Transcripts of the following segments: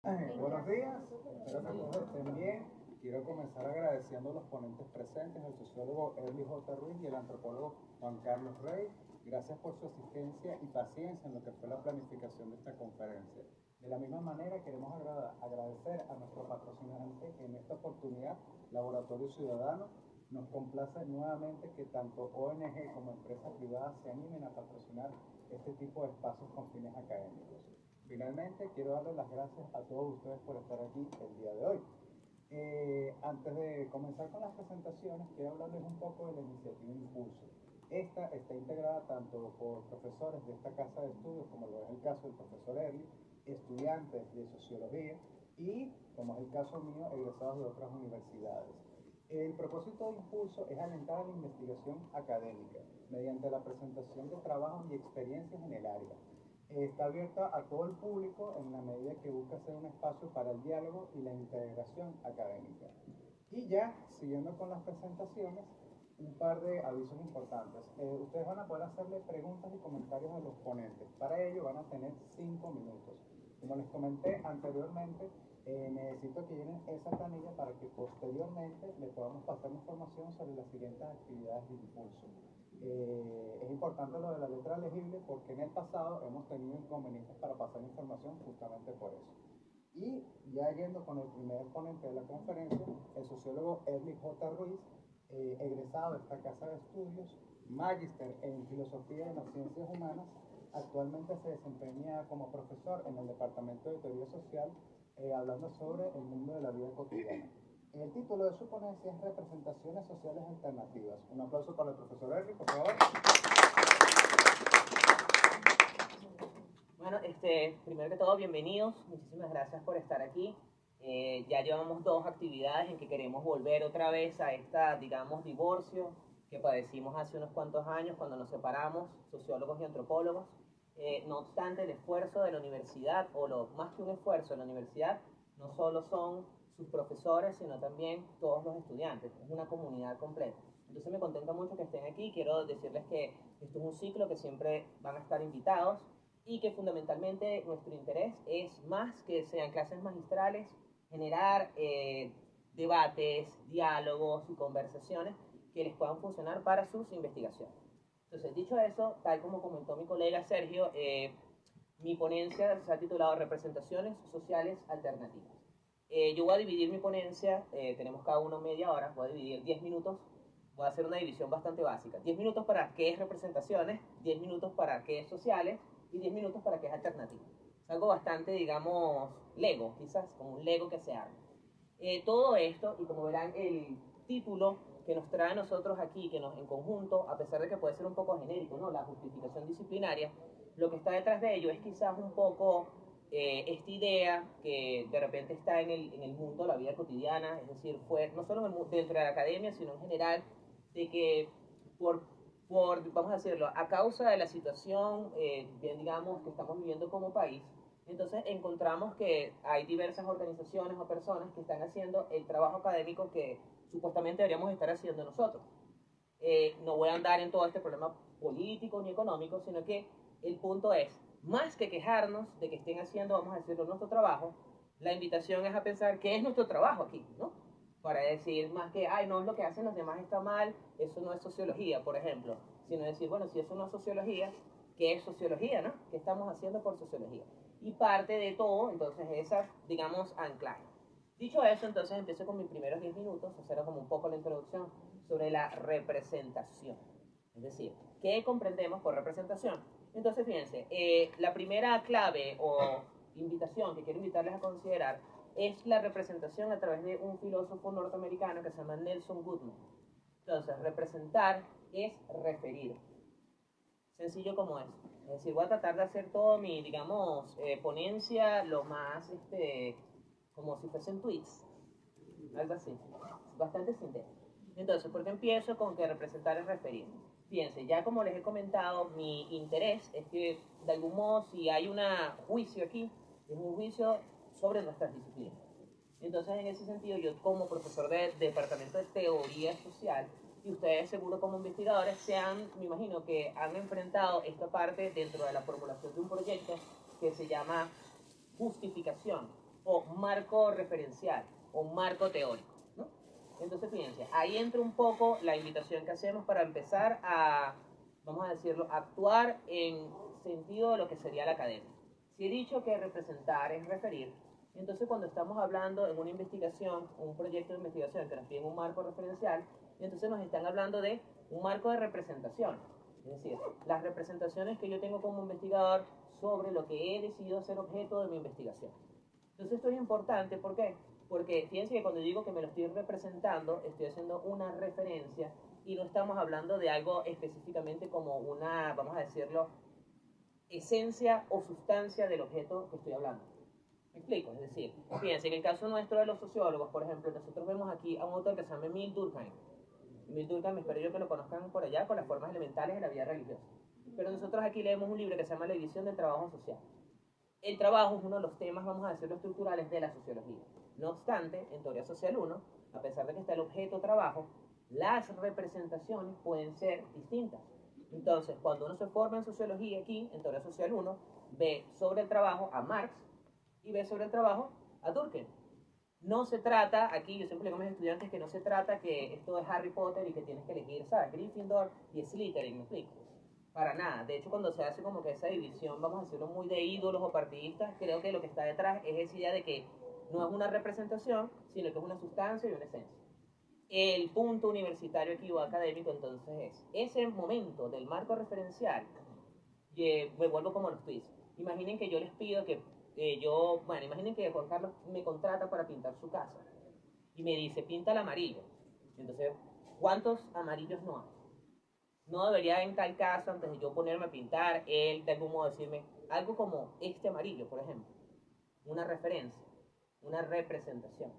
Buenos días, espero que todos estén bien. Quiero comenzar agradeciendo a los ponentes presentes, el sociólogo Erly J. Ruiz y el antropólogo Juan Carlos Rey. Gracias por su asistencia y paciencia en lo que fue la planificación de esta conferencia. De la misma manera, queremos agradecer a nuestro patrocinante en esta oportunidad, Laboratorio Ciudadano. Nos complace nuevamente que tanto ONG como empresas privadas se animen a patrocinar este tipo de espacios con fines académicos. Finalmente, quiero darles las gracias a todos ustedes por estar aquí el día de hoy. Antes de comenzar con las presentaciones, quiero hablarles un poco de la iniciativa Impulso. Esta está integrada tanto por profesores de esta casa de estudios, como lo es el caso del profesor Erly, estudiantes de sociología y, como es el caso mío, egresados de otras universidades. El propósito de Impulso es alentar a la investigación académica mediante la presentación de trabajos y experiencias en el área. Está abierta a todo el público en la medida que busca ser un espacio para el diálogo y la integración académica. Y ya, siguiendo con las presentaciones, un par de avisos importantes. Ustedes van a poder hacerle preguntas y comentarios a los ponentes. Para ello van a tener 5 minutos. Como les comenté anteriormente, necesito que llenen esa planilla para que posteriormente le podamos pasar información sobre las siguientes actividades de impulso. Es importante lo de la letra legible porque en el pasado hemos tenido inconvenientes para pasar información justamente por eso. Y ya yendo con el primer ponente de la conferencia, el sociólogo Erly J. Ruiz, egresado de esta casa de estudios, magíster en filosofía de las ciencias humanas, actualmente se desempeña como profesor en el departamento de teoría social, hablando sobre el mundo de la vida cotidiana. El título de su ponencia es Representaciones Sociales Alternativas. Un aplauso para el profesor Erly, por favor. Bueno, primero que todo, bienvenidos. Muchísimas gracias por estar aquí. Ya llevamos 2 actividades en que queremos volver otra vez a esta, digamos, divorcio que padecimos hace unos cuantos años cuando nos separamos, sociólogos y antropólogos. No obstante, el esfuerzo de la universidad, o lo más que un esfuerzo de la universidad, no solo son sus profesores, sino también todos los estudiantes. Es una comunidad completa. Entonces me contenta mucho que estén aquí. Quiero decirles que esto es un ciclo que siempre van a estar invitados y que fundamentalmente nuestro interés es, más que sean clases magistrales, generar debates, diálogos y conversaciones que les puedan funcionar para sus investigaciones. Entonces, dicho eso, tal como comentó mi colega Sergio, mi ponencia se ha titulado Representaciones Sociales Alternativas. Yo voy a dividir mi ponencia, tenemos cada uno media hora, voy a dividir 10 minutos, voy a hacer una división bastante básica. 10 minutos para qué es representaciones, 10 minutos para qué es sociales y 10 minutos para qué es alternativo. Es algo bastante, digamos, Lego, quizás, como un Lego que se arma. Todo esto, y como verán, el título que nos trae a nosotros aquí, que nos en conjunto, a pesar de que puede ser un poco genérico, ¿no? La justificación disciplinaria, lo que está detrás de ello es quizás un poco esta idea que de repente está en el mundo, la vida cotidiana, es decir, no solo dentro de la academia, sino en general, de que vamos a decirlo, a causa de la situación, bien digamos, que estamos viviendo como país, entonces encontramos que hay diversas organizaciones o personas que están haciendo el trabajo académico que supuestamente deberíamos estar haciendo nosotros. No voy a andar en todo este problema político ni económico, sino que el punto es, más que quejarnos de que estén haciendo, vamos a decirlo, nuestro trabajo, la invitación es a pensar qué es nuestro trabajo aquí, ¿no? Para decir más que, ay, no, lo que hacen los demás está mal, eso no es sociología, por ejemplo, sino decir, bueno, si eso no es sociología, ¿qué es sociología, no? ¿Qué estamos haciendo por sociología? Y parte de todo, entonces, esa, digamos, anclaje. Dicho eso, entonces empiezo con mis primeros 10 minutos, hacer como un poco la introducción sobre la representación. Es decir, ¿qué comprendemos por representación? Entonces, fíjense, la primera clave o invitación que quiero invitarles a considerar es la representación a través de un filósofo norteamericano que se llama Nelson Goodman. Entonces, representar es referir. Sencillo como es. Es decir, voy a tratar de hacer todo mi, digamos, ponencia lo más, como si fuesen tweets. Algo así. Bastante sintético. Entonces, ¿por qué empiezo con que representar es referir? Fíjense, ya como les he comentado, mi interés es que, de algún modo, si hay un juicio aquí, es un juicio sobre nuestras disciplinas. Entonces, en ese sentido, yo como profesor del Departamento de Teoría Social, y ustedes seguro como investigadores me imagino que han enfrentado esta parte dentro de la formulación de un proyecto que se llama justificación. o marco referencial o marco teórico, ¿no? Entonces, fíjense, ahí entra un poco la invitación que hacemos para empezar a, vamos a decirlo, actuar en sentido de lo que sería la academia. Si he dicho que representar es referir, entonces cuando estamos hablando en una investigación, un proyecto de investigación que nos piden un marco referencial, entonces nos están hablando de un marco de representación. Es decir, las representaciones que yo tengo como investigador sobre lo que he decidido ser objeto de mi investigación. Entonces esto es importante, ¿por qué? Porque fíjense que cuando digo que me lo estoy representando, estoy haciendo una referencia y no estamos hablando de algo específicamente como una, vamos a decirlo, esencia o sustancia del objeto que estoy hablando. ¿Me explico? Es decir, fíjense, en el caso nuestro de los sociólogos, por ejemplo, nosotros vemos aquí a un autor que se llama Emile Durkheim. Emile Durkheim, espero yo que lo conozcan por allá, con las formas elementales de la vida religiosa. Pero nosotros aquí leemos un libro que se llama La edición del trabajo social. El trabajo es uno de los temas, vamos a decirlo, estructurales de la sociología. No obstante, en Teoría Social 1, a pesar de que está el objeto trabajo, las representaciones pueden ser distintas. Entonces, cuando uno se forma en sociología aquí, en Teoría Social 1, ve sobre el trabajo a Marx y ve sobre el trabajo a Durkheim. No se trata, aquí yo siempre le digo a mis estudiantes que no se trata que esto es Harry Potter y que tienes que elegir, ¿sabes? Gryffindor y Slytherin, ¿me explico? Para nada. De hecho, cuando se hace como que esa división, vamos a decirlo, muy de ídolos o partidistas, creo que lo que está detrás es esa idea de que no es una representación, sino que es una sustancia y una esencia. El punto universitario aquí o académico entonces es ese momento del marco referencial. Me vuelvo como los tweets. Imaginen que yo les pido que imaginen que Juan Carlos me contrata para pintar su casa y me dice, pinta el amarillo. Entonces, ¿cuántos amarillos no hay? No debería en tal caso, antes de yo ponerme a pintar, él de algún modo decirme algo como este amarillo, por ejemplo. Una referencia, una representación.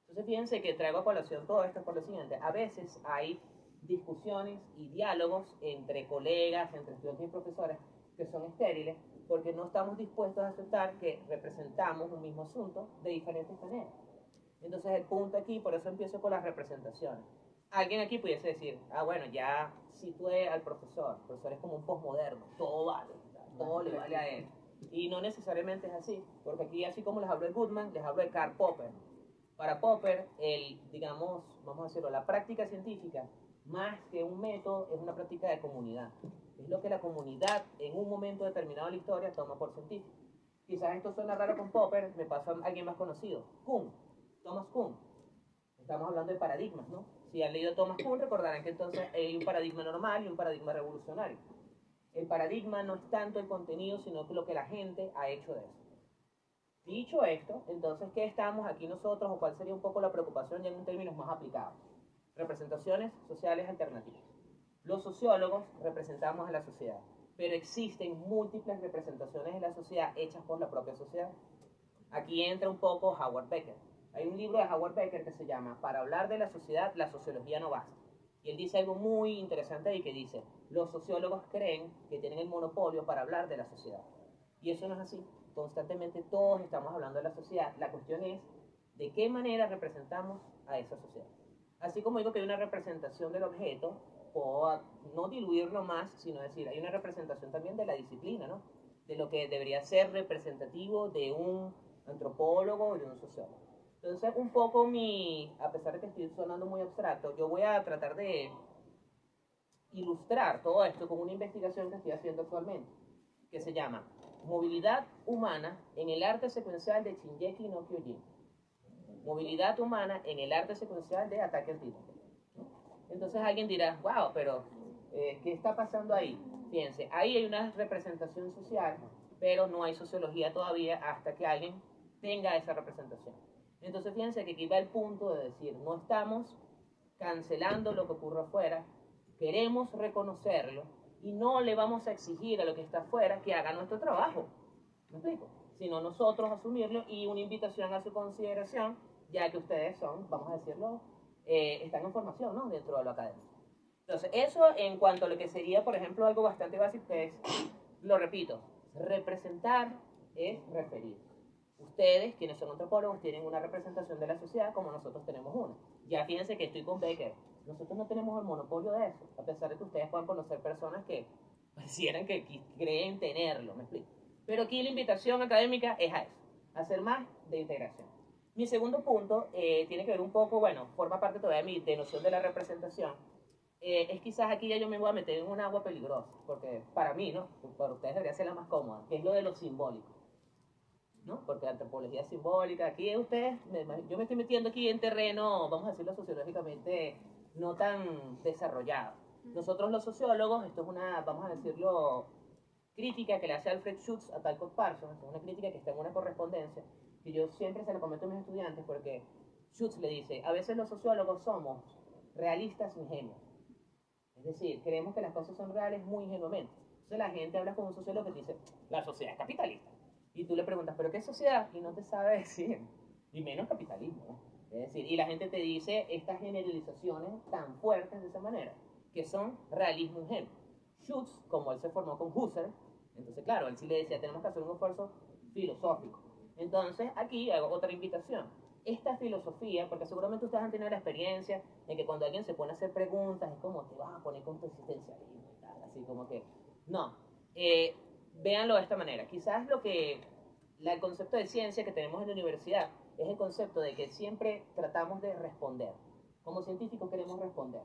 Entonces fíjense que traigo a colación todo esto por lo siguiente. A veces hay discusiones y diálogos entre colegas, entre estudiantes y profesores que son estériles porque no estamos dispuestos a aceptar que representamos un mismo asunto de diferentes maneras. Entonces el punto aquí, por eso empiezo con las representaciones. Alguien aquí pudiese decir, bueno, ya situé al profesor. El profesor es como un posmoderno, todo vale, todo le vale a él. Y no necesariamente es así, porque aquí, así como les hablo de Goodman, les hablo de Karl Popper. Para Popper, digamos, vamos a decirlo, la práctica científica, más que un método, es una práctica de comunidad. Es lo que la comunidad en un momento determinado de la historia toma por científico. Quizás esto suena raro con Popper, me pasa a alguien más conocido, Kuhn, Thomas Kuhn. Estamos hablando de paradigmas, ¿no? Si han leído Thomas Kuhn, recordarán que entonces hay un paradigma normal y un paradigma revolucionario. El paradigma no es tanto el contenido, sino lo que la gente ha hecho de eso. Dicho esto, entonces, ¿qué estamos aquí nosotros o cuál sería un poco la preocupación ya en términos más aplicados? Representaciones sociales alternativas. Los sociólogos representamos a la sociedad, pero existen múltiples representaciones de la sociedad hechas por la propia sociedad. Aquí entra un poco Howard Becker. Hay un libro de Howard Becker que se llama Para hablar de la sociedad, la sociología no basta. Y él dice algo muy interesante ahí que dice, los sociólogos creen que tienen el monopolio para hablar de la sociedad. Y eso no es así. Constantemente todos estamos hablando de la sociedad. La cuestión es de qué manera representamos a esa sociedad. Así como digo que hay una representación del objeto, puedo no diluirlo más, sino decir, hay una representación también de la disciplina, ¿no? De lo que debería ser representativo de un antropólogo o de un sociólogo. Entonces, un poco a pesar de que estoy sonando muy abstracto, yo voy a tratar de ilustrar todo esto con una investigación que estoy haciendo actualmente, que se llama Movilidad humana en el arte secuencial de Shingeki no Kyojin. Movilidad humana en el arte secuencial de Ataque al Titan. Entonces alguien dirá, wow, pero ¿qué está pasando ahí? Fíjense, ahí hay una representación social, pero no hay sociología todavía hasta que alguien tenga esa representación. Entonces fíjense que aquí va el punto de decir, no estamos cancelando lo que ocurre afuera, queremos reconocerlo y no le vamos a exigir a lo que está afuera que haga nuestro trabajo. ¿Me explico? Sino nosotros asumirlo y una invitación a su consideración, ya que ustedes son, vamos a decirlo, están en formación, ¿no? Dentro de lo académico. Entonces, eso en cuanto a lo que sería, por ejemplo, algo bastante básico, que es, lo repito, representar es referir. Ustedes, quienes son antropólogos, tienen una representación de la sociedad como nosotros tenemos una. Ya fíjense que estoy con Becker. Nosotros no tenemos el monopolio de eso, a pesar de que ustedes puedan conocer personas que parecieran que creen tenerlo, ¿me explico? Pero aquí la invitación académica es a eso, hacer más de integración. Mi segundo punto tiene que ver un poco, bueno, forma parte todavía de noción de la representación. Es quizás aquí ya yo me voy a meter en un agua peligrosa, porque para mí, ¿no? Para ustedes debería ser la más cómoda, que es lo de lo simbólico, ¿no? Porque antropología simbólica, aquí ustedes, yo me estoy metiendo aquí en terreno, vamos a decirlo sociológicamente, no tan desarrollado. Nosotros los sociólogos, esto es una, vamos a decirlo, crítica que le hace Alfred Schutz a Talcott Parsons, es una crítica que está en una correspondencia, que yo siempre se lo comento a mis estudiantes, porque Schutz le dice, a veces los sociólogos somos realistas ingenuos. Es decir, creemos que las cosas son reales muy ingenuamente. Entonces la gente habla con un sociólogo que te dice, la sociedad es capitalista. Y tú le preguntas, ¿pero qué sociedad? Y no te sabe decir, y menos capitalismo, ¿no? Es decir, y la gente te dice estas generalizaciones tan fuertes de esa manera, que son realismo ingenuo. Schutz, como él se formó con Husserl, entonces claro, él sí le decía, tenemos que hacer un esfuerzo filosófico. Entonces aquí hago otra invitación. Esta filosofía, porque seguramente ustedes han tenido la experiencia de que cuando alguien se pone a hacer preguntas, es como te vas a poner con tu existencialismo y tal, así como que, no, véanlo de esta manera. Quizás el concepto de ciencia que tenemos en la universidad es el concepto de que siempre tratamos de responder. Como científicos queremos responder.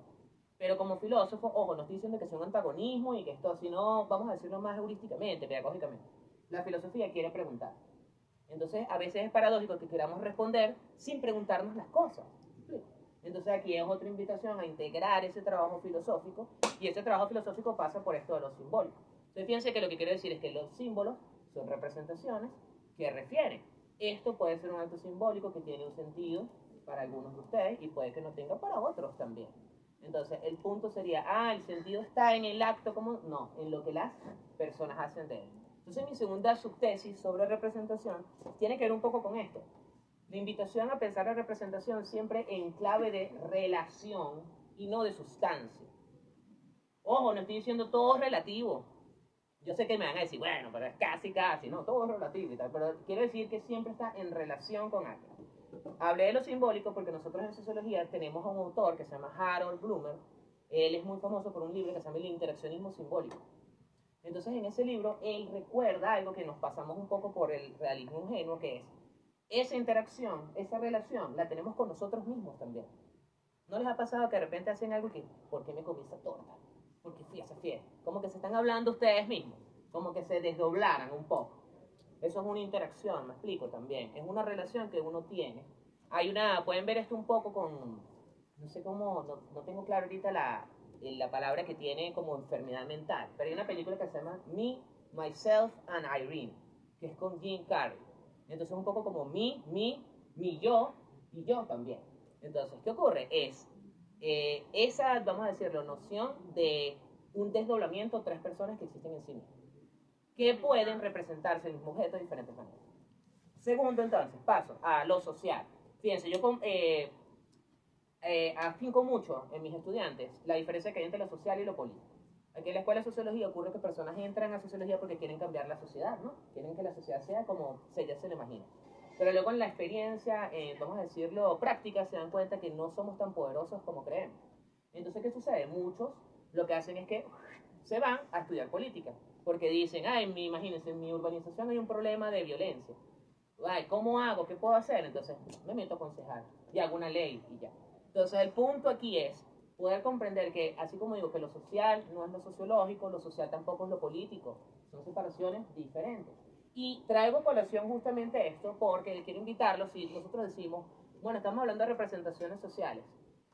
Pero como filósofo, ojo, no estoy diciendo que sea un antagonismo y que esto, sino, vamos a decirlo más heurísticamente, pedagógicamente. La filosofía quiere preguntar. Entonces, a veces es paradójico que queramos responder sin preguntarnos las cosas. Entonces, aquí es otra invitación a integrar ese trabajo filosófico, y ese trabajo filosófico pasa por esto de los simbólicos. Entonces, fíjense que lo que quiero decir es que los símbolos son representaciones que refieren. Esto puede ser un acto simbólico que tiene un sentido para algunos de ustedes y puede que no tenga para otros también. Entonces, el punto sería, el sentido está en el acto, como no, en lo que las personas hacen de él. Entonces, mi segunda subtesis sobre representación tiene que ver un poco con esto. La invitación a pensar la representación siempre en clave de relación y no de sustancia. Ojo, no estoy diciendo todo es relativo. Yo sé que me van a decir, bueno, pero es casi, no, todo es relativo y tal, pero quiero decir que siempre está en relación con algo. Hablé de lo simbólico porque nosotros en sociología tenemos a un autor que se llama Harold Blomer. Él es muy famoso por un libro que se llama El interaccionismo simbólico. Entonces, en ese libro, él recuerda algo que nos pasamos un poco por el realismo ingenuo, que es esa interacción, esa relación, la tenemos con nosotros mismos también. ¿No les ha pasado que de repente hacen algo que, ¿por qué me comí esa torta? ¿Por qué fui a esa fiesta? Como que se están hablando ustedes mismos, como que se desdoblaran un poco. Eso es una interacción, me explico también. Es una relación que uno tiene. Pueden ver esto un poco con, no sé cómo, no tengo claro ahorita la palabra que tiene como enfermedad mental, pero hay una película que se llama Me, Myself and Irene, que es con Jim Carrey. Entonces un poco como mi yo y yo también. Entonces, ¿qué ocurre? Es esa, vamos a decirlo, noción de un desdoblamiento de tres personas que existen en sí mismas, que pueden representarse el mismo objeto de diferentes maneras. Segundo, entonces, paso a lo social. Fíjense, yo afinco mucho en mis estudiantes la diferencia que hay entre lo social y lo político. Aquí en la escuela de sociología ocurre que personas entran a sociología porque quieren cambiar la sociedad, ¿no? Quieren que la sociedad sea como ya se le imagina. Pero luego en la experiencia, vamos a decirlo, práctica, se dan cuenta que no somos tan poderosos como creemos. Entonces, ¿qué sucede? Muchos lo que hacen es que se van a estudiar política, porque dicen, imagínense, en mi urbanización hay un problema de violencia. ¿Cómo hago? ¿Qué puedo hacer? Entonces, me meto a aconsejar y hago una ley y ya. Entonces, el punto aquí es poder comprender que, así como digo que lo social no es lo sociológico, lo social tampoco es lo político, son separaciones diferentes. Y traigo a colación justamente esto porque quiero invitarlos, si nosotros decimos, bueno, estamos hablando de representaciones sociales,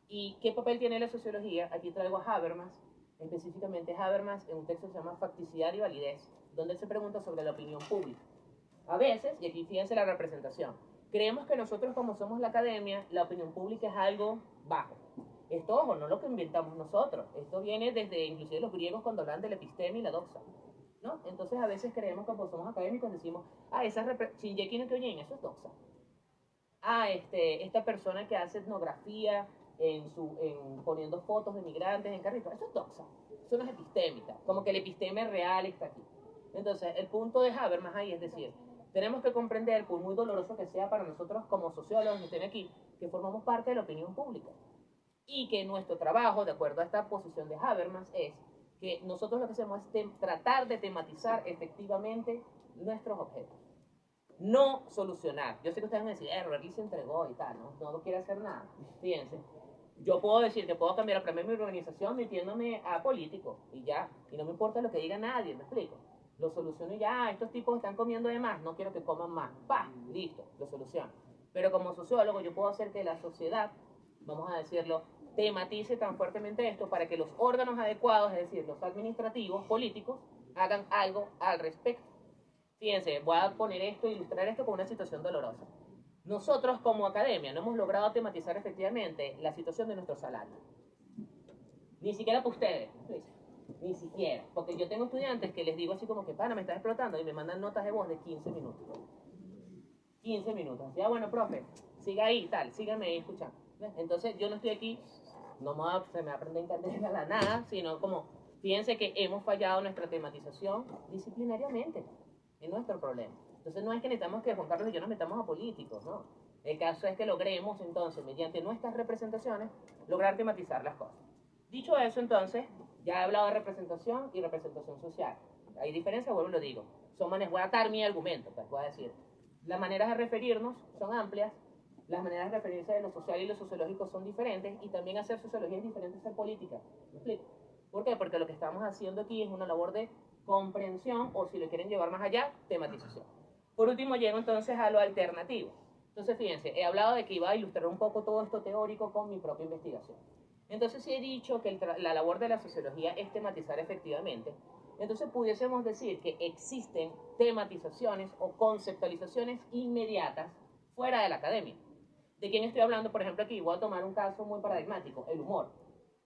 ¿y qué papel tiene la sociología? Aquí traigo a Habermas, específicamente Habermas, en un texto que se llama Facticidad y Validez, donde él se pregunta sobre la opinión pública. A veces, y aquí fíjense la representación, creemos que nosotros como somos la academia, la opinión pública es algo bajo. Esto, ojo, no lo que inventamos nosotros. Esto viene desde inclusive los griegos cuando hablan de la episteme y la doxa, ¿no? Entonces a veces creemos que como somos académicos decimos, esa Shinjeki no Kyojin, eso es doxa. Esta persona que hace etnografía poniendo fotos de migrantes en carritos, eso es doxa. Eso no es epistémica. Como que el episteme real está aquí. Entonces, el punto de Habermas ahí es decir, tenemos que comprender, por muy doloroso que sea para nosotros como sociólogos que estén aquí, que formamos parte de la opinión pública. Y que nuestro trabajo, de acuerdo a esta posición de Habermas, es que nosotros lo que hacemos es tratar de tematizar efectivamente nuestros objetos. no solucionar. Yo sé que ustedes me dicen, Berkeley se entregó y tal, no quiere hacer nada. Fíjense, yo puedo decir que puedo cambiar el mi organización metiéndome a político y ya, y no me importa lo que diga nadie, ¿me explico? Lo soluciono y ya, estos tipos están comiendo de más, no quiero que coman más. ¡Pah! Listo, lo soluciono. Pero como sociólogo yo puedo hacer que la sociedad, vamos a decirlo, tematice tan fuertemente esto para que los órganos adecuados, es decir, los administrativos, políticos, hagan algo al respecto. Fíjense, voy a poner esto, ilustrar esto con una situación dolorosa. Nosotros como academia no hemos logrado tematizar efectivamente la situación de nuestro salario. Ni siquiera para ustedes, ni siquiera. Porque yo tengo estudiantes que les digo así como que, pana, me estás explotando y me mandan notas de voz de 15 minutos. 15 minutos. Ya, bueno, profe, siga ahí, tal, síganme ahí escuchando. Entonces yo no estoy aquí, no se me va a aprender a la nada, sino como, fíjense que hemos fallado nuestra tematización disciplinariamente. Es nuestro problema. Entonces no es que necesitamos que Juan Carlos y yo nos metamos a políticos, ¿no? El caso es que logremos entonces, mediante nuestras representaciones, lograr tematizar las cosas. Dicho eso, entonces, ya he hablado de representación y representación social. Hay diferencia, vuelvo y lo digo. Voy a atar mi argumento, pues voy a decir. Las maneras de referirnos son amplias, las maneras de referirse de lo social y lo sociológico son diferentes, y también hacer sociología es diferente a hacer política. ¿Me explico? ¿Por qué? Porque lo que estamos haciendo aquí es una labor de comprensión, o si lo quieren llevar más allá, tematización. Por último, llego entonces a lo alternativo. Entonces, fíjense, he hablado de que iba a ilustrar un poco todo esto teórico con mi propia investigación. Entonces, sí he dicho que la labor de la sociología es tematizar efectivamente. Entonces, pudiésemos decir que existen tematizaciones o conceptualizaciones inmediatas fuera de la academia. ¿De quién estoy hablando? Por ejemplo, aquí voy a tomar un caso muy paradigmático, el humor.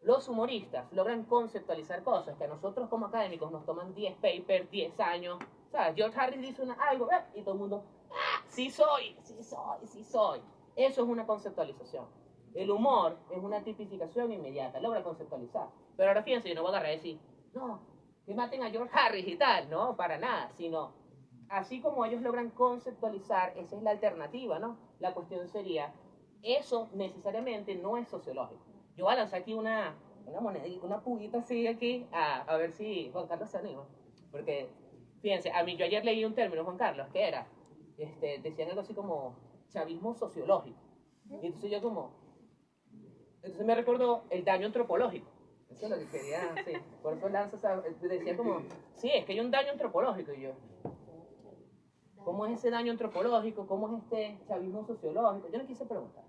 Los humoristas logran conceptualizar cosas que a nosotros como académicos nos toman 10 papers, 10 años. ¿Sabes? George Harris dice algo y todo el mundo, ¡ah! Sí soy, sí soy, sí soy. Eso es una conceptualización. El humor es una tipificación inmediata, logra conceptualizar. Pero ahora fíjense, yo no voy a agarrar y decir, no, que maten a George Harris y tal, no, para nada, sino, así como ellos logran conceptualizar, esa es la alternativa, ¿no? La cuestión sería, eso necesariamente no es sociológico. Yo voy a lanzar aquí una monedita, una puguita así aquí, a ver si Juan Carlos se anima. Porque, fíjense, yo ayer leí un término, Juan Carlos, que era, decían algo así como chavismo sociológico. Y entonces yo entonces me recordó el daño antropológico. Eso es lo que quería, sí. Por eso decía como, sí, es que hay un daño antropológico. Y yo, ¿cómo es ese daño antropológico? ¿Cómo es este chavismo sociológico? Yo no quise preguntar.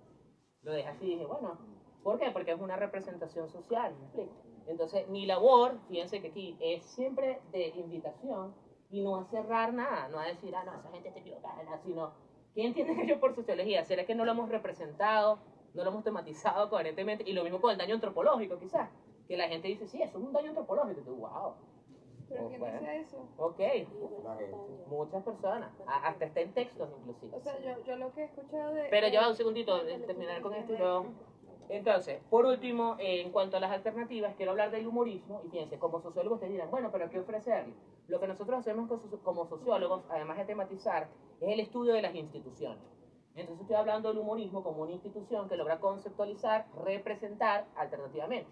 Lo dejé así y dije, bueno, ¿por qué? Porque es una representación social, ¿me explico? Entonces, mi labor, fíjense que aquí, es siempre de invitación y no a cerrar nada, no a decir, no, esa gente está equivocada, sino, ¿qué entienden ellos por sociología? ¿Será que no lo hemos representado, no lo hemos tematizado coherentemente? Y lo mismo con el daño antropológico, quizás, que la gente dice, sí, eso es un daño antropológico, y tú, wow. ¿Pero quién dice eso? Ok, muchas personas, hasta está en textos inclusive. O sea, yo lo que he escuchado de... Pero ya un segundito, terminar con esto y luego... Entonces, por último, en cuanto a las alternativas, quiero hablar del humorismo. Y fíjense, como sociólogos te dirán, bueno, pero ¿qué ofrecerle? Lo que nosotros hacemos como sociólogos, además de tematizar, es el estudio de las instituciones. Entonces estoy hablando del humorismo como una institución que logra conceptualizar, representar alternativamente.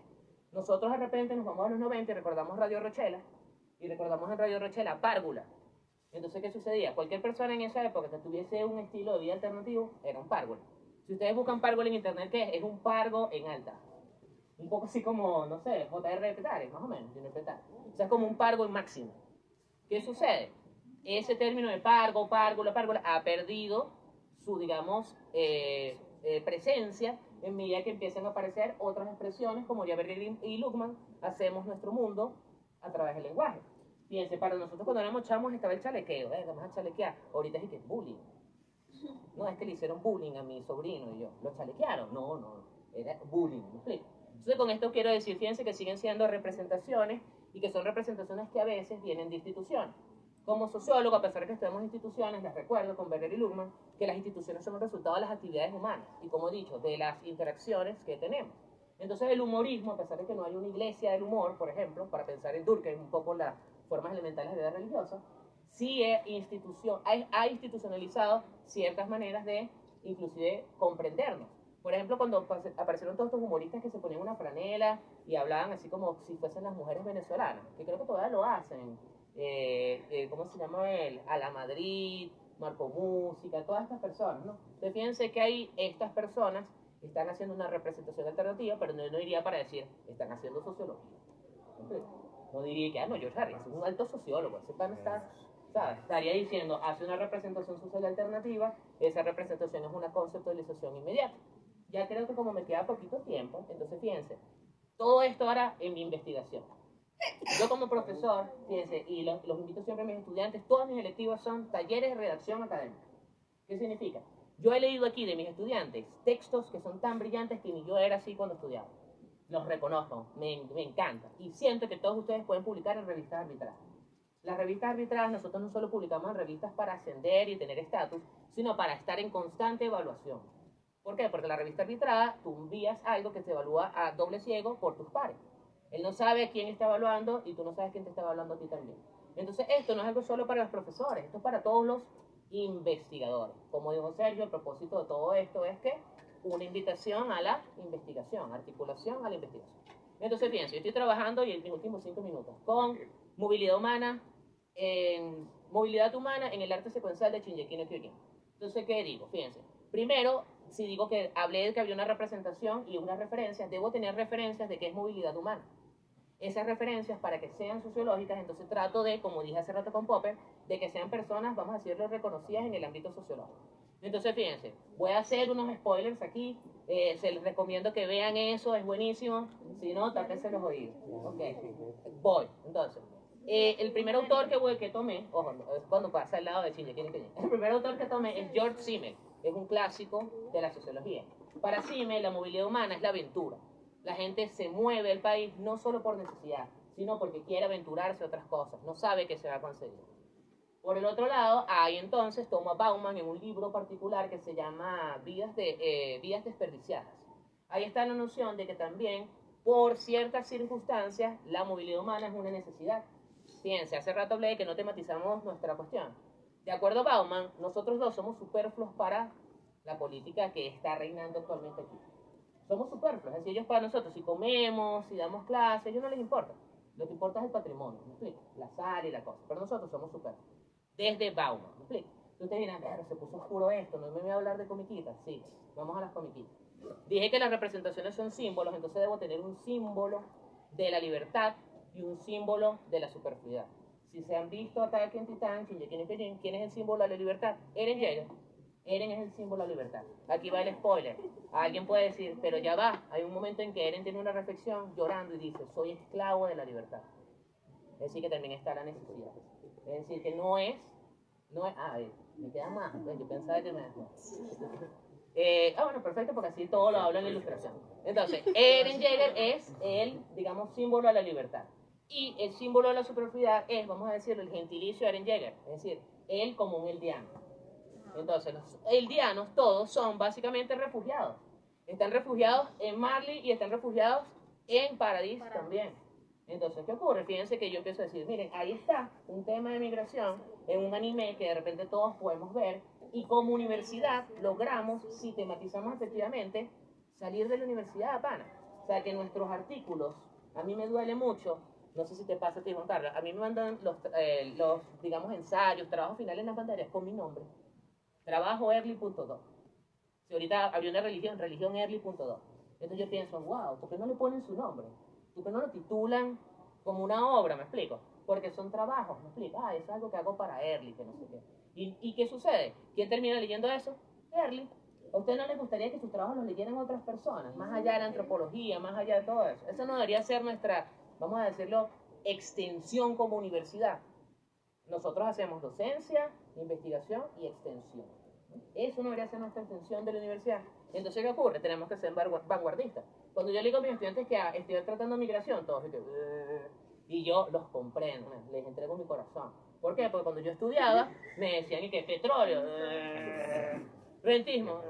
Nosotros de repente nos vamos a los 90 y recordamos Radio Rochela, y recordamos en Radio Rochela Párvula. Entonces, ¿qué sucedía? Cualquier persona en esa época que tuviese un estilo de vida alternativo era un párvulo. Si ustedes buscan párvulo en internet, ¿qué es? Es un pargo en alta. Un poco así como, no sé, J.R. Petare, más o menos, O sea, es como un pargo en máximo. ¿Qué sucede? Ese término de pargo, párvula, párvula, ha perdido su, digamos, presencia en medida que empiezan a aparecer otras expresiones como Jaberger y Luckman, hacemos nuestro mundo a través del lenguaje. Fíjense, para nosotros cuando éramos chamos estaba el chalequeo, vamos a chalequear. Ahorita es que es bullying. No es que le hicieron bullying a mi sobrino y yo. ¿Lo chalequearon? No. Era bullying, ¿me explico? Entonces con esto quiero decir, fíjense que siguen siendo representaciones y que son representaciones que a veces vienen de instituciones. Como sociólogo, a pesar de que estudiamos instituciones, les recuerdo con Berger y Luckman que las instituciones son el resultado de las actividades humanas y, como he dicho, de las interacciones que tenemos. Entonces el humorismo, a pesar de que no hay una iglesia del humor, por ejemplo, para pensar en Durkheim un poco las formas elementales de vida religiosa, sí ha institucionalizado ciertas maneras de, inclusive, comprendernos. Por ejemplo, cuando aparecieron todos estos humoristas que se ponían una franela y hablaban así como si fuesen las mujeres venezolanas, que creo que todavía lo hacen. ¿Cómo se llama él? A la Madrid, Marco Música, todas estas personas, ¿no? Entonces fíjense que ahí estas personas están haciendo una representación alternativa, pero no iría para decir, están haciendo sociología. No diría que, no, George Harris es un alto sociólogo, ese pan está, ¿sabes? Estaría diciendo, hace una representación social alternativa, esa representación es una conceptualización inmediata. Ya creo que como me queda poquito tiempo, entonces fíjense, todo esto ahora en mi investigación. Yo como profesor, fíjense, y los invito siempre a mis estudiantes, todas mis electivas son talleres de redacción académica. ¿Qué significa? Yo he leído aquí de mis estudiantes textos que son tan brillantes que ni yo era así cuando estudiaba. Los reconozco, me encanta. Y siento que todos ustedes pueden publicar en revistas arbitradas. Las revistas arbitradas nosotros no solo publicamos en revistas para ascender y tener estatus, sino para estar en constante evaluación. ¿Por qué? Porque la revista arbitrada, tú envías algo que se evalúa a doble ciego por tus pares. Él no sabe quién está evaluando y tú no sabes quién te está evaluando a ti también. Entonces esto no es algo solo para los profesores, esto es para todos los investigadores. Como dijo Sergio, el propósito de todo esto es que una invitación a la investigación, articulación a la investigación. Entonces, fíjense, yo estoy trabajando y en mis últimos 5 minutos con movilidad humana, movilidad humana en el arte secuencial de Shingeki no Kyojin. Entonces, ¿qué digo? Fíjense, primero, si digo que hablé de que había una representación y unas referencias, debo tener referencias de qué es movilidad humana. Esas referencias, para que sean sociológicas, entonces trato de, como dije hace rato con Popper, de que sean personas, vamos a decirlo, reconocidas en el ámbito sociológico. Entonces, fíjense, voy a hacer unos spoilers aquí, se les recomiendo que vean eso, es buenísimo, si no, tápense los oídos. Ok, voy, entonces. El primer autor que tomé, ojo, es cuando pasa al lado de Shingeki no Kyojin. El primer autor que tomé es George Simmel, es un clásico de la sociología. Para Simmel, la movilidad humana es la aventura. La gente se mueve al país no solo por necesidad, sino porque quiere aventurarse a otras cosas, no sabe que se va a conseguir. Por el otro lado, ahí entonces toma Bauman en un libro particular que se llama Vidas desperdiciadas. Ahí está la noción de que también, por ciertas circunstancias, la movilidad humana es una necesidad. Fíjense, hace rato hablé de que no tematizamos nuestra cuestión. De acuerdo a Bauman, nosotros dos somos superfluos para la política que está reinando actualmente aquí. Somos superfluos, es decir, ellos para nosotros, si comemos, si damos clases, a ellos no les importa. Lo que importa es el patrimonio, ¿me explico? La sal y la cosa. Pero nosotros somos superfluos. Desde Bauman, ¿me explico? Ustedes dirán, pero se puso oscuro esto, no me voy a hablar de comiquitas. Sí, vamos a las comiquitas. Dije que las representaciones son símbolos, entonces debo tener un símbolo de la libertad y un símbolo de la superfluidad. Si se han visto Attack on Titan, Shingeki no Kyojin, ¿quién es el símbolo de la libertad? Eren Jaeger. Eren es el símbolo de la libertad. Aquí va el spoiler. Alguien puede decir, pero ya va, hay un momento en que Eren tiene una reflexión llorando y dice, soy esclavo de la libertad. Es decir, que también está la necesidad. Es decir, que no es, me queda más, yo pensaba que me... bueno, perfecto, porque así todo lo hablo en la ilustración. Entonces, Eren Jaeger es el, digamos, símbolo de la libertad. Y el símbolo de la superfluidad es, vamos a decirlo, el gentilicio de Eren Jaeger. Es decir, él como un eldiano. Entonces, los eldianos todos son básicamente refugiados. Están refugiados en Marley y están refugiados en Paradis también. Entonces, ¿qué ocurre? Fíjense que yo empiezo a decir, miren, ahí está un tema de migración en un anime que de repente todos podemos ver y como universidad logramos, si tematizamos efectivamente, salir de la universidad, pana. O sea, que nuestros artículos, a mí me duele mucho, no sé si te pasa a ti, Juan Carlos, a mí me mandan los digamos, ensayos, trabajos finales en las pantallas con mi nombre. Trabajo early.do. Si ahorita abrió una religión early.do. Entonces yo pienso, wow, ¿por qué no le ponen su nombre? ¿Por qué no lo titulan como una obra? ¿Me explico? Porque son trabajos, ¿me explico? Es algo que hago para Early, que no sé qué. ¿Y qué sucede? ¿Quién termina leyendo eso? Early. ¿A usted no le gustaría que sus trabajos los leyeran otras personas? Más allá de la antropología, más allá de todo eso. Eso no debería ser nuestra, vamos a decirlo, extensión como universidad. Nosotros hacemos docencia, investigación y extensión. Eso no debería ser nuestra extensión de la universidad. Entonces, ¿qué ocurre? Tenemos que ser vanguardistas. Cuando yo le digo a mis estudiantes que estoy tratando migración, todos dicen, y yo los comprendo, les entrego mi corazón. ¿Por qué? Porque cuando yo estudiaba, me decían que petróleo, rentismo,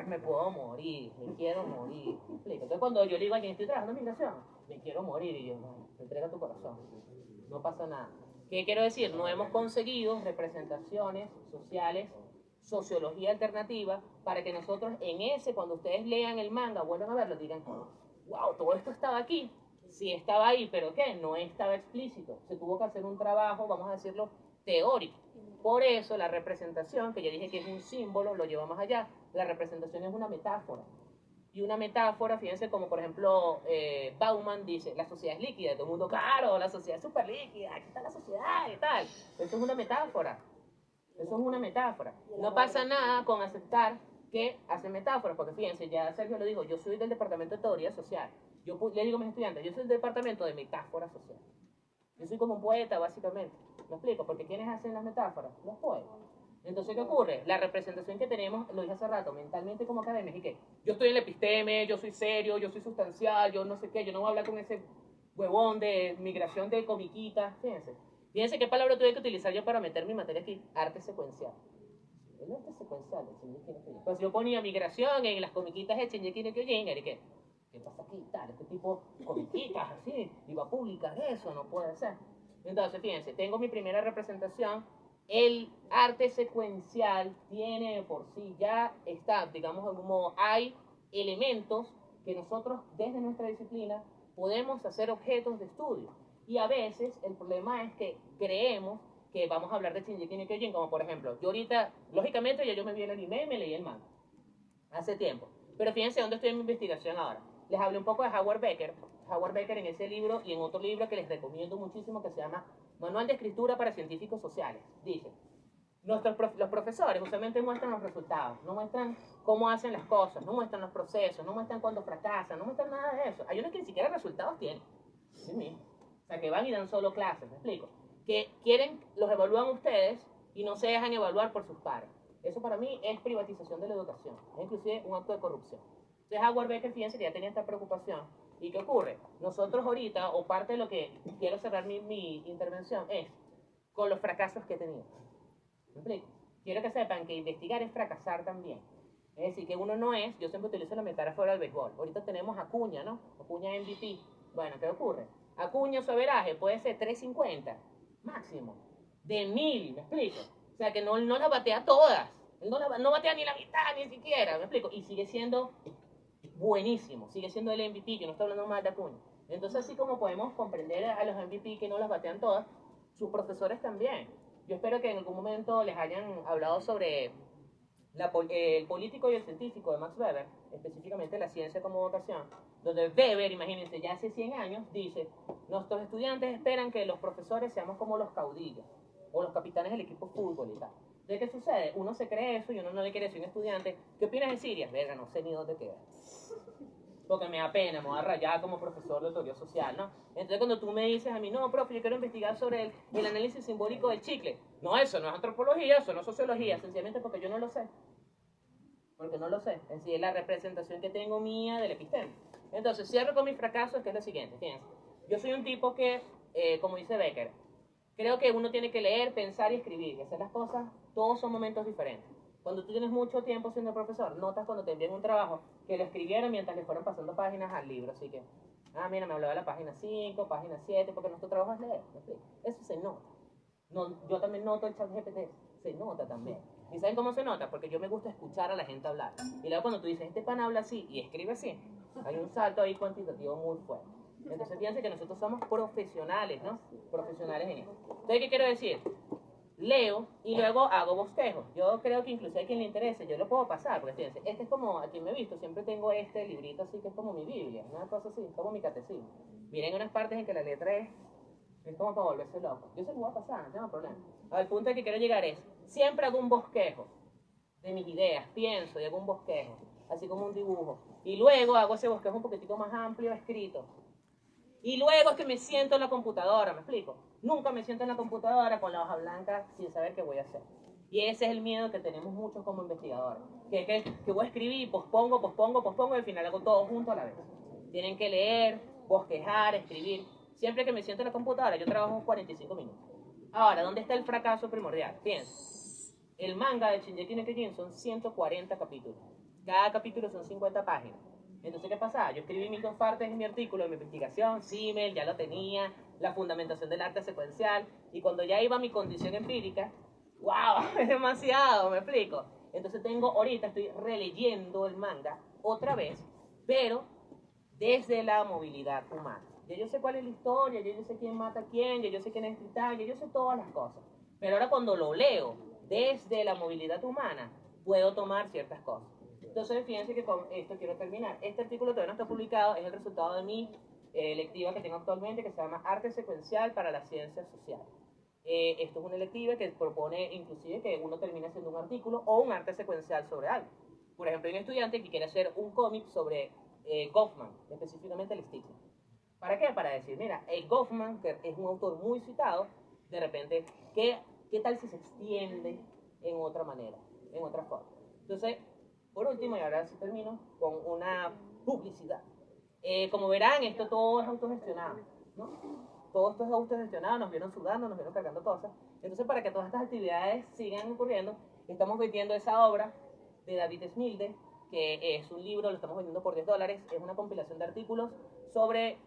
me puedo morir, me quiero morir. ¿Me explico? Entonces, cuando yo le digo a alguien, estoy trabajando migración, me quiero morir, y yo, no, entrega tu corazón, no pasa nada. ¿Qué quiero decir? No hemos conseguido representaciones sociales, sociología alternativa, para que nosotros en ese, cuando ustedes lean el manga, vuelvan a verlo, digan, wow, todo esto estaba aquí. Sí estaba ahí, pero ¿qué? No estaba explícito. Se tuvo que hacer un trabajo, vamos a decirlo, teórico. Por eso la representación, que yo dije que es un símbolo, lo lleva más allá. La representación es una metáfora. Y una metáfora, fíjense, como por ejemplo Bauman dice, la sociedad es líquida, y todo el mundo, claro, la sociedad es súper líquida, aquí está la sociedad y tal. Eso es una metáfora. Eso es una metáfora. No pasa nada con aceptar que hacen metáforas, porque fíjense, ya Sergio lo dijo, yo soy del departamento de teoría social. Yo le digo a mis estudiantes, yo soy del departamento de metáfora social. Yo soy como un poeta, básicamente. ¿Me explico? Porque ¿quiénes hacen las metáforas? Los poetas. Entonces, ¿qué ocurre? La representación que tenemos, lo dije hace rato, mentalmente como académicos, y que yo estoy en el episteme, yo soy serio, yo soy sustancial, yo no sé qué, yo no voy a hablar con ese huevón de migración de comiquitas. Fíjense. Fíjense qué palabra tuve que utilizar yo para meter mi materia aquí. Arte secuencial. El arte secuencial, pues yo ponía migración en las comiquitas de Shingeki no Kyojin, y ¿qué pasa aquí? Tal, este tipo comiquitas así, iba a publicar eso, no puede ser. Entonces, fíjense, tengo mi primera representación. El arte secuencial tiene por sí, ya está, digamos de algún modo, hay elementos que nosotros desde nuestra disciplina podemos hacer objetos de estudio. Y a veces el problema es que creemos que vamos a hablar de Shingeki no Kyojin, como por ejemplo, yo ahorita, lógicamente ya yo me vi el anime y me leí el manga, hace tiempo. Pero fíjense dónde estoy en mi investigación ahora. Les hablé un poco de Howard Becker. Howard Becker en ese libro y en otro libro que les recomiendo muchísimo que se llama Manual de Escritura para Científicos Sociales. Dice, los profesores usualmente muestran los resultados, no muestran cómo hacen las cosas, no muestran los procesos, no muestran cuando fracasan, no muestran nada de eso. Hay unos que ni siquiera resultados tienen. Sí mismo. O sea, que van y dan solo clases, ¿me explico? Que quieren, los evalúan ustedes y no se dejan evaluar por sus pares. Eso para mí es privatización de la educación, es inclusive un acto de corrupción. Entonces Howard Becker, fíjense que ya tenía esta preocupación. ¿Y qué ocurre? Nosotros ahorita, o parte de lo que quiero cerrar mi intervención es con los fracasos que he tenido. ¿Me explico? Quiero que sepan que investigar es fracasar también. Es decir, que uno no es, yo siempre utilizo la metáfora del béisbol. Ahorita tenemos a Acuña, ¿no? Acuña MVP. Bueno, ¿qué ocurre? Acuña su averaje puede ser 350, máximo. De 1000, ¿me explico? O sea, que no la batea todas. Él no batea ni la mitad, ni siquiera, ¿me explico? Y sigue siendo buenísimo, sigue siendo el MVP, que no está hablando mal de Acuña. Entonces, así como podemos comprender a los MVP que no las batean todas, sus profesores también. Yo espero que en algún momento les hayan hablado sobre el político y el científico de Max Weber, específicamente la ciencia como vocación, donde Weber, imagínense, ya hace 100 años, dice, nuestros estudiantes esperan que los profesores seamos como los caudillos, o los capitanes del equipo de fútbol y tal. ¿De qué sucede? Uno se cree eso y uno no le quiere decir a un estudiante, ¿qué opinas de Siria? Verga, no sé ni dónde queda. Porque me da pena, me voy a rayar como profesor de teoría social, ¿no? Entonces cuando tú me dices a mí, no, profe, yo quiero investigar sobre el análisis simbólico del chicle. No, eso no es antropología, eso no es sociología, sencillamente porque yo no lo sé. Porque no lo sé. Es decir, es la representación que tengo mía del episteme. Entonces, cierro con mis fracasos, que es lo siguiente, fíjense. Yo soy un tipo que, como dice Becker, creo que uno tiene que leer, pensar y escribir, y hacer las cosas, todos son momentos diferentes. Cuando tú tienes mucho tiempo siendo profesor, notas cuando te envían un trabajo que lo escribieron mientras le fueron pasando páginas al libro. Así que, mira, me hablaba de la página 5, página 7, porque nuestro trabajo es leer. Eso se nota. No, yo también noto el chat GPT, se nota también. ¿Y saben cómo se nota? Porque yo me gusta escuchar a la gente hablar. Y luego cuando tú dices, este pan habla así y escribe así, hay un salto ahí cuantitativo muy fuerte. Entonces fíjense que nosotros somos profesionales, ¿no? Profesionales en esto. Entonces, ¿qué quiero decir? Leo y luego hago bosquejos. Yo creo que incluso a quien le interese, yo lo puedo pasar, porque fíjense, este es como, a quien me he visto, siempre tengo este librito así que es como mi Biblia, una cosa así, como mi catecismo. Miren unas partes en que la letra es como para volverse loco. Yo se lo voy a pasar, no tengo problema. Al punto al que quiero llegar es, siempre hago un bosquejo de mis ideas, pienso y hago un bosquejo, así como un dibujo. Y luego hago ese bosquejo un poquitico más amplio, escrito. Y luego es que me siento en la computadora, ¿me explico? Nunca me siento en la computadora con la hoja blanca sin saber qué voy a hacer. Y ese es el miedo que tenemos muchos como investigadores. Que voy a escribir, pospongo, y al final hago todo junto a la vez. Tienen que leer, bosquejar, escribir. Siempre que me siento en la computadora, yo trabajo 45 minutos. Ahora, ¿dónde está el fracaso primordial? Fíjense, el manga de Shingeki no Kyojin son 140 capítulos. Cada capítulo son 50 páginas. Entonces, ¿qué pasaba? Yo escribí mis dos partes en mi artículo, en mi investigación, Simmel, ya lo tenía, la fundamentación del arte secuencial, y cuando ya iba a mi condición empírica, ¡wow! Es demasiado, ¿me explico? Entonces ahorita estoy releyendo el manga otra vez, pero desde la movilidad humana. Ya yo sé cuál es la historia, ya yo sé quién mata a quién, ya yo sé quién es Titán, ya yo sé todas las cosas. Pero ahora cuando lo leo desde la movilidad humana, puedo tomar ciertas cosas. Entonces, fíjense que con esto quiero terminar. Este artículo todavía no está publicado, es el resultado de mi electiva que tengo actualmente, que se llama Arte Secuencial para las Ciencias Sociales. Esto es una electiva que propone inclusive que uno termine haciendo un artículo o un arte secuencial sobre algo. Por ejemplo, hay un estudiante que quiere hacer un cómic sobre Goffman, específicamente el Stickman. ¿Para qué? Para decir, mira, Goffman, que es un autor muy citado, de repente, ¿qué tal si se extiende en otra manera, en otra forma? Entonces, por último, y ahora sí termino, con una publicidad. Como verán, esto todo es autogestionado, ¿no? Todo esto es autogestionado, nos vieron sudando, nos vieron cargando cosas. Entonces, para que todas estas actividades sigan ocurriendo, estamos vendiendo esa obra de David Smilde, que es un libro, lo estamos vendiendo por $10, es una compilación de artículos sobre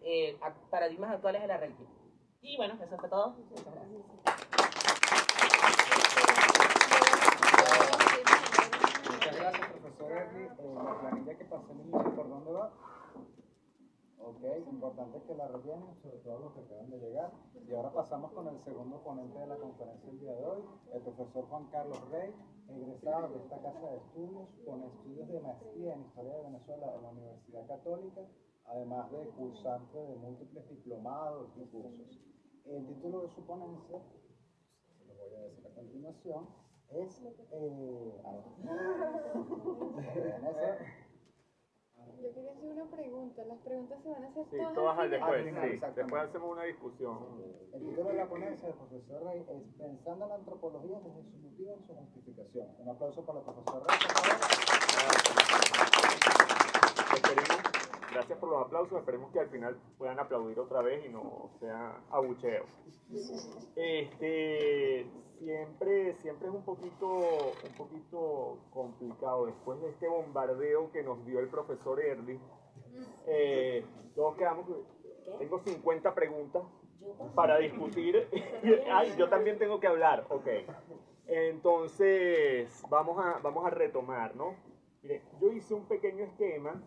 paradigmas actuales de la religión. Y bueno, eso fue todo. Muchas gracias. Muchas gracias, profesor Erly. La planilla que pasé en el inicio, ¿por dónde va? Ok, importante que la rellenen, sobre todo los que acaban de llegar. Y ahora pasamos con el segundo ponente de la conferencia del día de hoy, el profesor Juan Carlos Rey, egresado de esta casa de estudios con estudios de maestría en Historia de Venezuela en la Universidad Católica, además de cursante de múltiples diplomados y cursos. El título de su ponencia, se lo voy a decir a continuación, es... Yo quería hacer una pregunta. Las preguntas se van a hacer todas al final. después, después hacemos una discusión. El título de la ponencia del profesor Rey es Pensando la antropología desde su motivo y su justificación. Un aplauso para el profesor Rey, por favor. Gracias por los aplausos, esperemos que al final puedan aplaudir otra vez y no sea abucheo. Siempre es un poquito complicado después de este bombardeo que nos dio el profesor Erly. Todos quedamos, tengo 50 preguntas para discutir. Ay, yo también tengo que hablar, ok. Entonces, vamos a retomar, ¿no? Mire, yo hice un pequeño esquema.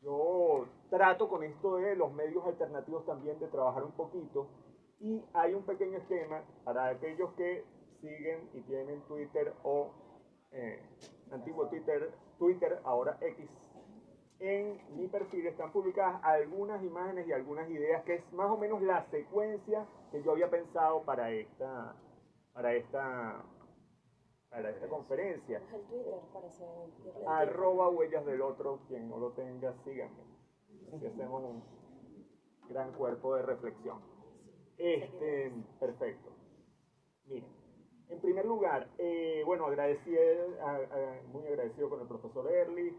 Yo trato con esto de los medios alternativos también de trabajar un poquito y hay un pequeño esquema para aquellos que siguen y tienen Twitter o antiguo Twitter, ahora X. En mi perfil están publicadas algunas imágenes y algunas ideas que es más o menos la secuencia que yo había pensado para esta conferencia. @huellas del otro, quien no lo tenga, síganme. Así hacemos un gran cuerpo de reflexión. Perfecto. Miren, en primer lugar, bueno, muy agradecido con el profesor Erly,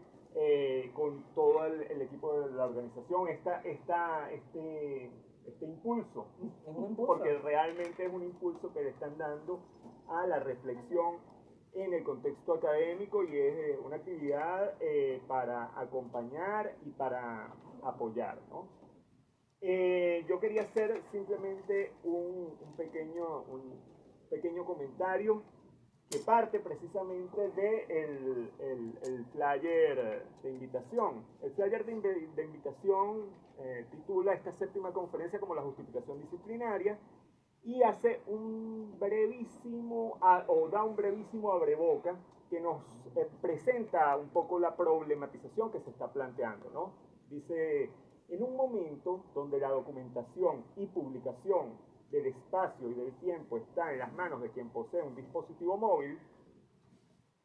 con todo el equipo de la organización, este impulso, porque realmente es un impulso que le están dando a la reflexión en el contexto académico y es una actividad para acompañar y para apoyar, ¿no? Yo quería hacer simplemente un pequeño comentario que parte precisamente del el flyer de invitación. El flyer de invitación titula esta séptima conferencia como la justificación disciplinaria y hace da un brevísimo abreboca que nos presenta un poco la problematización que se está planteando, ¿no? Dice, en un momento donde la documentación y publicación del espacio y del tiempo está en las manos de quien posee un dispositivo móvil,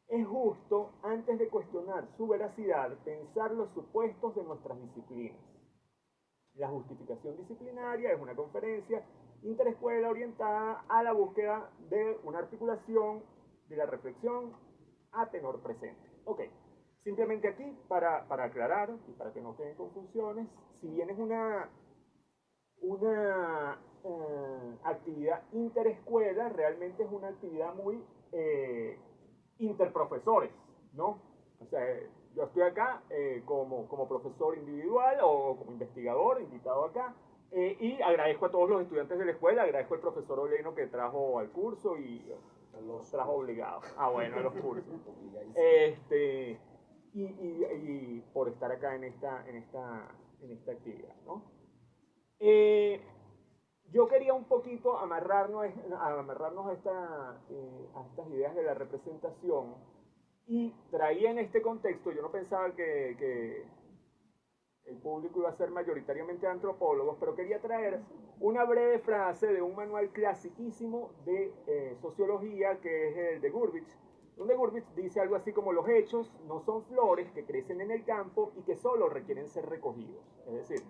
es justo, antes de cuestionar su veracidad, pensar los supuestos de nuestras disciplinas. La justificación disciplinaria es una conferencia interescuela orientada a la búsqueda de una articulación de la reflexión a tenor presente. Ok, simplemente aquí para aclarar y para que no queden confusiones, si bien es una actividad interescuela, realmente es una actividad muy interprofesores, ¿no? O sea, yo estoy acá como profesor individual o como investigador invitado acá, y agradezco a todos los estudiantes de la escuela, agradezco al profesor Oleno que trajo al curso y los trajo obligados. Bueno, a los cursos. Y por estar acá en esta actividad, ¿no? Yo quería un poquito amarrarnos a estas ideas de la representación y traía en este contexto, yo no pensaba que el público iba a ser mayoritariamente antropólogos, pero quería traer una breve frase de un manual clasiquísimo de sociología que es el de Gurbich, donde Gurbich dice algo así como los hechos no son flores que crecen en el campo y que solo requieren ser recogidos. Es decir,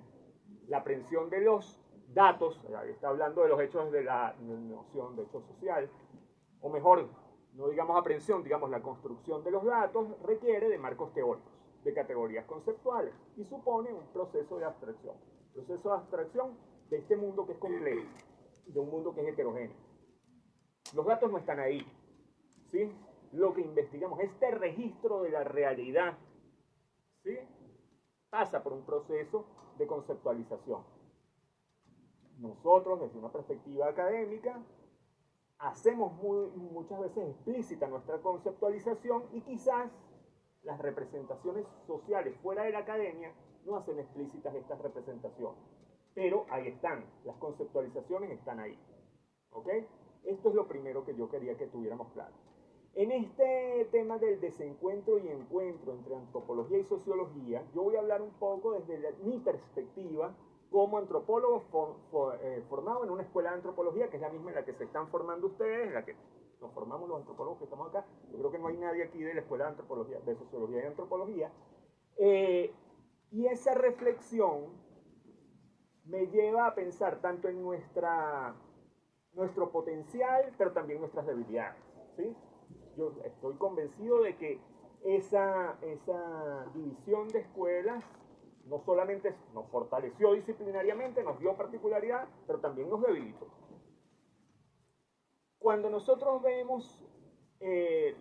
la aprehensión de los datos, está hablando de los hechos de la noción de hecho social, o mejor, no digamos aprehensión, digamos la construcción de los datos, requiere de marcos teóricos, de categorías conceptuales, y supone un proceso de abstracción de este mundo que es complejo, de un mundo que es heterogéneo. Los datos no están ahí, ¿sí? Lo que investigamos, este registro de la realidad, ¿sí?, pasa por un proceso de conceptualización. Nosotros, desde una perspectiva académica, hacemos muchas veces explícita nuestra conceptualización y quizás las representaciones sociales fuera de la academia no hacen explícitas estas representaciones. Pero ahí están, las conceptualizaciones están ahí. ¿Ok? Esto es lo primero que yo quería que tuviéramos claro. En este tema del desencuentro y encuentro entre antropología y sociología, yo voy a hablar un poco desde mi perspectiva como antropólogo formado en una escuela de antropología, que es la misma en la que se están formando ustedes, en la que nos formamos los antropólogos que estamos acá. Yo creo que no hay nadie aquí de la escuela de antropología, de sociología y antropología. Y esa reflexión me lleva a pensar tanto en nuestro potencial, pero también nuestras debilidades, ¿sí? Yo estoy convencido de que esa división de escuelas no solamente nos fortaleció disciplinariamente, nos dio particularidad, pero también nos debilitó. Cuando nosotros vemos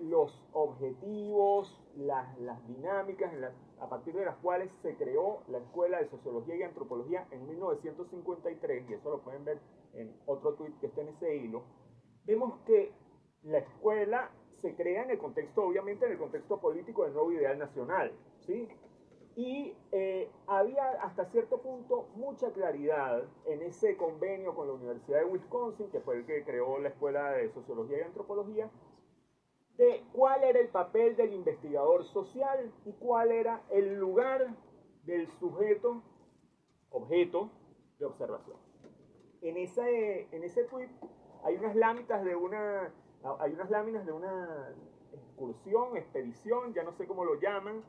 los objetivos, las dinámicas a partir de las cuales se creó la Escuela de Sociología y Antropología en 1953, y eso lo pueden ver en otro tuit que está en ese hilo, vemos que la escuela se crea en el contexto, obviamente en el contexto político del nuevo ideal nacional, ¿sí? Y había hasta cierto punto mucha claridad en ese convenio con la Universidad de Wisconsin, que fue el que creó la Escuela de Sociología y Antropología, de cuál era el papel del investigador social y cuál era el lugar del sujeto objeto de observación. En ese tweet hay unas láminas de una excursión, expedición, ya no sé cómo lo llaman,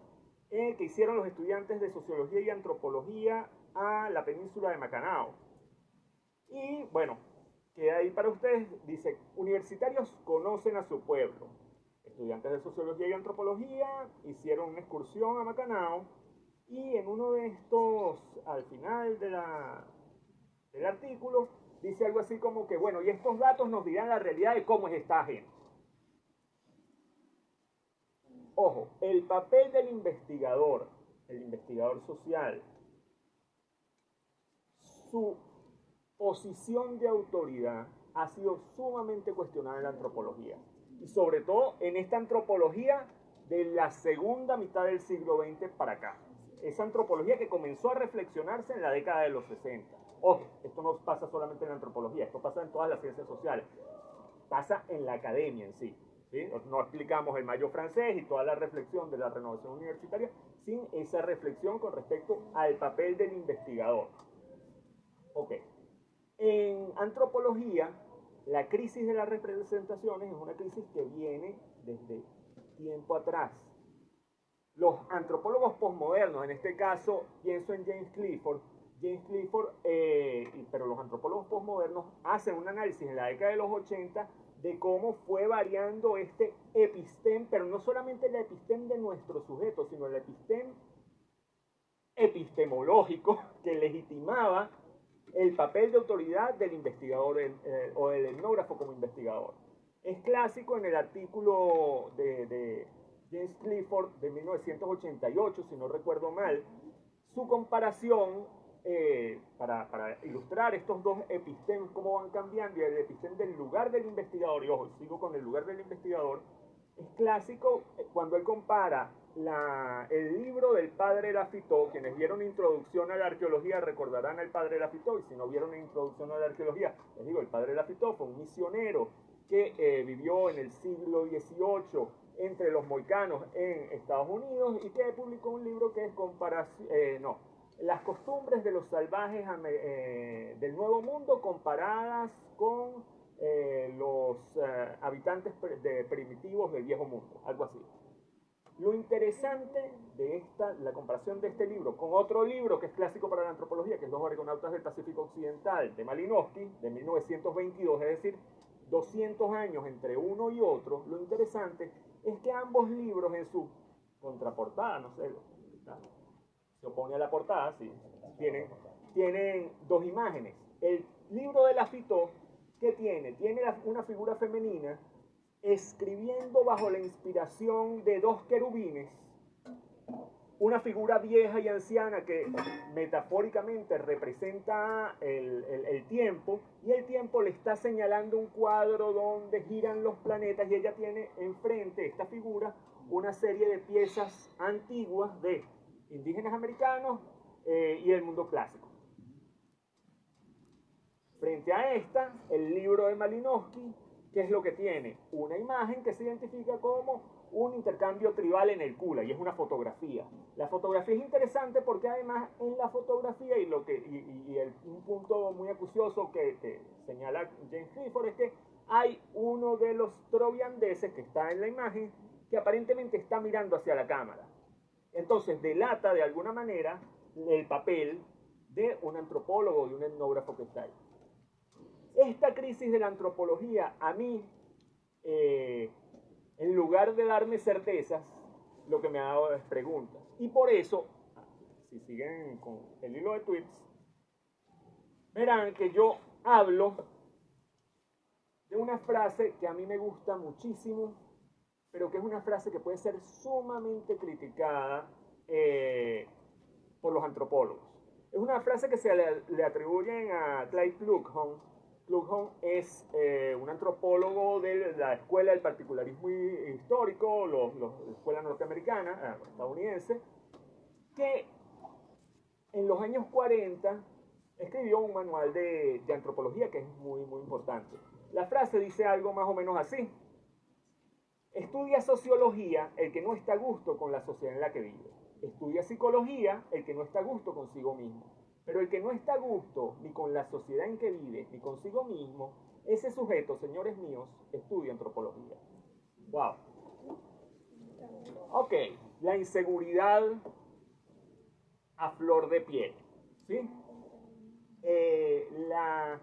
que hicieron los estudiantes de Sociología y Antropología a la península de Macanao. Y bueno, queda ahí para ustedes, dice, universitarios conocen a su pueblo. Estudiantes de Sociología y Antropología hicieron una excursión a Macanao y en uno de estos, al final del artículo, dice algo así como que, bueno, y estos datos nos dirán la realidad de cómo es esta gente. Ojo, el papel del investigador, el investigador social, su posición de autoridad ha sido sumamente cuestionada en la antropología. Y sobre todo en esta antropología de la segunda mitad del siglo XX para acá. Esa antropología que comenzó a reflexionarse en la década de los 60. Ojo, esto no pasa solamente en la antropología, esto pasa en todas las ciencias sociales. Pasa en la academia en sí. ¿Sí? No explicamos el Mayo francés y toda la reflexión de la renovación universitaria sin esa reflexión con respecto al papel del investigador. Ok. En antropología, la crisis de las representaciones es una crisis que viene desde tiempo atrás. Los antropólogos posmodernos, en este caso pienso en James Clifford, pero los antropólogos posmodernos hacen un análisis en la década de los 80 de cómo fue variando este episteme, pero no solamente el episteme de nuestro sujeto, sino el episteme epistemológico que legitimaba el papel de autoridad del investigador o del etnógrafo como investigador. Es clásico en el artículo de James Clifford de 1988, si no recuerdo mal, su comparación para ilustrar estos dos epistemes, cómo van cambiando, y el episteme del lugar del investigador, y ojo, sigo con el lugar del investigador, es clásico cuando él compara el libro del padre Lafitau. Quienes vieron Introducción a la Arqueología recordarán al padre Lafitau, y si no vieron Introducción a la Arqueología, les digo, el padre Lafitau fue un misionero que vivió en el siglo XVIII entre los mohicanos en Estados Unidos y que publicó un libro que es las costumbres de los salvajes del Nuevo Mundo comparadas con los habitantes primitivos del Viejo Mundo, algo así. Lo interesante de la comparación de este libro con otro libro que es clásico para la antropología, que es Los Argonautas del Pacífico Occidental, de Malinowski, de 1922, es decir, 200 años entre uno y otro, lo interesante es que ambos libros en su contraportada, no sé, se opone a la portada, sí, tienen dos imágenes. El libro de Lafitau, ¿qué tiene? Tiene una figura femenina escribiendo bajo la inspiración de dos querubines, una figura vieja y anciana que metafóricamente representa el tiempo, y el tiempo le está señalando un cuadro donde giran los planetas, y ella tiene enfrente, esta figura, una serie de piezas antiguas de indígenas americanos y el mundo clásico. Frente a esta, el libro de Malinowski, ¿qué es lo que tiene? Una imagen que se identifica como un intercambio tribal en el Kula, y es una fotografía. La fotografía es interesante porque además en la fotografía, un punto muy acucioso que señala James Clifford, es que hay uno de los troviandeses que está en la imagen que aparentemente está mirando hacia la cámara. Entonces delata de alguna manera el papel de un antropólogo, de un etnógrafo que está ahí. Esta crisis de la antropología, a mí, en lugar de darme certezas, lo que me ha dado es preguntas. Y por eso, si siguen con el hilo de tweets, verán que yo hablo de una frase que a mí me gusta muchísimo, pero que es una frase que puede ser sumamente criticada por los antropólogos. Es una frase que se le atribuyen a Clyde Kluckhohn. Kluckhohn es un antropólogo de la escuela del particularismo histórico, la escuela norteamericana, estadounidense, que en los años 40 escribió un manual de antropología que es muy, muy importante. La frase dice algo más o menos así: estudia sociología el que no está a gusto con la sociedad en la que vive. Estudia psicología el que no está a gusto consigo mismo. Pero el que no está a gusto ni con la sociedad en que vive, ni consigo mismo, ese sujeto, señores míos, estudia antropología. Wow. Ok, la inseguridad a flor de piel, ¿sí? La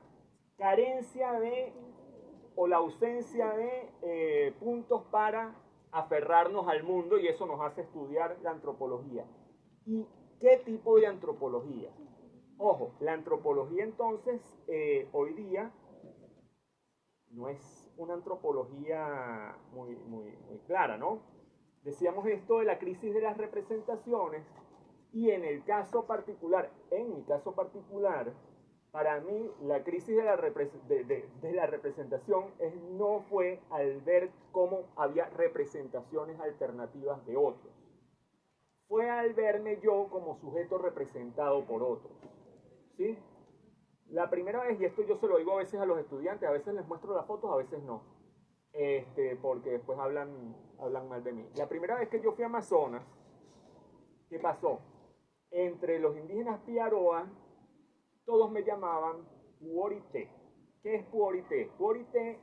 carencia o la ausencia de puntos para aferrarnos al mundo, y eso nos hace estudiar la antropología. ¿Y qué tipo de antropología? Ojo, la antropología entonces hoy día no es una antropología muy clara, ¿no? Decíamos esto de la crisis de las representaciones, y en mi caso particular, para mí la crisis de la representación no fue al ver cómo había representaciones alternativas de otros. Fue al verme yo como sujeto representado por otros. ¿Sí? La primera vez, y esto yo se lo digo a veces a los estudiantes, a veces les muestro las fotos, a veces no, porque después hablan mal de mí. La primera vez que yo fui a Amazonas, ¿qué pasó? Entre los indígenas Piaroa, todos me llamaban Puorité. ¿Qué es Puorité? Puorité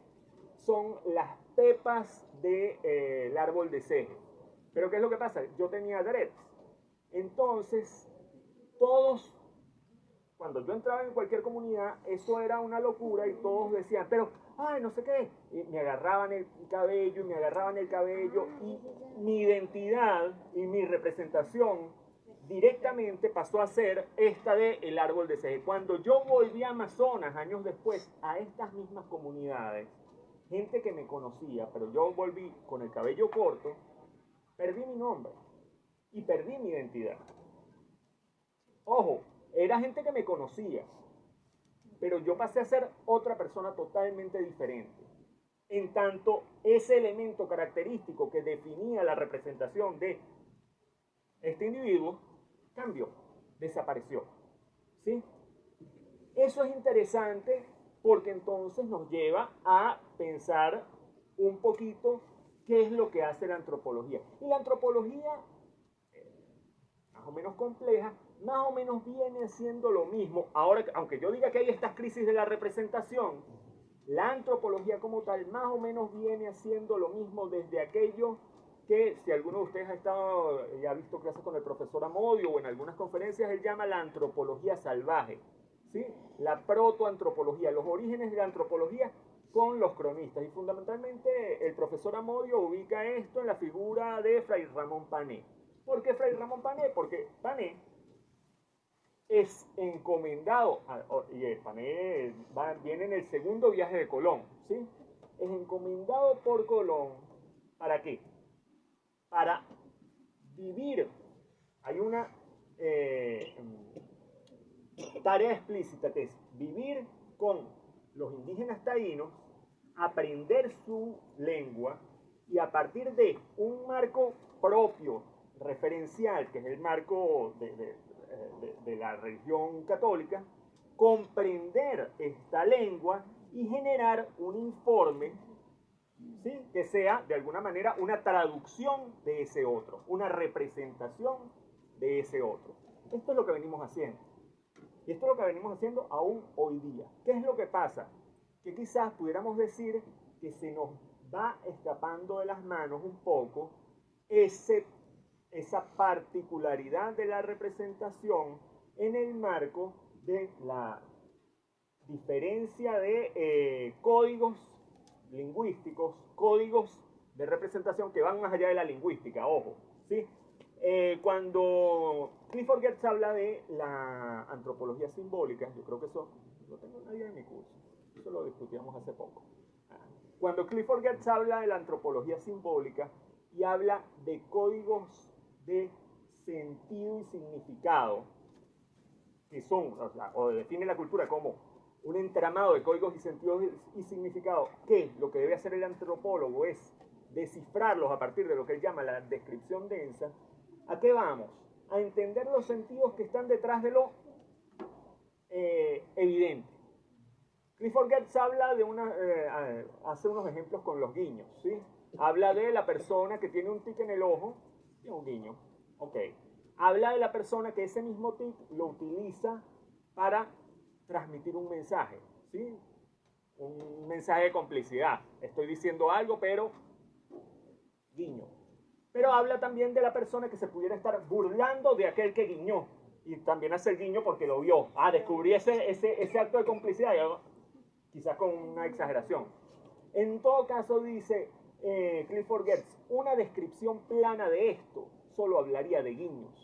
son las pepas del árbol de ceje. Pero ¿qué es lo que pasa? Yo tenía dreads. Entonces, todos, cuando yo entraba en cualquier comunidad, eso era una locura, y todos decían, pero, ay, no sé qué, y me agarraban el cabello, y mi identidad y mi representación directamente pasó a ser esta del árbol de ceje. Cuando yo volví a Amazonas, años después, a estas mismas comunidades, gente que me conocía, pero yo volví con el cabello corto, perdí mi nombre y perdí mi identidad. Ojo, era gente que me conocía, pero yo pasé a ser otra persona totalmente diferente. en tanto ese elemento característico que definía la representación de este individuo cambió, desapareció. ¿Sí? Eso es interesante porque entonces nos lleva a pensar un poquito qué es lo que hace la antropología. Y la antropología, más o menos compleja, más o menos viene haciendo lo mismo. Ahora, aunque yo diga que hay estas crisis de la representación, la antropología como tal más o menos viene haciendo lo mismo desde aquello que, si alguno de ustedes ha estado y ha visto clases con el profesor Amodio o en algunas conferencias, él llama la antropología salvaje, ¿sí? La protoantropología, los orígenes de la antropología con los cronistas. Y fundamentalmente el profesor Amodio ubica esto en la figura de Fray Ramón Pané. ¿Por qué Fray Ramón Pané? Porque Pané es encomendado, y Pané viene en el segundo viaje de Colón, ¿sí? Es encomendado por Colón, ¿para qué? Para vivir. Hay una tarea explícita que es vivir con los indígenas taínos, aprender su lengua y a partir de un marco propio, referencial, que es el marco de la religión católica, comprender esta lengua y generar un informe, ¿sí?, que sea de alguna manera una traducción de ese otro, una representación de ese otro. Esto es lo que venimos haciendo. Y esto es lo que venimos haciendo aún hoy día. ¿Qué es lo que pasa? Que quizás pudiéramos decir que se nos va escapando de las manos un poco esa particularidad de la representación en el marco de la diferencia de códigos lingüísticos, códigos de representación que van más allá de la lingüística, ojo, ¿sí? Cuando Clifford Geertz habla de la antropología simbólica, yo creo que eso lo tengo nadie en mi curso, eso lo discutíamos hace poco. Cuando Clifford Geertz habla de la antropología simbólica y habla de códigos de sentido y significado, que son, o define la cultura como un entramado de códigos y sentidos y significados, que lo que debe hacer el antropólogo es descifrarlos a partir de lo que él llama la descripción densa. ¿A qué vamos? A entender los sentidos que están detrás de lo evidente. Clifford Geertz habla de hace unos ejemplos con los guiños, ¿sí? Habla de la persona que tiene un tic en el ojo y un guiño. Ok. Habla de la persona que ese mismo tic lo utiliza para transmitir un mensaje, ¿sí? Un mensaje de complicidad. Estoy diciendo algo, pero guiño. Pero habla también de la persona que se pudiera estar burlando de aquel que guiñó. Y también hace el guiño porque lo vio. Descubrí ese acto de complicidad, quizás con una exageración. En todo caso, dice Clifford Geertz, una descripción plana de esto solo hablaría de guiños.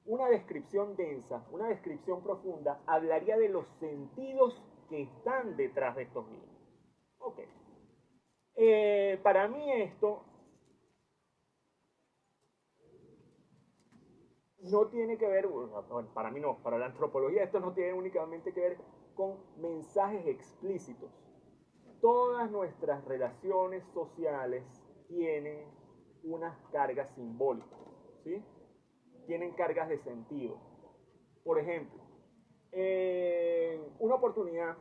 Una descripción densa, una descripción profunda, hablaría de los sentidos que están detrás de estos guiños. Ok. Para mí esto no tiene que ver, para mí no, para la antropología esto no tiene únicamente que ver con mensajes explícitos. Todas nuestras relaciones sociales tienen unas cargas simbólicas, ¿sí? Tienen cargas de sentido. Por ejemplo, una oportunidad,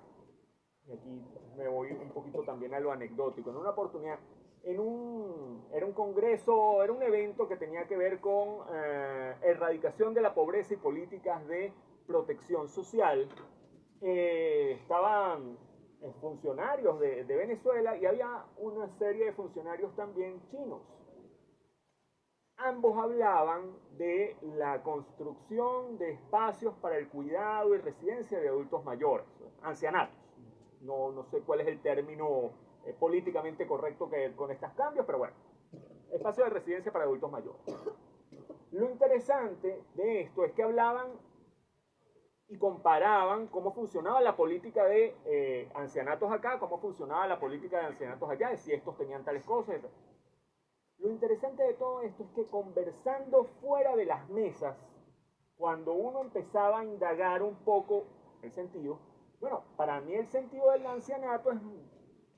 y aquí me voy un poquito también a lo anecdótico, en una oportunidad, era un congreso, era un evento que tenía que ver con erradicación de la pobreza y políticas de protección social. Estaban funcionarios de Venezuela y había una serie de funcionarios también chinos. Ambos hablaban de la construcción de espacios para el cuidado y residencia de adultos mayores, ancianatos. No sé cuál es el término políticamente correcto con estos cambios, pero bueno, espacio de residencia para adultos mayores. Lo interesante de esto es que hablaban y comparaban cómo funcionaba la política de ancianatos acá, cómo funcionaba la política de ancianatos allá, y si estos tenían tales cosas. Lo interesante de todo esto es que conversando fuera de las mesas, cuando uno empezaba a indagar un poco el sentido, bueno, para mí el sentido del ancianato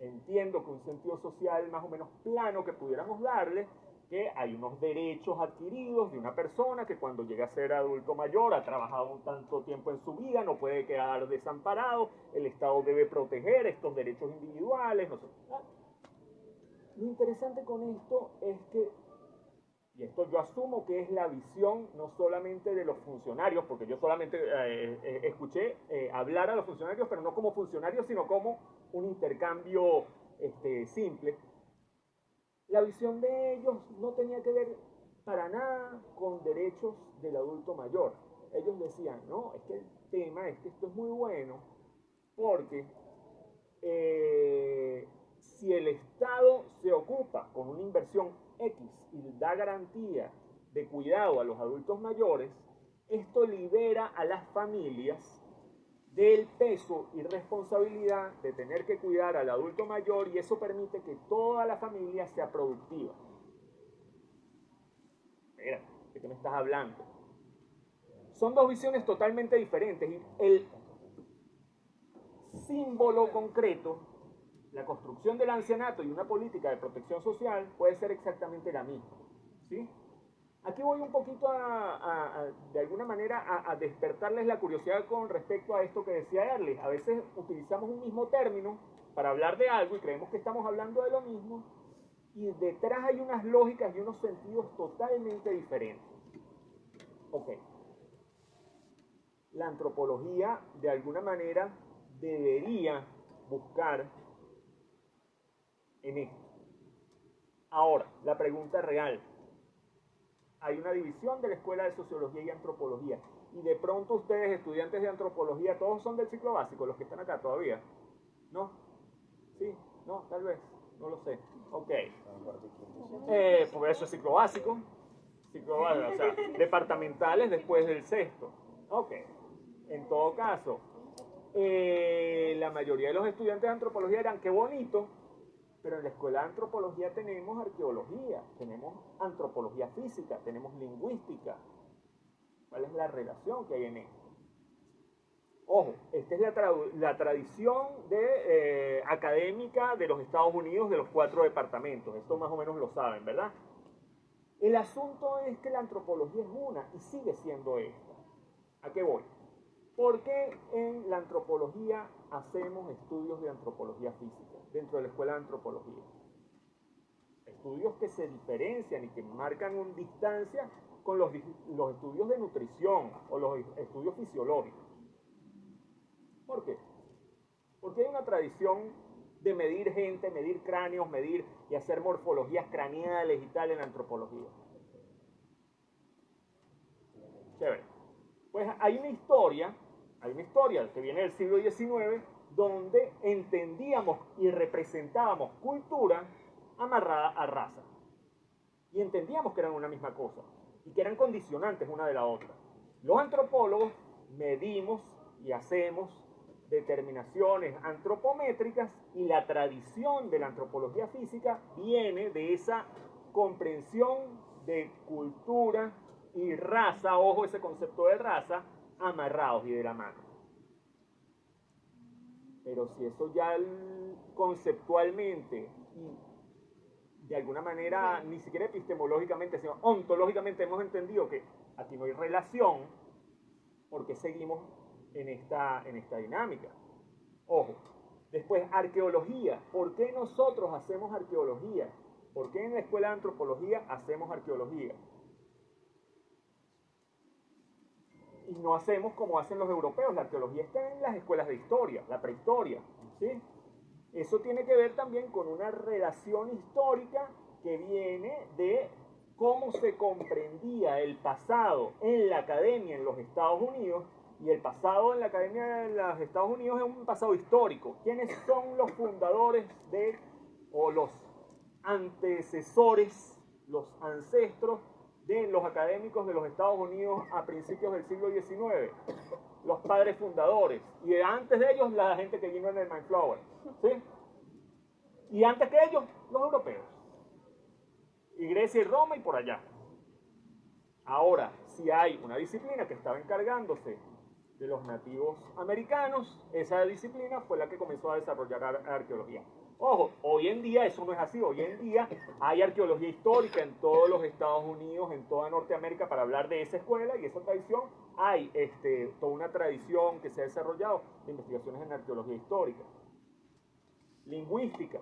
entiendo que un sentido social más o menos plano que pudiéramos darle, que hay unos derechos adquiridos de una persona que cuando llega a ser adulto mayor, ha trabajado un tanto tiempo en su vida, no puede quedar desamparado, el Estado debe proteger estos derechos individuales, no sé. Lo interesante con esto es que, y esto yo asumo que es la visión no solamente de los funcionarios, porque yo solamente escuché hablar a los funcionarios, pero no como funcionarios, sino como un intercambio simple. La visión de ellos no tenía que ver para nada con derechos del adulto mayor. Ellos decían, no, es que el tema es que esto es muy bueno porque si el Estado se ocupa con una inversión X y da garantía de cuidado a los adultos mayores, esto libera a las familias del peso y responsabilidad de tener que cuidar al adulto mayor y eso permite que toda la familia sea productiva. Mira, ¿de qué me estás hablando? Son dos visiones totalmente diferentes y el símbolo concreto, la construcción del ancianato y una política de protección social puede ser exactamente la misma, ¿sí? Aquí voy un poquito de alguna manera a despertarles la curiosidad con respecto a esto que decía Erlich. A veces utilizamos un mismo término para hablar de algo y creemos que estamos hablando de lo mismo y detrás hay unas lógicas y unos sentidos totalmente diferentes. Ok. La antropología de alguna manera debería buscar en esto. Ahora, la pregunta real. Hay una división de la Escuela de Sociología y Antropología. Y de pronto ustedes, estudiantes de Antropología, todos son del ciclo básico, los que están acá todavía. ¿No? ¿Sí? ¿No? Tal vez. No lo sé. Ok. Por eso es ciclo básico. Ciclo básico, o sea, departamentales después del sexto. Ok. En todo caso, la mayoría de los estudiantes de Antropología eran, qué bonito, pero en la escuela de antropología tenemos arqueología, tenemos antropología física, tenemos lingüística. ¿Cuál es la relación que hay en esto? Ojo, esta es la tradición académica de los Estados Unidos de los 4 departamentos. Esto más o menos lo saben, ¿verdad? El asunto es que la antropología es una y sigue siendo esta. ¿A qué voy? ¿Por qué en la antropología hacemos estudios de antropología física dentro de la escuela de antropología? Estudios que se diferencian y que marcan una distancia con los estudios de nutrición o los estudios fisiológicos. ¿Por qué? Porque hay una tradición de medir gente, medir cráneos, medir y hacer morfologías craneales y tal en la antropología. Chévere. Pues hay una historia que viene del siglo XIX, donde entendíamos y representábamos cultura amarrada a raza. Y entendíamos que eran una misma cosa, y que eran condicionantes una de la otra. Los antropólogos medimos y hacemos determinaciones antropométricas, y la tradición de la antropología física viene de esa comprensión de cultura y raza, ojo ese concepto de raza, amarrados y de la mano. Pero si eso ya conceptualmente y de alguna manera, ni siquiera epistemológicamente, sino ontológicamente hemos entendido que aquí no hay relación, ¿por qué seguimos en esta dinámica? Ojo, después arqueología. ¿Por qué nosotros hacemos arqueología? ¿Por qué en la escuela de antropología hacemos arqueología? Y no hacemos como hacen los europeos. La arqueología está en las escuelas de historia, la prehistoria, ¿sí? Eso tiene que ver también con una relación histórica que viene de cómo se comprendía el pasado en la academia en los Estados Unidos, y el pasado en la academia de los Estados Unidos es un pasado histórico. ¿Quiénes son los fundadores o los antecesores, los ancestros de los académicos de los Estados Unidos a principios del siglo XIX? Los padres fundadores. Y antes de ellos, la gente que vino en el Mayflower. ¿Sí? Y antes que ellos, los europeos. Y Grecia y Roma y por allá. Ahora, si hay una disciplina que estaba encargándose de los nativos americanos, esa disciplina fue la que comenzó a desarrollar arqueología. Ojo, hoy en día eso no es así. Hoy en día hay arqueología histórica en todos los Estados Unidos, en toda Norteamérica, para hablar de esa escuela y esa tradición. Hay toda una tradición que se ha desarrollado de investigaciones en arqueología histórica. Lingüística.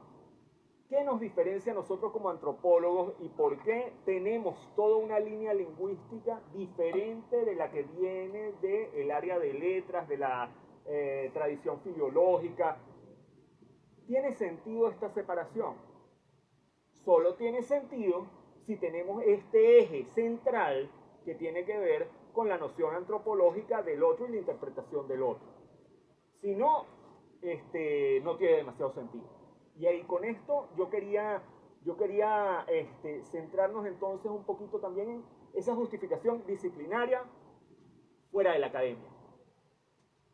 ¿Qué nos diferencia a nosotros como antropólogos y por qué tenemos toda una línea lingüística diferente de la que viene del área de letras, de la tradición filológica? ¿Tiene sentido esta separación? Solo tiene sentido si tenemos este eje central que tiene que ver con la noción antropológica del otro y la interpretación del otro. Si no, no tiene demasiado sentido. Y ahí con esto yo quería centrarnos entonces un poquito también en esa justificación disciplinaria fuera de la academia.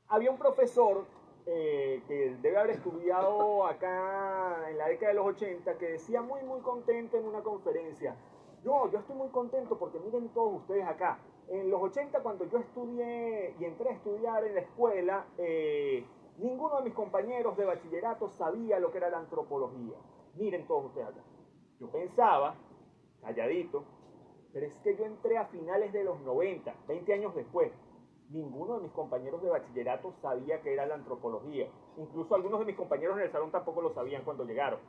Había un profesor que debe haber estudiado acá en la década de los 80 que decía muy contento en una conferencia: no, yo estoy muy contento porque miren todos ustedes acá, en los 80 cuando yo estudié y entré a estudiar en la escuela, ninguno de mis compañeros de bachillerato sabía lo que era la antropología. Miren todos ustedes acá. Yo pensaba, calladito, pero es que yo entré a finales de los 90, 20 años después. Ninguno de mis compañeros de bachillerato sabía qué era la antropología. Incluso algunos de mis compañeros en el salón tampoco lo sabían cuando llegaron.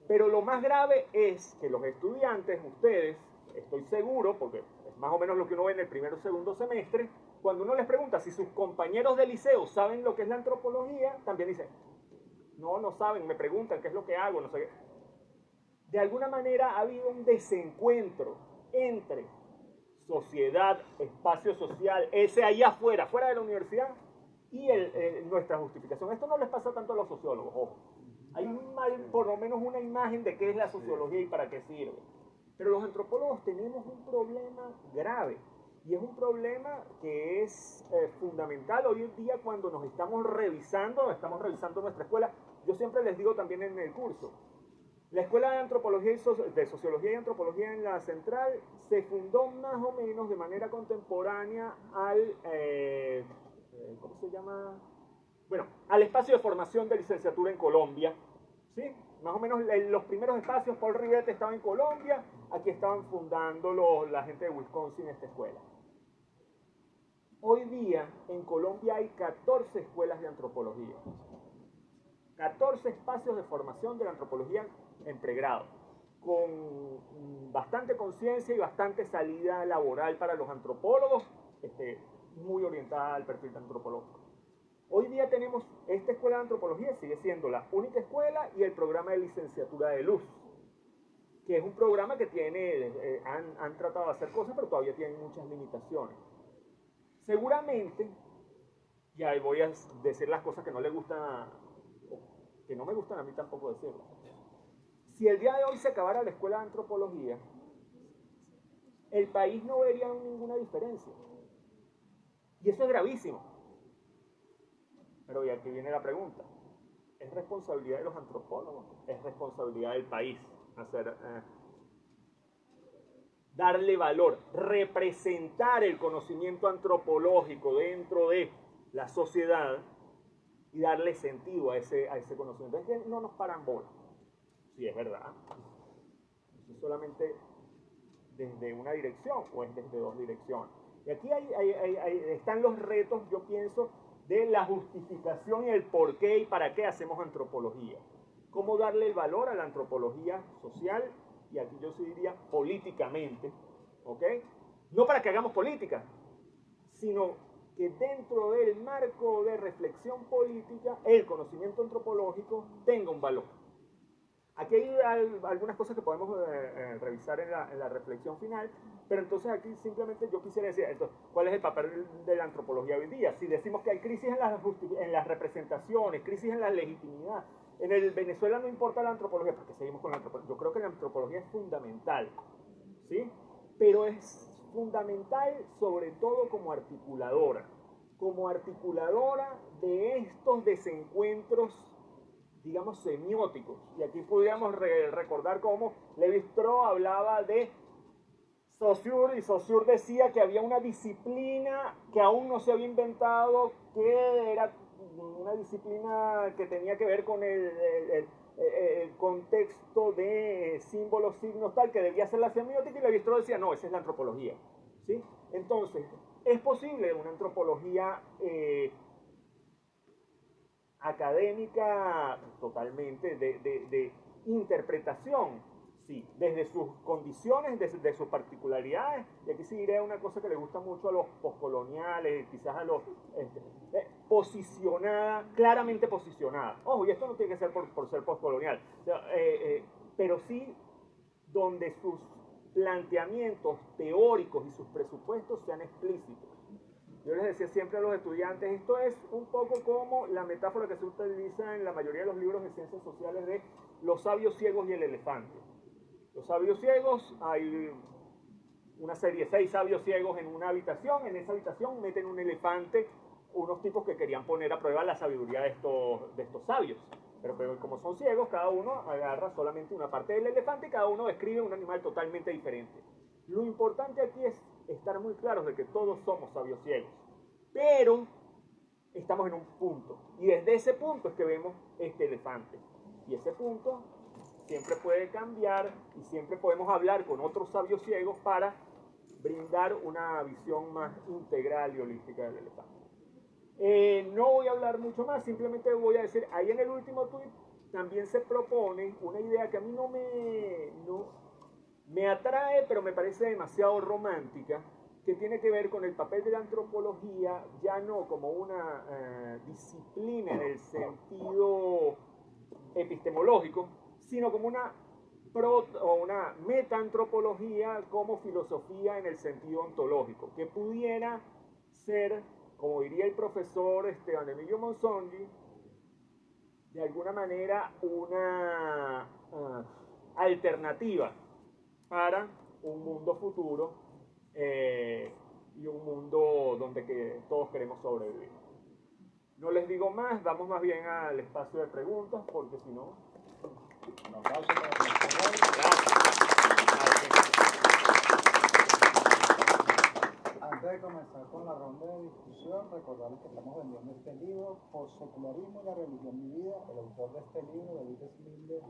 Pero lo más grave es que los estudiantes, ustedes, estoy seguro, porque es más o menos lo que uno ve en el primer o segundo semestre, cuando uno les pregunta si sus compañeros de liceo saben lo que es la antropología, también dicen: no saben, me preguntan qué es lo que hago, no sé qué. De alguna manera ha habido un desencuentro entre sociedad, espacio social, ese allá afuera, fuera de la universidad, y nuestra justificación. Esto no les pasa tanto a los sociólogos, ojo. Hay por lo menos una imagen de qué es la sociología y para qué sirve. Pero los antropólogos tenemos un problema grave, y es un problema que es fundamental hoy en día cuando nos estamos revisando nuestra escuela. Yo siempre les digo también en el curso, la Escuela de Antropología de Sociología y Antropología en la Central se fundó más o menos de manera contemporánea al, ¿cómo se llama? Bueno, al espacio de formación de licenciatura en Colombia, ¿sí? Más o menos los primeros espacios, Paul Rivet estaba en Colombia, aquí estaban fundando la gente de Wisconsin esta escuela. Hoy día en Colombia hay 14 escuelas de antropología, 14 espacios de formación de la antropología en pregrado, con bastante conciencia y bastante salida laboral para los antropólogos, muy orientada al perfil antropológico. Hoy día tenemos esta escuela de antropología, sigue siendo la única escuela, y el programa de licenciatura de Luz, que es un programa que han tratado de hacer cosas, pero todavía tienen muchas limitaciones. Seguramente, y ahí voy a decir las cosas que no le gustan, que no me gustan a mí tampoco decirlas. Si el día de hoy se acabara la escuela de antropología, el país no vería ninguna diferencia. Y eso es gravísimo. Pero y aquí viene la pregunta: ¿es responsabilidad de los antropólogos? ¿Es responsabilidad del país darle valor, representar el conocimiento antropológico dentro de la sociedad y darle sentido a ese conocimiento? Es que no nos paran bola. Sí, es verdad. ¿Es solamente desde una dirección o es desde dos direcciones? Y aquí están los retos, yo pienso, de la justificación y el por qué y para qué hacemos antropología. Cómo darle el valor a la antropología social, y aquí yo sí diría políticamente, ¿ok? No para que hagamos política, sino que dentro del marco de reflexión política, el conocimiento antropológico tenga un valor. Aquí hay algunas cosas que podemos revisar en la reflexión final, pero entonces aquí simplemente yo quisiera decir, entonces, ¿cuál es el papel de la antropología hoy día? Si decimos que hay crisis en las representaciones, crisis en la legitimidad, en el Venezuela no importa la antropología, porque seguimos con la antropología. Yo creo que la antropología es fundamental, ¿sí? Pero es fundamental sobre todo como articuladora de estos desencuentros, digamos, semióticos. Y aquí podríamos recordar cómo Lévi-Strauss hablaba de Saussure, y Saussure decía que había una disciplina que aún no se había inventado, que era una disciplina que tenía que ver con el contexto de símbolos, signos, tal, que debía ser la semiótica, y Levi-Strauss decía, no, esa es la antropología. ¿Sí? Entonces, ¿es posible una antropología académica totalmente de interpretación? Sí, desde sus condiciones, desde sus particularidades, y aquí sí diré una cosa que le gusta mucho a los postcoloniales, quizás a los posicionada, claramente posicionada. Ojo, y esto no tiene que ser por ser postcolonial, o sea, pero sí donde sus planteamientos teóricos y sus presupuestos sean explícitos. Yo les decía siempre a los estudiantes, esto es un poco como la metáfora que se utiliza en la mayoría de los libros de ciencias sociales de los sabios ciegos y el elefante. Los sabios ciegos, hay una serie de 6 sabios ciegos en una habitación, en esa habitación meten un elefante, unos tipos que querían poner a prueba la sabiduría de estos sabios. Pero como son ciegos, cada uno agarra solamente una parte del elefante y cada uno describe un animal totalmente diferente. Lo importante aquí es estar muy claros de que todos somos sabios ciegos, pero estamos en un punto, y desde ese punto es que vemos este elefante, y ese punto siempre puede cambiar y siempre podemos hablar con otros sabios ciegos para brindar una visión más integral y holística del elefante. No voy a hablar mucho más, simplemente voy a decir, ahí en el último tweet también se propone una idea que a mí no me atrae, pero me parece demasiado romántica, que tiene que ver con el papel de la antropología, ya no como una disciplina en el sentido epistemológico, sino como una metaantropología como filosofía en el sentido ontológico, que pudiera ser, como diría el profesor Esteban Emilio Monzonghi, de alguna manera una alternativa para un mundo futuro y un mundo donde todos queremos sobrevivir. No les digo más, vamos más bien al espacio de preguntas, porque si no... Un aplauso para el profesor. Antes de comenzar con la ronda de discusión, recordarles que estamos vendiendo este libro, Post-secularismo y la religión vivida. El autor de este libro, David Smilde,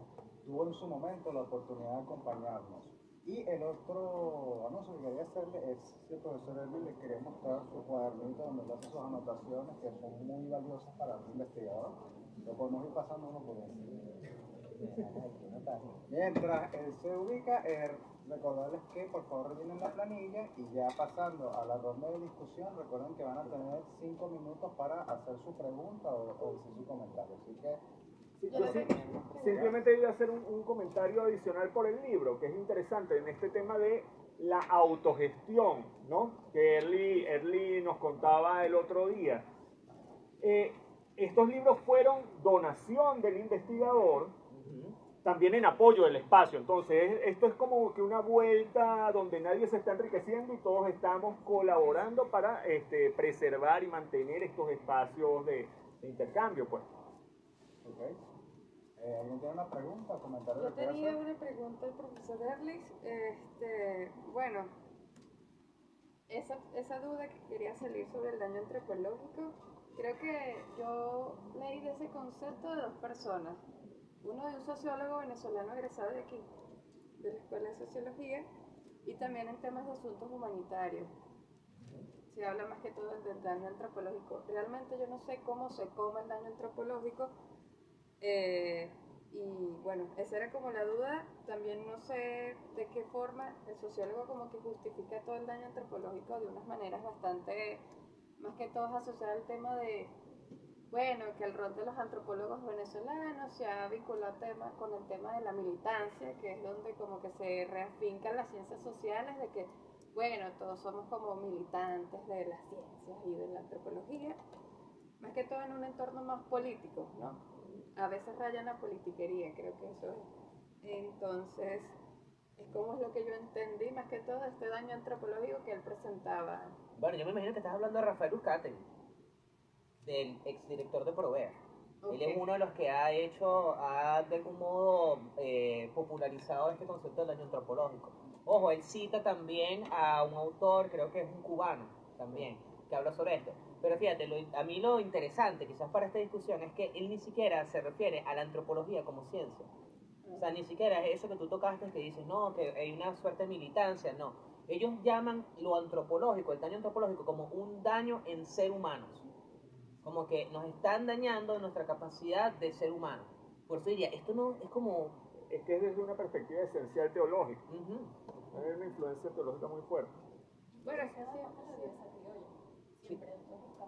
tuvo en su momento la oportunidad de acompañarnos. Y el otro anuncio que quería hacerle es si el profesor Elvin le quería mostrar su cuadernito donde él hace sus anotaciones, que son muy valiosas para un investigador. Lo podemos ir pasando uno por uno. Mientras él se ubica, recordarles que por favor rellenen la planilla, y ya pasando a la ronda de discusión, recuerden que van a tener 5 minutos para hacer su pregunta o decir su comentario. Así que simplemente voy a hacer un comentario adicional por el libro, que es interesante en este tema de la autogestión, ¿no? Que Early nos contaba el otro día. Estos libros fueron donación del investigador, también en apoyo del espacio. Entonces, esto es como que una vuelta donde nadie se está enriqueciendo y todos estamos colaborando para preservar y mantener estos espacios de intercambio, pues. Okay. ¿Alguien tiene una pregunta o comentario? Yo tenía una pregunta al profesor Erlich. Bueno, esa duda que quería salir sobre el daño antropológico, creo que yo leí de ese concepto de 2 personas. Uno de un sociólogo venezolano egresado de aquí, de la Escuela de Sociología, y también en temas de asuntos humanitarios. Se habla más que todo del daño antropológico. Realmente yo no sé cómo se come el daño antropológico. Y bueno, esa era como la duda. También no sé de qué forma el sociólogo como que justifica todo el daño antropológico de unas maneras bastante, más que todo asociado al tema de, bueno, que el rol de los antropólogos venezolanos se ha vinculado con el tema de la militancia, que es donde como que se reafincan las ciencias sociales de que, bueno, todos somos como militantes de las ciencias y de la antropología, más que todo en un entorno más político, ¿no? A veces rayan la politiquería, creo que eso es. Entonces, es como es lo que yo entendí, más que todo, este daño antropológico que él presentaba. Bueno, yo me imagino que estás hablando de Rafael Uzcategui, del exdirector de Provea. Okay. Él es uno de los que ha de algún modo popularizado este concepto del daño antropológico. Ojo, él cita también a un autor, creo que es un cubano también, que habla sobre esto. Pero fíjate, a mí lo interesante quizás para esta discusión es que él ni siquiera se refiere a la antropología como ciencia. O sea, ni siquiera es eso que tú tocaste que dices, no, que hay una suerte de militancia, no. Ellos llaman lo antropológico, el daño antropológico, como un daño en ser humanos. Como que nos están dañando nuestra capacidad de ser humanos. Por eso diría, esto no es como... Es que es desde una perspectiva esencial teológica. Uh-huh. Hay una influencia teológica muy fuerte. Bueno, es que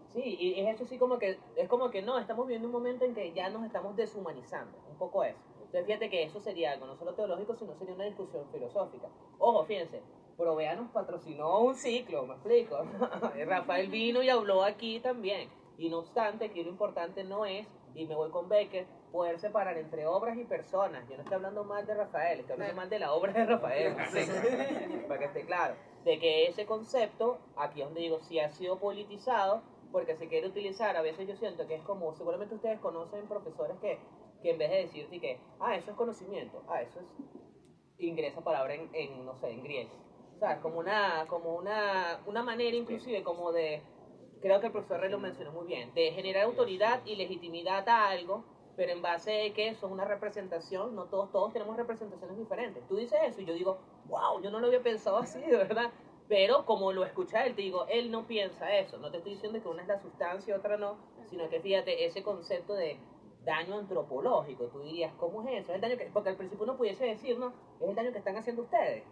Sí, y es eso sí como que, es como que no, estamos viviendo un momento en que ya nos estamos deshumanizando, un poco eso. Entonces fíjate que eso sería algo no solo teológico, sino sería una discusión filosófica. Ojo, fíjense, Provea nos patrocinó un ciclo, me explico. Rafael vino y habló aquí también. Y no obstante, aquí lo importante no es, y me voy con Becker, poder separar entre obras y personas. Yo no estoy hablando mal de Rafael, estoy hablando mal de la obra de Rafael. Para que esté claro. De que ese concepto, aquí es donde digo, sí ha sido politizado, porque se quiere utilizar, a veces yo siento que es como, seguramente ustedes conocen profesores que en vez de decirte que, eso es conocimiento, eso es, ingresa palabra no sé, en griego. O sea, como una manera inclusive como de, creo que el profesor Rey lo mencionó muy bien, de generar autoridad y legitimidad a algo, pero en base de que eso es una representación, no todos tenemos representaciones diferentes. Tú dices eso y yo digo, wow, yo no lo había pensado así, de verdad. Pero como lo escucha él, te digo, él no piensa eso. No te estoy diciendo que una es la sustancia y otra no, sino que fíjate, ese concepto de daño antropológico, tú dirías, ¿cómo es eso? Es el daño que, porque al principio uno pudiese decir, no, es el daño que están haciendo ustedes.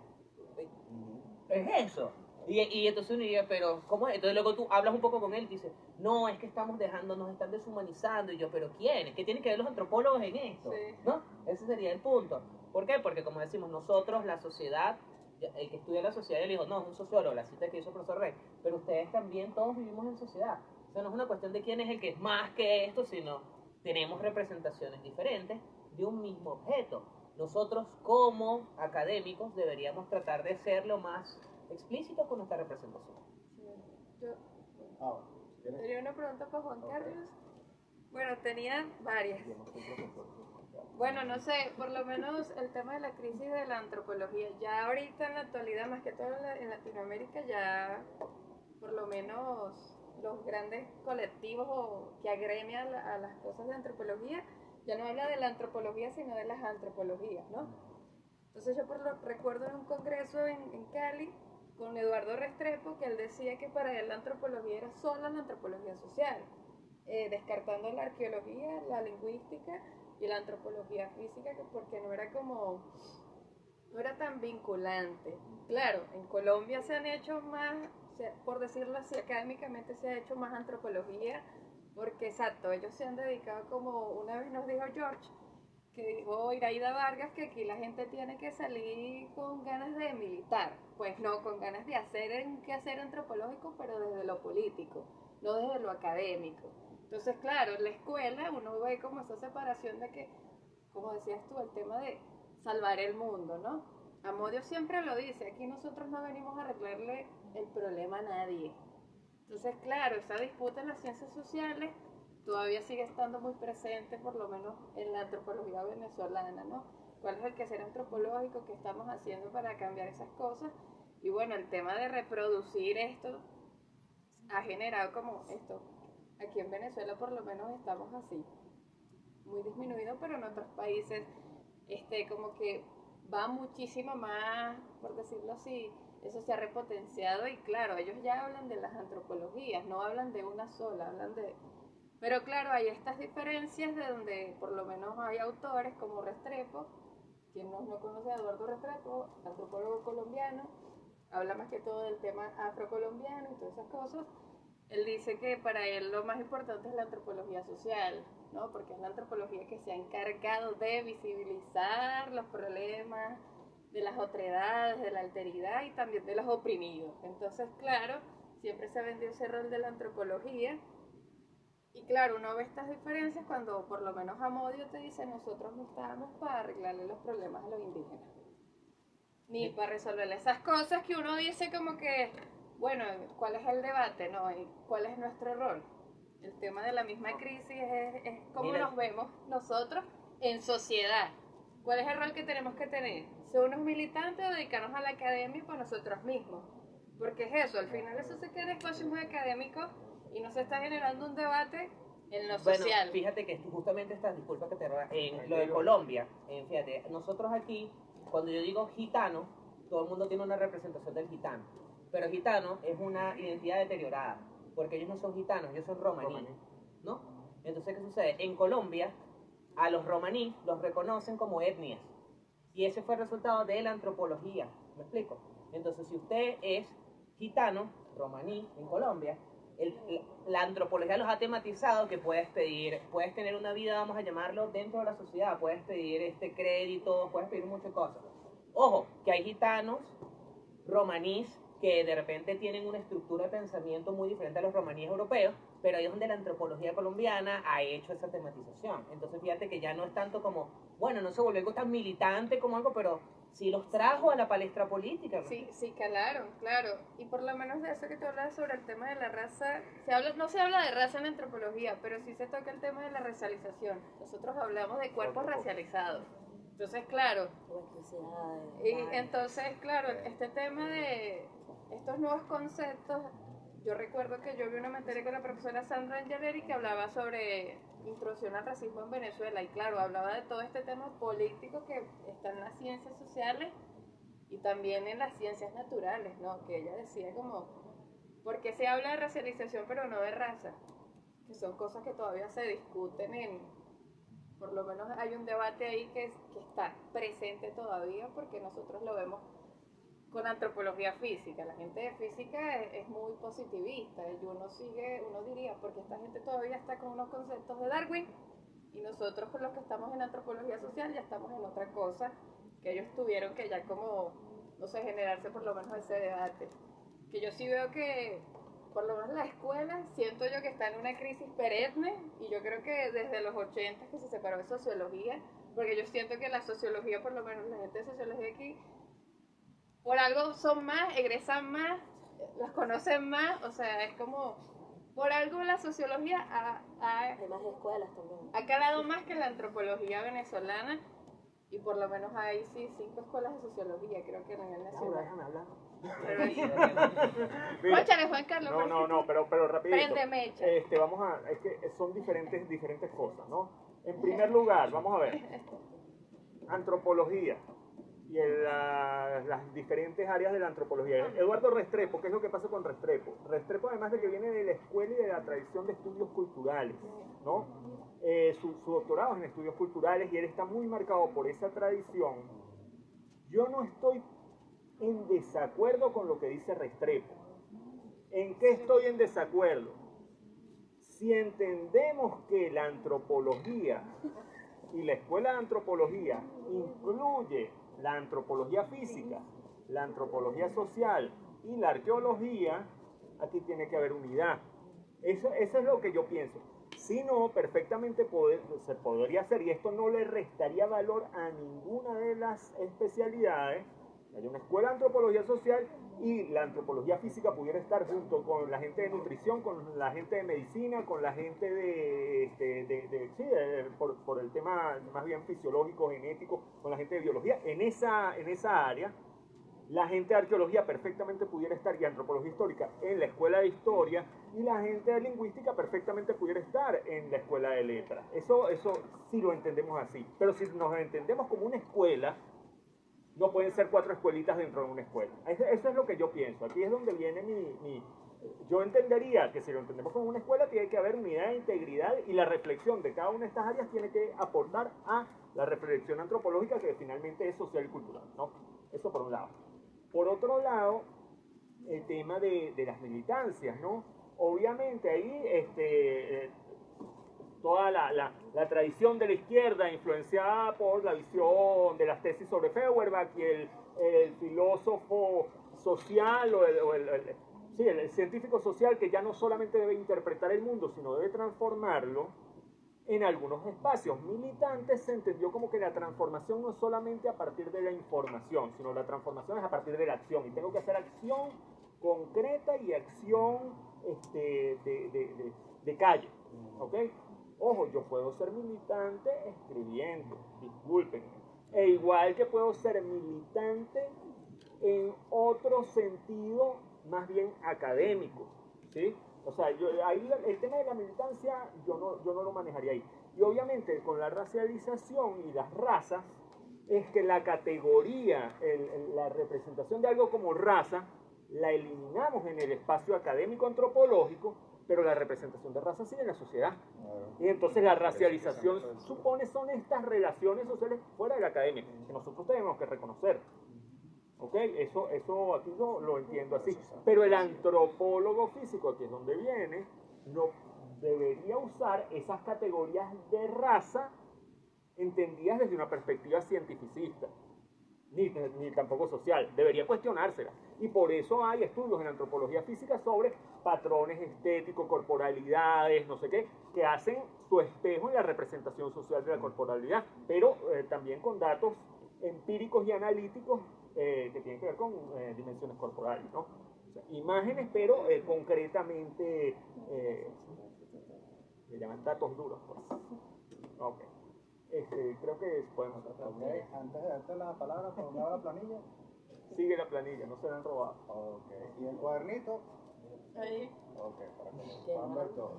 Es eso. Y entonces uno diría, pero ¿cómo es? Entonces luego tú hablas un poco con él y dices, no, es que estamos dejando, nos están deshumanizando. Y yo, ¿pero quiénes? ¿Qué tienen que ver los antropólogos en esto? Sí. ¿No? Ese sería el punto. ¿Por qué? Porque como decimos, nosotros, la sociedad, el que estudia la sociedad, él dijo, no, es un sociólogo, la cita que hizo el profesor Rey, pero ustedes también, todos vivimos en sociedad. O sea, no es una cuestión de quién es el que es más que esto, sino tenemos representaciones diferentes de un mismo objeto. Nosotros como académicos deberíamos tratar de ser lo más explícitos con nuestra representación. Yo Ahora, ¿tienes? tenía una pregunta para Juan Carlos. Bueno, tenía varias. Bueno, no sé, por lo menos el tema de la crisis de la antropología, ya ahorita en la actualidad, más que todo en Latinoamérica, ya por lo menos los grandes colectivos que agremian a las cosas de antropología, ya no habla de la antropología, sino de las antropologías, ¿no? Entonces yo recuerdo en un congreso en Cali con Eduardo Restrepo que él decía que para él la antropología era solo la antropología social, descartando la arqueología, la lingüística y la antropología física, porque no era tan vinculante. Claro, en Colombia se han hecho más, por decirlo así, académicamente se ha hecho más antropología, porque exacto, ellos se han dedicado, como una vez nos dijo George, que dijo Iraida Vargas, que aquí la gente tiene que salir con ganas de militar. Pues no, con ganas de hacer un quehacer antropológico, pero desde lo político, no desde lo académico. Entonces, claro, en la escuela uno ve como esa separación de que, como decías tú, el tema de salvar el mundo, ¿no? Amodio siempre lo dice, aquí nosotros no venimos a arreglarle el problema a nadie. Entonces, claro, esa disputa en las ciencias sociales todavía sigue estando muy presente, por lo menos en la antropología venezolana, ¿no? ¿Cuál es el quehacer antropológico que estamos haciendo para cambiar esas cosas? Y bueno, el tema de reproducir esto ha generado como esto. Aquí en Venezuela por lo menos estamos así, muy disminuido, pero en otros países como que va muchísimo más, por decirlo así, eso se ha repotenciado y claro, ellos ya hablan de las antropologías, no hablan de una sola, hablan de... Pero claro, hay estas diferencias de donde por lo menos hay autores como Restrepo, quien no conoce a Eduardo Restrepo, antropólogo colombiano, habla más que todo del tema afrocolombiano y todas esas cosas. Él dice que para él lo más importante es la antropología social, ¿no? Porque es la antropología que se ha encargado de visibilizar los problemas de las otredades, de la alteridad y también de los oprimidos. Entonces, claro, siempre se ha vendido ese rol de la antropología. Y claro, uno ve estas diferencias cuando por lo menos Amodio te dice, nosotros no estamos para arreglarle los problemas a los indígenas, ni para resolverle esas cosas que uno dice como que, bueno, ¿cuál es el debate? ¿No? ¿Y cuál es nuestro rol? El tema de la misma crisis es cómo nos vemos nosotros en sociedad. ¿Cuál es el rol que tenemos que tener? ¿Ser unos militantes o dedicarnos a la academia por nosotros mismos? Porque es eso, al final eso se queda en espacios muy académicos y no se está generando un debate en lo Bueno, social. fíjate que justamente estas disculpas que te en lo de Colombia, fíjate, nosotros aquí, cuando yo digo gitano, todo el mundo tiene una representación del gitano, pero gitano es una identidad deteriorada, porque ellos no son gitanos, ellos son romaní, ¿no? Entonces, ¿qué sucede? En Colombia, a los romaní los reconocen como etnias, y ese fue el resultado de la antropología, ¿me explico? Entonces, si usted es gitano, romaní, en Colombia, la antropología los ha tematizado que puedes tener una vida, vamos a llamarlo, dentro de la sociedad, puedes pedir crédito, puedes pedir muchas cosas. Ojo, que hay gitanos, romanís, que de repente tienen una estructura de pensamiento muy diferente a los romaníes europeos, pero ahí es donde la antropología colombiana ha hecho esa tematización. Entonces fíjate que ya no es tanto como, bueno, no se volvió algo tan militante como algo, pero sí los trajo a la palestra política, ¿no? Sí, calaron, claro. Y por lo menos de eso que tú hablas sobre el tema de la raza, no se habla de raza en antropología, pero sí se toca el tema de la racialización. Nosotros hablamos de cuerpos racializados. Entonces, claro. Y entonces, claro, este tema de estos nuevos conceptos, yo recuerdo que yo vi una materia con la profesora Sandra Angeleri que hablaba sobre introducción al racismo en Venezuela, y claro, hablaba de todo este tema político que está en las ciencias sociales y también en las ciencias naturales, ¿no? Que ella decía como, ¿por qué se habla de racialización pero no de raza? Que son cosas que todavía se discuten por lo menos hay un debate ahí que está presente todavía, porque nosotros lo vemos con antropología física. La gente de física es muy positivista y uno diría, porque esta gente todavía está con unos conceptos de Darwin y nosotros con los que estamos en antropología social ya estamos en otra cosa, que ellos tuvieron que ya como, no sé, generarse por lo menos ese debate. Que yo sí veo que por lo menos la escuela, siento yo que está en una crisis perenne, y yo creo que desde los 80 que se separó de sociología, porque yo siento que la sociología, por lo menos la gente de sociología aquí, por algo son más, egresan más, las conocen más, o sea, es como, por algo la sociología hay más escuelas también. Ha calado más que la antropología venezolana, y por lo menos hay 5 escuelas de sociología, creo que a nivel nacional. Déjame hablar. Cónchale, Juan Carlos. No, pero rapidito. Prende mecha. Es que son diferentes cosas, ¿no? En primer lugar, vamos a ver, antropología y las diferentes áreas de la antropología. Eduardo Restrepo, ¿qué es lo que pasa con Restrepo? Restrepo, además de que viene de la escuela y de la tradición de estudios culturales, ¿no? Su doctorado es en estudios culturales y él está muy marcado por esa tradición. Yo no estoy en desacuerdo con lo que dice Restrepo. ¿En qué estoy en desacuerdo? Si entendemos que la antropología y la escuela de antropología incluye la antropología física, la antropología social y la arqueología, aquí tiene que haber unidad. Eso es lo que yo pienso. Si no, perfectamente se podría hacer, y esto no le restaría valor a ninguna de las especialidades. Hay una escuela de antropología social y la antropología física pudiera estar junto con la gente de nutrición, con la gente de medicina, con la gente por el tema más bien fisiológico, genético, con la gente de biología. En esa área, la gente de arqueología perfectamente pudiera estar, y antropología histórica en la escuela de historia, y la gente de lingüística perfectamente pudiera estar en la escuela de letras. Eso sí lo entendemos así. Pero si nos entendemos como una escuela, no pueden ser 4 escuelitas dentro de una escuela. Eso es lo que yo pienso. Aquí es donde viene yo entendería que si lo entendemos como una escuela, tiene que haber unidad e integridad, y la reflexión de cada una de estas áreas tiene que aportar a la reflexión antropológica, que finalmente es social y cultural, ¿no? Eso por un lado. Por otro lado, el tema de las militancias, ¿no? Obviamente ahí toda la tradición de la izquierda, influenciada por la visión de las tesis sobre Feuerbach, y el filósofo social el científico social, que ya no solamente debe interpretar el mundo, sino debe transformarlo. En algunos espacios militantes se entendió como que la transformación no es solamente a partir de la información, sino la transformación es a partir de la acción, y tengo que hacer acción concreta y acción de calle, ¿ok? Ojo, yo puedo ser militante escribiendo, disculpen, e igual que puedo ser militante en otro sentido más bien académico, ¿sí? O sea, ahí el tema de la militancia yo no lo manejaría ahí. Y obviamente con la racialización y las razas, es que la categoría, la representación de algo como raza, la eliminamos en el espacio académico antropológico, pero la representación de raza sigue en la sociedad. Y entonces la racialización son estas relaciones sociales fuera de la academia, que nosotros tenemos que reconocer. ¿Ok? Eso aquí lo entiendo así. Pero el antropólogo físico, que es donde viene, no debería usar esas categorías de raza entendidas desde una perspectiva cientificista, ni tampoco social. Debería cuestionársela. Y por eso hay estudios en antropología física sobre patrones estéticos, corporalidades, no sé qué, que hacen su espejo en la representación social de la corporalidad, pero también con datos empíricos y analíticos que tienen que ver con dimensiones corporales, ¿no? O sea, imágenes, pero concretamente le llaman datos duros, pues. Ok. Creo que podemos tratar. Ok, antes de darte la palabra, ¿por dónde va la planilla? Sigue la planilla, no se la han robado. Ok, ¿y el cuadernito? Ahí. Ok, para que lo puedan ver todos.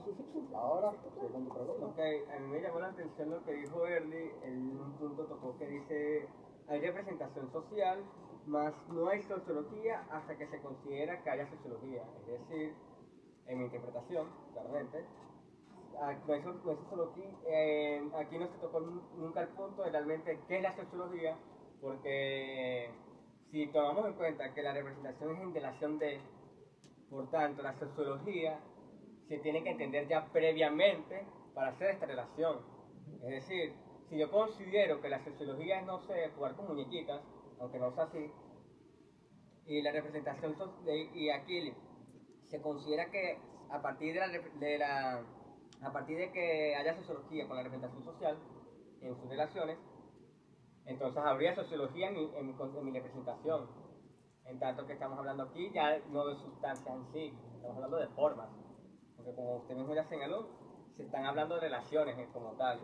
Ahora, sigue con tu pregunta. Ok, a mí me llamó la atención lo que dijo Early, en un punto tocó que dice, hay representación social, más no hay sociología hasta que se considera que haya sociología. Es decir, en mi interpretación, claramente, no hay sociología, aquí no se tocó nunca el punto de realmente qué es la sociología, porque si tomamos en cuenta que la representación es en relación de, por tanto, la sociología se tiene que entender ya previamente para hacer esta relación. Es decir, si yo considero que la sociología es, no sé, jugar con muñequitas, aunque no sea así, y la representación, y aquí se considera que a partir a partir de que haya sociología con la representación social en sus relaciones, entonces habría sociología en mi representación. En tanto que estamos hablando aquí ya no de sustancias en sí, estamos hablando de formas. Porque como usted mismo ya señaló, se están hablando de relaciones como tal.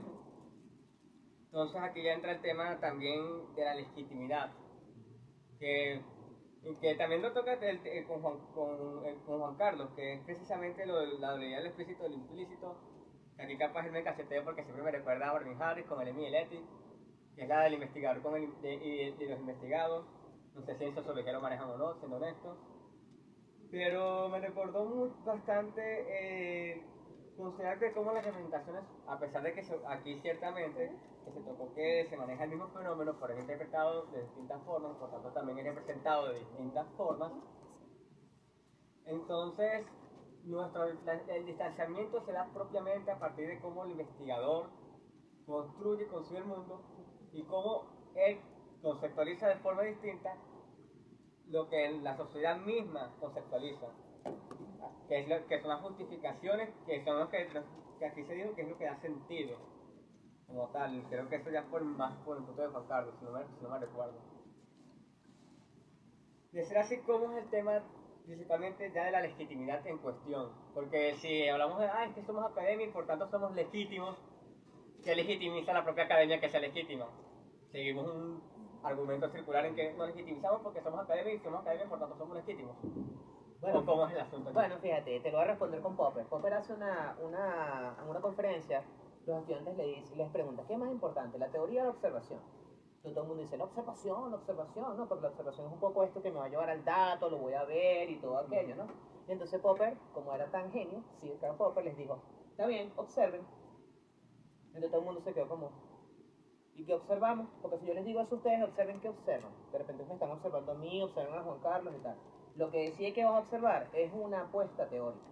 Entonces aquí ya entra el tema también de la legitimidad, que también lo toca con Juan Carlos, que es precisamente la dualidad del explícito y del implícito, que aquí capaz él me cacheteo porque siempre me recuerda a Marvin Harris con el Emi-Eleti, que es la del investigador y los investigados. No sé si en sociología lo manejan o no, siendo honestos. Pero me recordó bastante considerar que como las representaciones, a pesar de que aquí ciertamente que se tocó que se maneja el mismo fenómeno, pero es interpretado de distintas formas, por tanto también es representado de distintas formas, entonces el distanciamiento se da propiamente a partir de cómo el investigador construye y concibe el mundo y cómo él conceptualiza de forma distinta lo que la sociedad misma conceptualiza, que son las justificaciones, que son los que aquí se dijo que es lo que da sentido como tal. Creo que eso ya fue más por el punto de Juan Carlos, si no me recuerdo. De ser así, como es el tema principalmente ya de la legitimidad en cuestión, porque si hablamos de, es que somos académicos, por tanto somos legítimos, ¿qué legitimiza la propia academia que sea legítima? Seguimos un argumento circular en que nos legitimizamos porque somos académicos y somos académicos, por tanto somos legítimos. Bueno, ¿cómo es el asunto? Bueno, fíjate, te lo voy a responder con Popper. Popper hace en una conferencia, los estudiantes les preguntan, ¿qué es más importante, la teoría o la observación? Todo el mundo dice, la observación, ¿no? Porque la observación es un poco esto que me va a llevar al dato, lo voy a ver y todo aquello, ¿no? Y entonces Popper, como era tan genio, Karl Popper les dijo, está bien, observen. Entonces todo el mundo se quedó como, ¿y qué observamos? Porque si yo les digo eso a ustedes, observen qué observan. De repente me están observando a mí, observan a Juan Carlos y tal. Lo que decide que vas a observar es una apuesta teórica.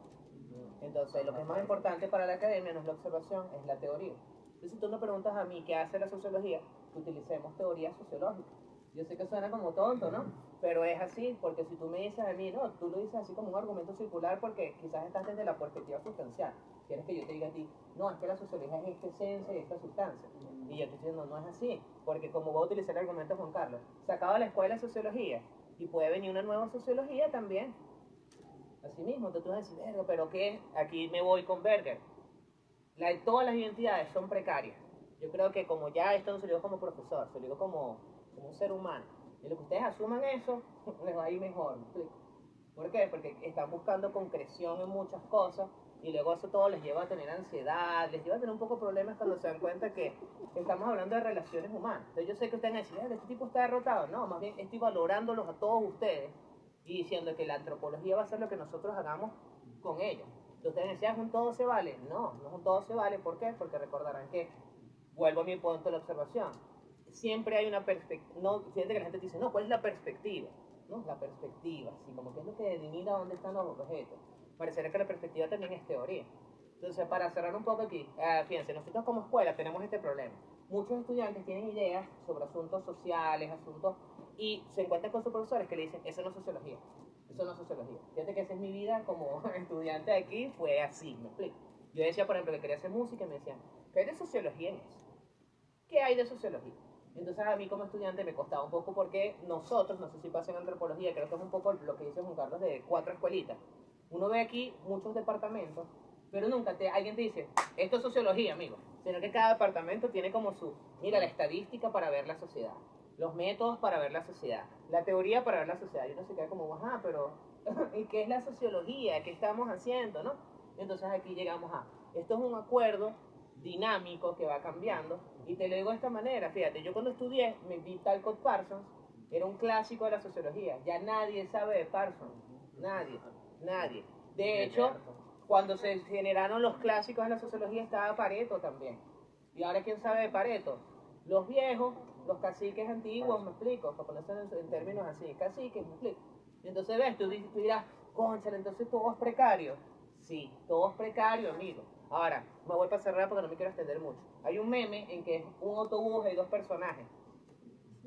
Entonces, lo que es más importante para la academia no es la observación, es la teoría. Entonces, si tú me preguntas a mí qué hace la sociología, utilicemos teoría sociológica. Yo sé que suena como tonto, ¿no? Pero es así, porque si tú me dices a mí, no, tú lo dices así como un argumento circular porque quizás estás desde la perspectiva sustancial. Quieres que yo te diga a ti, no, es que la sociología es esta esencia y esta sustancia. Y yo te estoy diciendo, no es así, porque como voy a utilizar el argumento de Juan Carlos, se acaba la escuela de sociología y puede venir una nueva sociología también. Así mismo, tú vas a decir, verga, pero ¿qué? Aquí me voy con Berger. Todas las identidades son precarias. Yo creo que como ya esto no se lo digo como profesor, se lo digo como un ser humano. Y lo que ustedes asuman eso, les va a ir mejor, ¿me explico? ¿Por qué? Porque están buscando concreción en muchas cosas y luego eso todo les lleva a tener ansiedad, les lleva a tener un poco de problemas cuando se dan cuenta que estamos hablando de relaciones humanas. Entonces yo sé que ustedes van a decir, este tipo está derrotado. No, más bien estoy valorándolos a todos ustedes y diciendo que la antropología va a ser lo que nosotros hagamos con ellos. Entonces ustedes decían, ¿es un todo se vale? No, no es un todo se vale. ¿Por qué? Porque recordarán que, vuelvo a mi punto de la observación, siempre hay una perspectiva, no, fíjate que la gente dice, no, ¿cuál es la perspectiva? ¿No? La perspectiva, sí, como que es lo que delimita dónde están los objetos. Parecería que la perspectiva también es teoría. Entonces, para cerrar un poco aquí, fíjense, nosotros como escuela tenemos este problema. Muchos estudiantes tienen ideas sobre asuntos sociales, asuntos, y se encuentran con sus profesores que le dicen, eso no es sociología, eso no es sociología. Fíjate que esa es mi vida como estudiante de aquí, fue así, me explico. Yo decía, por ejemplo, que quería hacer música y me decían, ¿qué hay de sociología en eso? ¿Qué hay de sociología? Entonces a mí como estudiante me costaba un poco porque nosotros, no sé si pasa en antropología, creo que es un poco lo que dice Juan Carlos de 4 escuelitas. Uno ve aquí muchos departamentos, pero nunca alguien te dice, esto es sociología, amigo. Sino que cada departamento tiene como mira, la estadística para ver la sociedad, los métodos para ver la sociedad, la teoría para ver la sociedad. Y uno se queda como, ajá, pero ¿y qué es la sociología? ¿Qué estamos haciendo, no? Entonces aquí llegamos esto es un acuerdo dinámico que va cambiando. Y te lo digo de esta manera, fíjate, yo cuando estudié me vi Talcott Parsons, era un clásico de la sociología, ya nadie sabe de Parsons, nadie. De hecho, cuando se generaron los clásicos de la sociología estaba Pareto también. Y ahora ¿quién sabe de Pareto? Los viejos, los caciques antiguos, me explico, para ponerse en términos así, caciques, me explico. Y entonces ves, tú dirás, cónchale, entonces todo es precario. Sí, todo es precario, amigo. Ahora, me voy para cerrar porque no me quiero extender mucho. Hay un meme en que es un autobús y 2 personajes.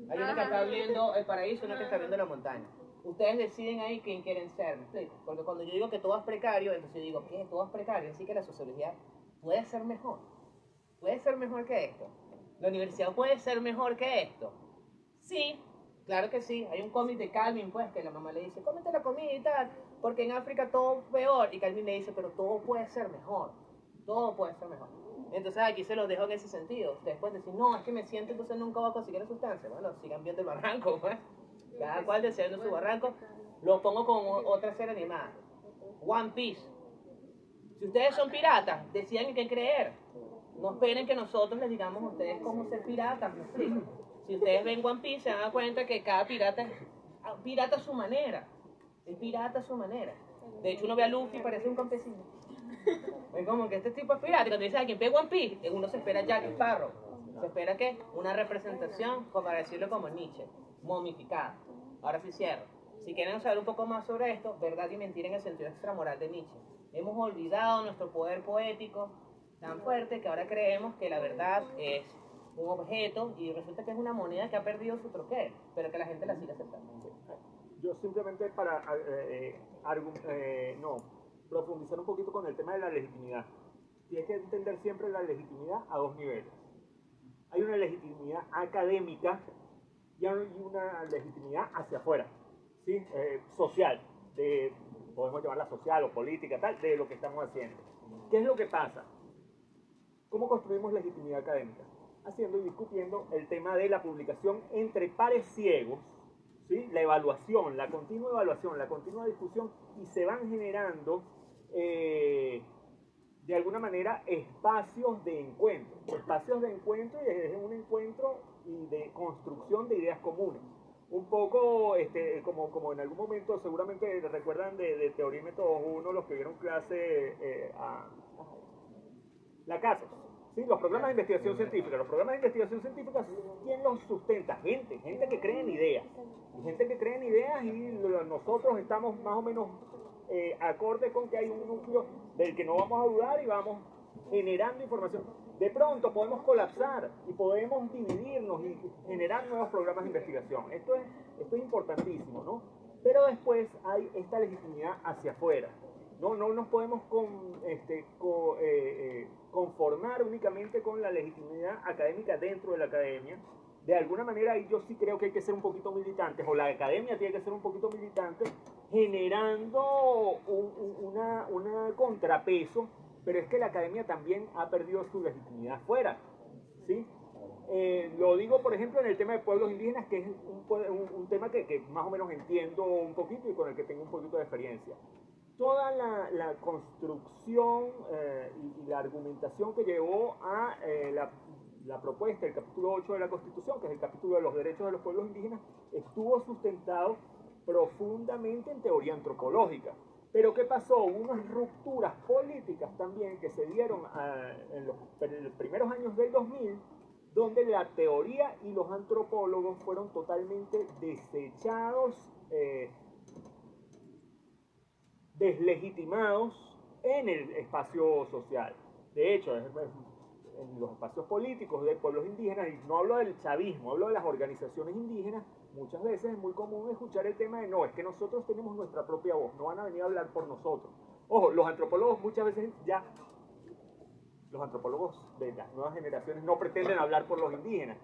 Hay uno que está viendo el paraíso y uno que está viendo la montaña. Ustedes deciden ahí quién quieren ser, ¿me explico? Porque cuando yo digo que todo es precario, entonces yo digo, ¿qué? Todo es precario. Así que la sociología puede ser mejor. Puede ser mejor que esto. La universidad puede ser mejor que esto. Sí, claro que sí. Hay un cómic de Calvin, pues, que la mamá le dice, cómete la comida y tal, porque en África todo es peor. Y Calvin le dice, pero todo puede ser mejor. Todo puede ser mejor. Entonces aquí se los dejo en ese sentido. Ustedes pueden decir, no, es que me siento, entonces nunca voy a conseguir la sustancia. Bueno, sigan viendo el barranco, pues. Cada cual deseando su barranco. Lo pongo con otra serie animada. One Piece. Si ustedes son piratas, decían en qué creer. No esperen que nosotros les digamos a ustedes cómo ser piratas, ¿me explico? Si ustedes ven One Piece, se dan cuenta que cada pirata es pirata a su manera. Es pirata a su manera. De hecho, uno ve a Luffy y parece un campesino. Es como que este tipo es pirata. Cuando dice a quien ve One Piece, uno se espera Jack Sparrow. Se espera que una representación, para decirlo como Nietzsche, momificada. Ahora sí cierro. Si quieren saber un poco más sobre esto, verdad y mentira en el sentido extramoral de Nietzsche. Hemos olvidado nuestro poder poético tan fuerte que ahora creemos que la verdad es un objeto y resulta que es una moneda que ha perdido su troquel, pero que la gente la sigue aceptando. Yo simplemente para profundizar un poquito con el tema de la legitimidad. Tienes que entender siempre la legitimidad a 2 niveles. Hay una legitimidad académica y hay una legitimidad hacia afuera, ¿sí? Social, podemos llamarla social o política, tal, de lo que estamos haciendo. ¿Qué es lo que pasa? ¿Cómo construimos legitimidad académica? Haciendo y discutiendo el tema de la publicación entre pares ciegos, ¿sí? La evaluación, la continua evaluación, la continua discusión, y se van generando de alguna manera espacios de encuentro y es un encuentro y de construcción de ideas comunes. Un poco como en algún momento seguramente recuerdan de Teoría y Métodos 1 los que vieron clase la CATOS, ¿sí? Los programas de investigación científica. Los programas de investigación científica, ¿quién los sustenta? Gente que cree en ideas. Gente que cree en ideas y nosotros estamos más o menos acorde con que hay un núcleo del que no vamos a dudar y vamos generando información. De pronto podemos colapsar y podemos dividirnos y generar nuevos programas de investigación. Esto es importantísimo, ¿no? Pero después hay esta legitimidad hacia afuera. No nos podemos conformar únicamente con la legitimidad académica dentro de la academia. De alguna manera ahí yo sí creo que hay que ser un poquito militantes, o la academia tiene que ser un poquito militante, generando una contrapeso, pero es que la academia también ha perdido su legitimidad afuera, ¿sí? Lo digo, por ejemplo, en el tema de pueblos indígenas, que es un tema que más o menos entiendo un poquito y con el que tengo un poquito de experiencia. Toda la construcción y la argumentación que llevó a la propuesta, el capítulo 8 de la Constitución, que es el capítulo de los derechos de los pueblos indígenas, estuvo sustentado profundamente en teoría antropológica. Pero ¿qué pasó? Hubo unas rupturas políticas también que se dieron en los primeros años del 2000, donde la teoría y los antropólogos fueron totalmente desechados, deslegitimados en el espacio social. De hecho, en los espacios políticos de pueblos indígenas, y no hablo del chavismo, hablo de las organizaciones indígenas, muchas veces es muy común escuchar el tema de no, es que nosotros tenemos nuestra propia voz, no van a venir a hablar por nosotros. Ojo, los antropólogos muchas veces ya, los antropólogos de las nuevas generaciones no pretenden hablar por los indígenas,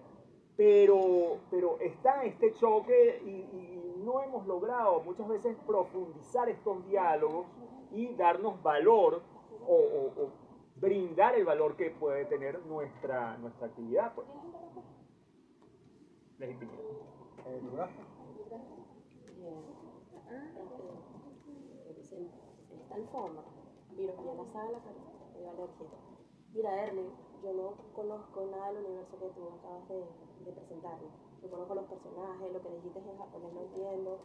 pero está este choque y no hemos logrado muchas veces profundizar estos diálogos y darnos valor o brindar el valor que puede tener nuestra actividad, pues. Legitimidad. Está el fondo, virus en la sala, pero me alergia. Mira, Erly, yo no conozco nada del universo que tú acabas de presentarme. Yo conozco los personajes, lo que dijiste en japonés no entiendo,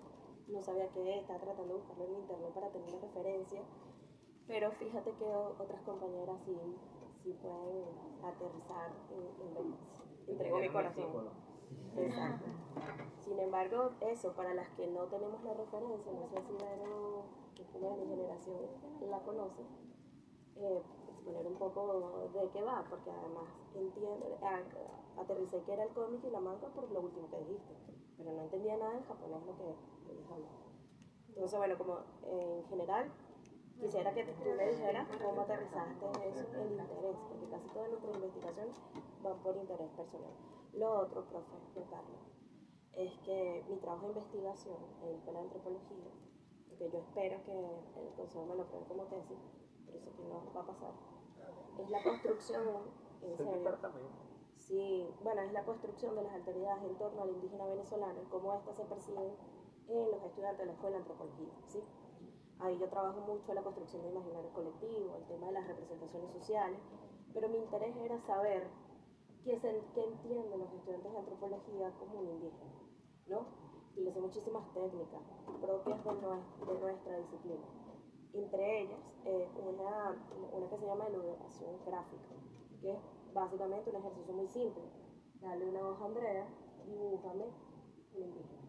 no sabía qué, estaba tratando de buscarlo en internet para tener una referencia, pero fíjate que otras compañeras sí pueden aterrizar en entrego mi corazón. Exacto. Sin embargo, eso, para las que no tenemos la referencia, no sé si Vero, que es una de mi generación, la conoce, exponer un poco de qué va, porque además entiendo, aterricé que era el cómic y la manga por lo último que dijiste, pero no entendía nada en japonés lo que ellos hablan. Entonces, bueno, como en general, quisiera que tú me dijeras cómo aterrizaste eso, el interés, porque casi todas nuestras investigaciones van por interés personal. Lo otro, profe, Carlos, es que mi trabajo de investigación en la Escuela de Antropología, que yo espero que el consejo me lo pruebe como tesis, pero sé que no va a pasar, es la construcción, en serio, sí, bueno, es la construcción de las alteridades en torno al indígena venezolano y cómo éstas se perciben en los estudiantes de la Escuela de Antropología, ¿sí? Ahí yo trabajo mucho en la construcción de imaginario colectivo, el tema de las representaciones sociales, pero mi interés era saber qué entienden los estudiantes de antropología como un indígena, ¿no? Utilicé muchísimas técnicas propias de nuestra disciplina, entre ellas una que se llama elucidación gráfica, que es básicamente un ejercicio muy simple. Dale una hoja a Andrea, dibújame un indígena.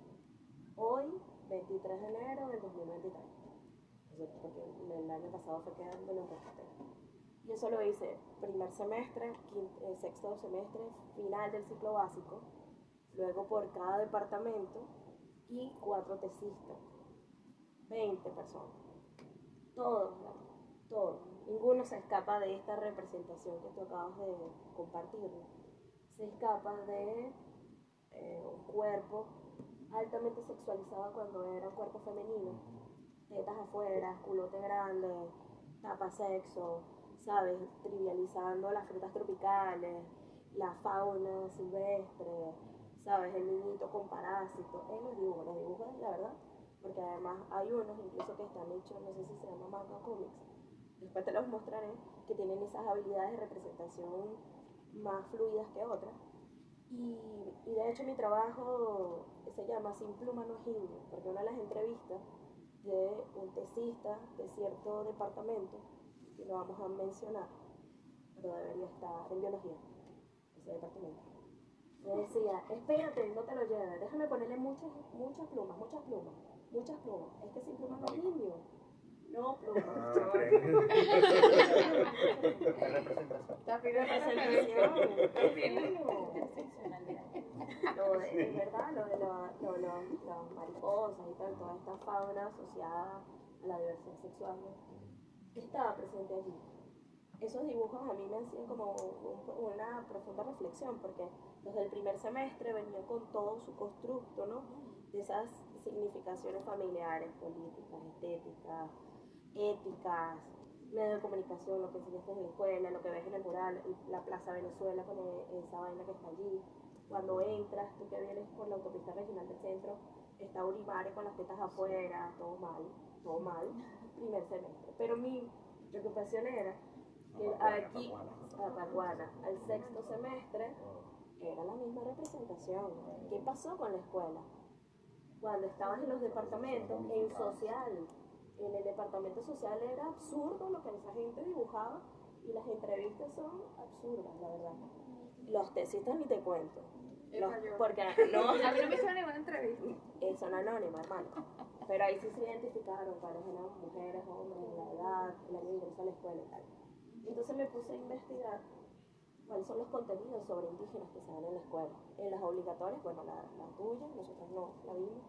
Hoy, 23 de enero del 2023. Porque el año pasado fue que me lo registré. Y eso lo hice primer semestre, sexto semestre, final del ciclo básico, luego por cada departamento y 4 tesistas, 20 personas. Todos. Ninguno se escapa de esta representación que tú acabas de compartir. Se escapa de un cuerpo altamente sexualizado cuando era un cuerpo femenino, tetas afuera, culote grande, tapa sexo, ¿sabes? Trivializando las frutas tropicales, la fauna silvestre, ¿sabes? El niñito con parásitos, los dibujos, la verdad, porque además hay unos incluso que están hechos, no sé si se llama manga o cómics, después te los mostraré, que tienen esas habilidades de representación más fluidas que otras. Y de hecho mi trabajo se llama Sin pluma no es indio, porque una de las entrevistas de un tesista de cierto departamento, que lo vamos a mencionar, pero debería estar en biología, ese departamento, me decía, espérate, no te lo lleves, déjame ponerle muchas plumas, es que sin pluma no es indio. No, plumas. Está bien representación. Es verdad, lo de las mariposas y tal, toda esta fauna asociada a la diversidad sexual, estaba presente allí. Esos dibujos a mí me hacían como una profunda reflexión, porque los del primer semestre venían con todo su constructo, ¿no? De esas significaciones familiares, políticas, estéticas, éticas, medio de comunicación, lo que enseñaste en la escuela, lo que ves en el mural, la Plaza Venezuela con esa vaina que está allí. Cuando entras, tú que vienes por la autopista regional del centro, está Urimare con las tetas afuera, todo mal, primer semestre. Pero mi preocupación era que aquí, a Paguana, al sexto semestre, era la misma representación. ¿Qué pasó con la escuela? Cuando estabas en los departamentos, en social, en el departamento social era absurdo lo que esa gente dibujaba y las entrevistas son absurdas, la verdad. Los tesistas ni te cuento. Porque no, A mí no me hicieron ninguna entrevista. son anónimas, hermano. Pero ahí sí se identificaron cuáles eran mujeres, hombres, la edad, el año de ingreso a la escuela y tal. Entonces me puse a investigar cuáles son los contenidos sobre indígenas que se dan en la escuela. En las obligatorias, bueno, la tuya, nosotros no la vimos.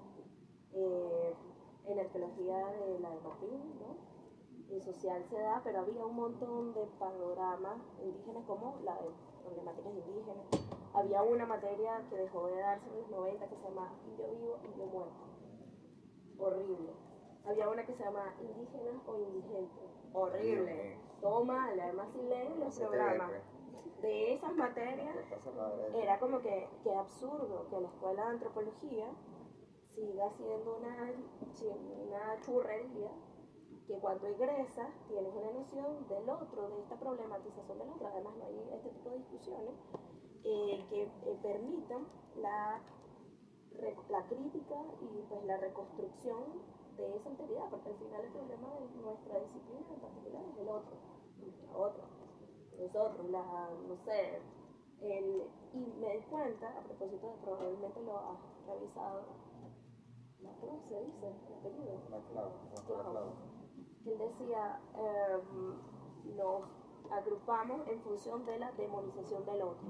En arqueología de la de Martín, ¿no? En social se da, pero había un montón de panoramas indígenas como la de problemáticas indígenas. Había una materia que dejó de darse en los 90 que se llama Indio Vivo, Indio Muerto. Horrible. Había una que se llama Indígenas o Indigentes. Horrible. Todo mal, además si leen los programas de esas materias, era como que absurdo que la escuela de antropología siga siendo una churrería, que cuando egresas tienes una noción del otro, de esta problematización del otro. Además no hay este tipo de discusiones que permitan la crítica y pues la reconstrucción de esa alteridad, porque al final el problema de nuestra disciplina en particular es el otro, nosotros, no sé, y me di cuenta, a propósito de, probablemente lo has revisado, ¿cómo se dice? El apellido. Claro. Él decía, nos agrupamos en función de la demonización del otro.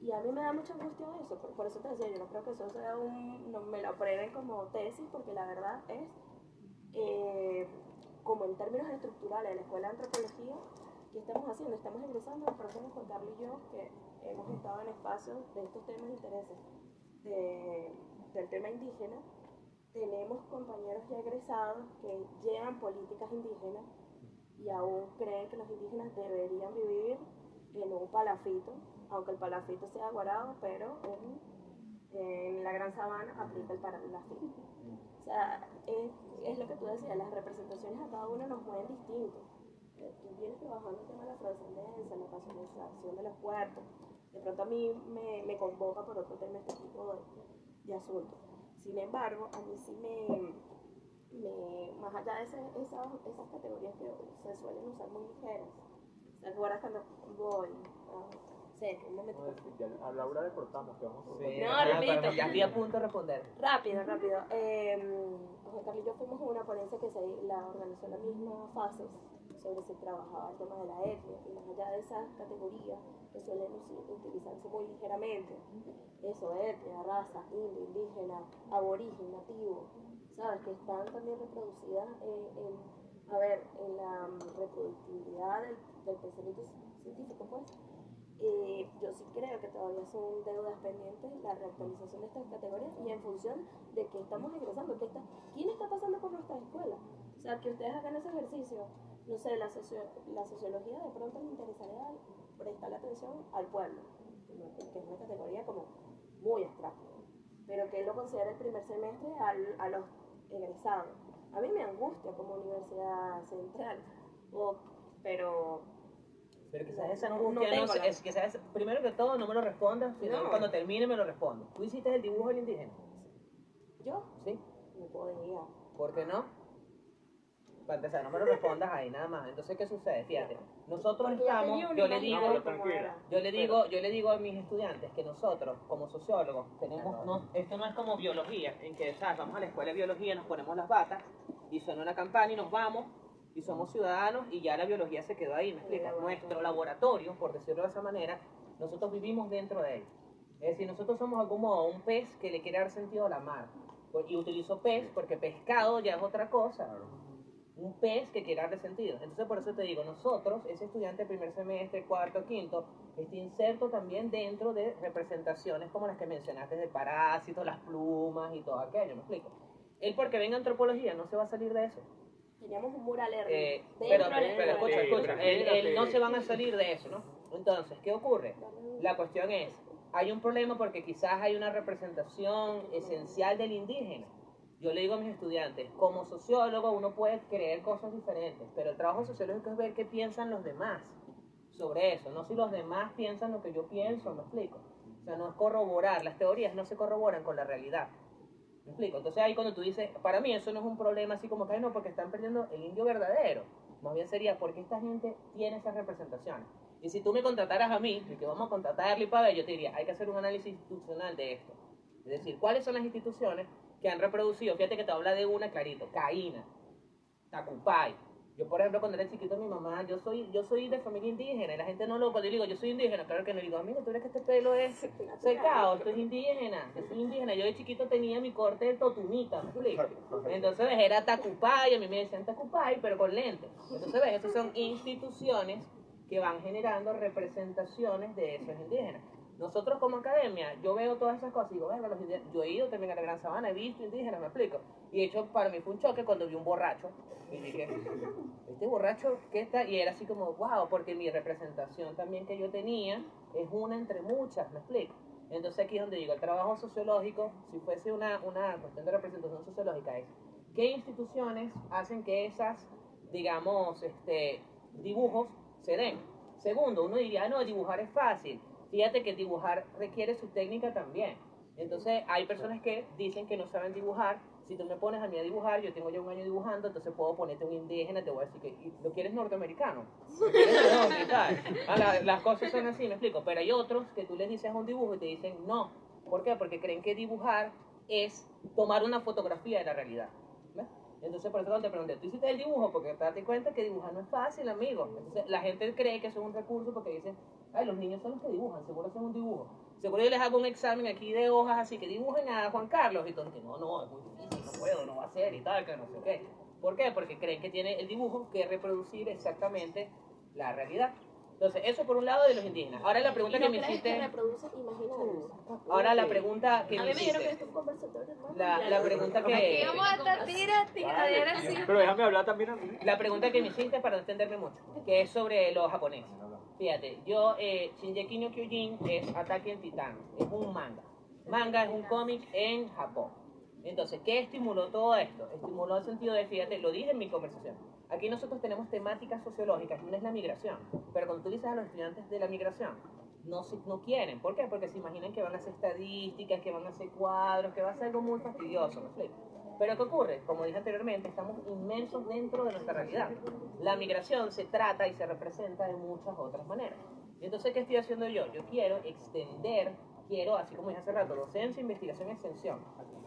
Y a mí me da mucha angustia eso, por eso te decía, yo no creo que eso sea no me lo aprueben como tesis, porque la verdad es, como en términos estructurales de la Escuela de Antropología, ¿qué estamos haciendo? Estamos ingresando, por ejemplo, Juan Carlos y yo, que hemos estado en espacios de estos temas de intereses, del tema indígena. Tenemos compañeros ya egresados que llevan políticas indígenas y aún creen que los indígenas deberían vivir en un palafito, aunque el palafito sea guardado, pero en la gran sabana aplica el palafito. O sea, es lo que tú decías, las representaciones a cada uno nos mueven distinto. Tú vienes trabajando el tema de la afrodescendencia, la racionalización de los cuerpos. De pronto a mí me convoca por otro tema este tipo de asuntos. Sin embargo, a mí sí más allá de esas categorías que se suelen usar muy ligeras, ¿te acuerdas cuando voy? Un momento. A Laura le cortamos, que vamos a Sí, No, repito. ya estoy a punto de responder. Rápido. Juan Carlos y yo fuimos a una ponencia que la organizó la misma FACES sobre si trabajaba el tema de la etnia, y más allá de esas categorías que suelen utilizarse muy ligeramente, eso, etnia, raza, indio, indígena, aborigen, nativo, ¿sabes? Que están también reproducidas en la reproductibilidad del pensamiento científico, pues. Yo sí creo que todavía son deudas pendientes la reactualización de estas categorías y en función de que estamos egresando, ¿quién está pasando por nuestras escuelas? O sea, que ustedes hagan ese ejercicio, no sé, la sociología de pronto les interesaría prestarle atención al pueblo, que es una categoría como muy abstracta, pero que él lo considera el primer semestre a los egresados. A mí me angustia como universidad central, pero quizás esa angustia quizás, primero que todo no me lo respondas, sino cuando termine me lo respondo. ¿Tú hiciste el dibujo del indígena? ¿Yo? Sí. No podía. ¿Por qué no? Para empezar, no me lo respondas ahí nada más. Entonces, ¿qué sucede? Fíjate, nosotros estamos, yo le digo a mis estudiantes que nosotros, como sociólogos, esto no es como biología, en que, ¿sabes? Vamos a la escuela de biología, nos ponemos las batas y suena una campana y nos vamos y somos ciudadanos y ya la biología se quedó ahí, ¿me explico? Nuestro laboratorio, por decirlo de esa manera, nosotros vivimos dentro de él. Es decir, nosotros somos como un pez que le quiere dar sentido a la mar. Y utilizo pez porque pescado ya es otra cosa. Un pez que quiere darle sentido. Entonces, por eso te digo, nosotros, ese estudiante de primer semestre, cuarto, quinto, está inserto también dentro de representaciones como las que mencionaste de parásitos, las plumas y todo aquello, ¿me explico? Él, porque venga antropología, no se va a salir de eso. Teníamos un mural pero, dentro de la pero escuela. escucha, no se van a salir de eso, ¿no? Entonces, ¿qué ocurre? La cuestión es, hay un problema porque quizás hay una representación esencial del indígena. Yo le digo a mis estudiantes, como sociólogo uno puede creer cosas diferentes, pero el trabajo sociológico es ver qué piensan los demás sobre eso, no si los demás piensan lo que yo pienso, ¿me explico? O sea, no es corroborar, las teorías no se corroboran con la realidad. ¿Me explico? Entonces ahí cuando tú dices, para mí eso no es un problema así como que, no, porque están perdiendo el indio verdadero. Más bien sería, porque esta gente tiene esas representaciones. Y si tú me contrataras a mí, y que vamos a contratarle para ver, yo te diría, hay que hacer un análisis institucional de esto. Es decir, ¿cuáles son las instituciones que han reproducido? Fíjate que te habla de una clarito, Caína, Tacupay. Yo, por ejemplo, cuando era chiquito, mi mamá, yo soy de familia indígena, y la gente no lo, cuando yo digo, yo soy indígena, claro que no digo, amigo, tú ves que este pelo es secado, esto es indígena, yo soy indígena. Yo de chiquito tenía mi corte de totumita, ¿me explico? Entonces, ves, era Tacupay, a mí me decían Tacupay, pero con lentes. Entonces, ves, esas son instituciones que van generando representaciones de esos indígenas. Nosotros como academia, yo veo todas esas cosas y digo, bueno, yo he ido también a la Gran Sabana, he visto indígenas, me explico. Y de hecho, para mí fue un choque cuando vi un borracho. Y dije, este borracho, ¿qué está? Y era así como, wow, porque mi representación también que yo tenía es una entre muchas, me explico. Entonces aquí es donde digo, el trabajo sociológico, si fuese una cuestión de representación sociológica, es qué instituciones hacen que esas, digamos, dibujos se den. Segundo, uno diría, no, dibujar es fácil. Fíjate que dibujar requiere su técnica también. Entonces hay personas que dicen que no saben dibujar. Si tú me pones a mí a dibujar, yo tengo ya un año dibujando, entonces puedo ponerte un indígena, te voy a decir que ¿lo quieres norteamericano? ¿Lo quieres dónde y tal? Las cosas son así, me explico. Pero hay otros que tú les dices un dibujo y te dicen no. ¿Por qué? Porque creen que dibujar es tomar una fotografía de la realidad. ¿Ves? Entonces, por eso cuando te pregunté, ¿tú hiciste el dibujo? Porque te das cuenta que dibujar no es fácil, amigo. Entonces, la gente cree que eso es un recurso porque dicen, ay, los niños son los que dibujan, seguro hacen un dibujo. Seguro yo les hago un examen aquí de hojas así, que dibujen a Juan Carlos. Y todos, no, es muy difícil, no puedo, no va a ser y tal, que no sé qué. ¿Por qué? Porque creen que tiene el dibujo que reproducir exactamente la realidad. Entonces, eso por un lado de los indígenas. Ahora la pregunta que me hiciste... Ahora la pregunta que me hiciste... La pregunta que... Aquí vamos a estar tiradera así. Pero déjame hablar también a mí. La pregunta que me hiciste para no extenderme mucho, que es sobre los japoneses. Fíjate, yo, Shingeki no Kyojin es Ataque en Titán, es un manga. Manga es un cómic en Japón. Entonces, ¿qué estimuló todo esto? Estimuló el sentido de, fíjate, lo dije en mi conversación. Aquí nosotros tenemos temáticas sociológicas, una es la migración. Pero cuando tú dices a los estudiantes de la migración, no quieren. ¿Por qué? Porque se imaginan que van a hacer estadísticas, que van a hacer cuadros, que va a ser algo muy fastidioso, ¿me explico? Pero ¿qué ocurre? Como dije anteriormente, estamos inmersos dentro de nuestra realidad. La migración se trata y se representa de muchas otras maneras. Y entonces, ¿qué estoy haciendo yo? Yo quiero extender, así como dije hace rato, docencia, investigación, extensión.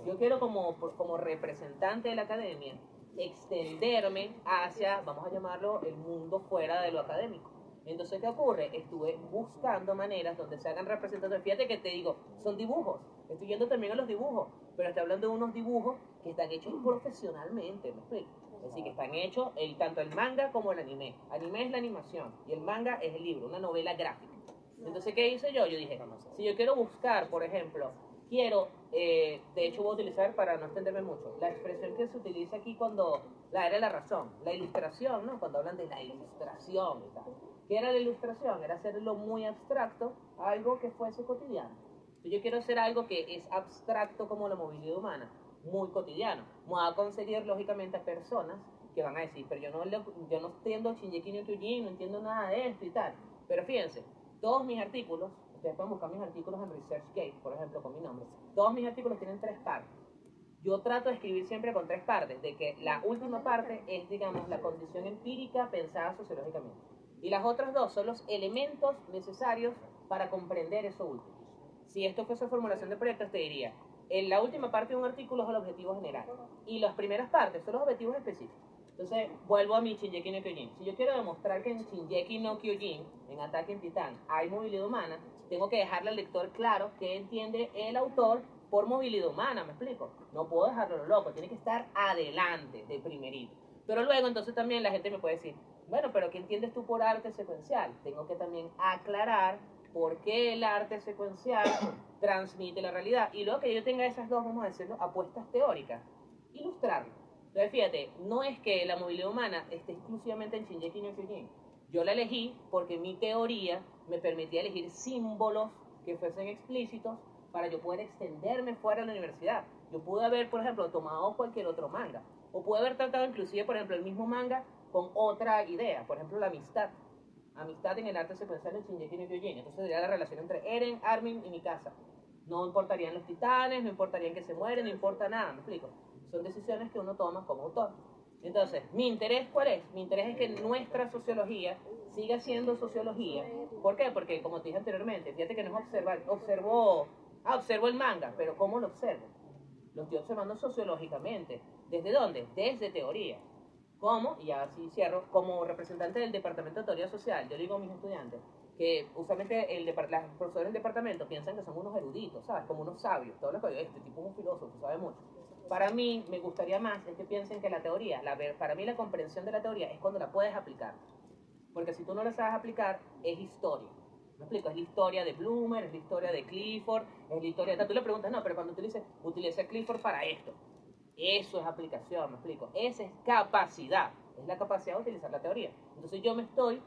Yo quiero como representante de la academia, extenderme hacia, vamos a llamarlo, el mundo fuera de lo académico. Entonces, ¿qué ocurre? Estuve buscando maneras donde se hagan representaciones. Fíjate que te digo, son dibujos. Estoy yendo también a los dibujos, pero estoy hablando de unos dibujos que están hechos profesionalmente, ¿me explico? Es decir, que están hechos tanto el manga como el anime. Anime es la animación y el manga es el libro, una novela gráfica. Entonces, ¿qué hice yo? Yo dije, si yo quiero buscar, por ejemplo, de hecho voy a utilizar, para no extenderme mucho, la expresión que se utiliza aquí cuando la era la razón, la ilustración, ¿no? Cuando hablan de la ilustración y tal. ¿Qué era la ilustración? Era hacerlo muy abstracto, algo que fuese cotidiano. Entonces yo quiero hacer algo que es abstracto como la movilidad humana, muy cotidiano. Voy a conseguir, lógicamente, a personas que van a decir, pero yo no entiendo Shingeki no Kyojin, no entiendo nada de esto y tal. Pero fíjense, todos mis artículos, ustedes pueden buscar mis artículos en ResearchGate, por ejemplo, con mi nombre, todos mis artículos tienen 3 partes. Yo trato de escribir siempre con 3 partes, de que la última parte es, digamos, la condición empírica pensada sociológicamente. Y las otras 2 son los elementos necesarios para comprender eso último. Si esto fuese formulación de proyectos, te diría, en la última parte de un artículo es el objetivo general. Y las primeras partes son los objetivos específicos. Entonces, vuelvo a mi Shingeki no Kyojin. Si yo quiero demostrar que en Shingeki no Kyojin, en Ataque en Titán, hay movilidad humana, tengo que dejarle al lector claro qué entiende el autor por movilidad humana, ¿me explico? No puedo dejarlo loco, tiene que estar adelante, de primerito. Pero luego, entonces también la gente me puede decir, bueno, pero ¿qué entiendes tú por arte secuencial? Tengo que también aclarar por qué el arte secuencial transmite la realidad. Y luego que yo tenga esas dos, vamos a decirlo, apuestas teóricas, ilustrarlo. Entonces, fíjate, no es que la movilidad humana esté exclusivamente en Shingeki no Kyojin. Yo la elegí porque mi teoría me permitía elegir símbolos que fuesen explícitos para yo poder extenderme fuera de la universidad. Yo pude haber, por ejemplo, tomado cualquier otro manga. O pude haber tratado inclusive, por ejemplo, el mismo manga con otra idea. Por ejemplo, la amistad. Amistad en el arte secuencial en Shingeki no Kyojin. Entonces sería la relación entre Eren, Armin y Mikasa. No importarían los titanes, no importarían que se mueren, no importa nada, ¿me explico? Son decisiones que uno toma como autor. Entonces, ¿mi interés cuál es? Mi interés es que nuestra sociología siga siendo sociología. ¿Por qué? Porque, como te dije anteriormente, fíjate que no es observar, observo el manga, pero ¿cómo lo observo? Lo estoy observando sociológicamente. ¿Desde dónde? Desde teoría. ¿Cómo? Y así cierro, como representante del Departamento de Teoría Social, yo digo a mis estudiantes que usualmente los profesores del departamento piensan que son unos eruditos, ¿sabes? Como unos sabios. Todo lo que este tipo es un filósofo, sabe mucho. Para mí, me gustaría más es que piensen que la teoría, para mí la comprensión de la teoría es cuando la puedes aplicar. Porque si tú no la sabes aplicar, es historia. ¿Me explico? Es la historia de Bloomer, es la historia de Clifford, es la historia de... Tú le preguntas, no, pero cuando tú dices, utiliza Clifford para esto. Eso es aplicación, ¿me explico? Esa es capacidad. Es la capacidad de utilizar la teoría. Entonces yo me estoy,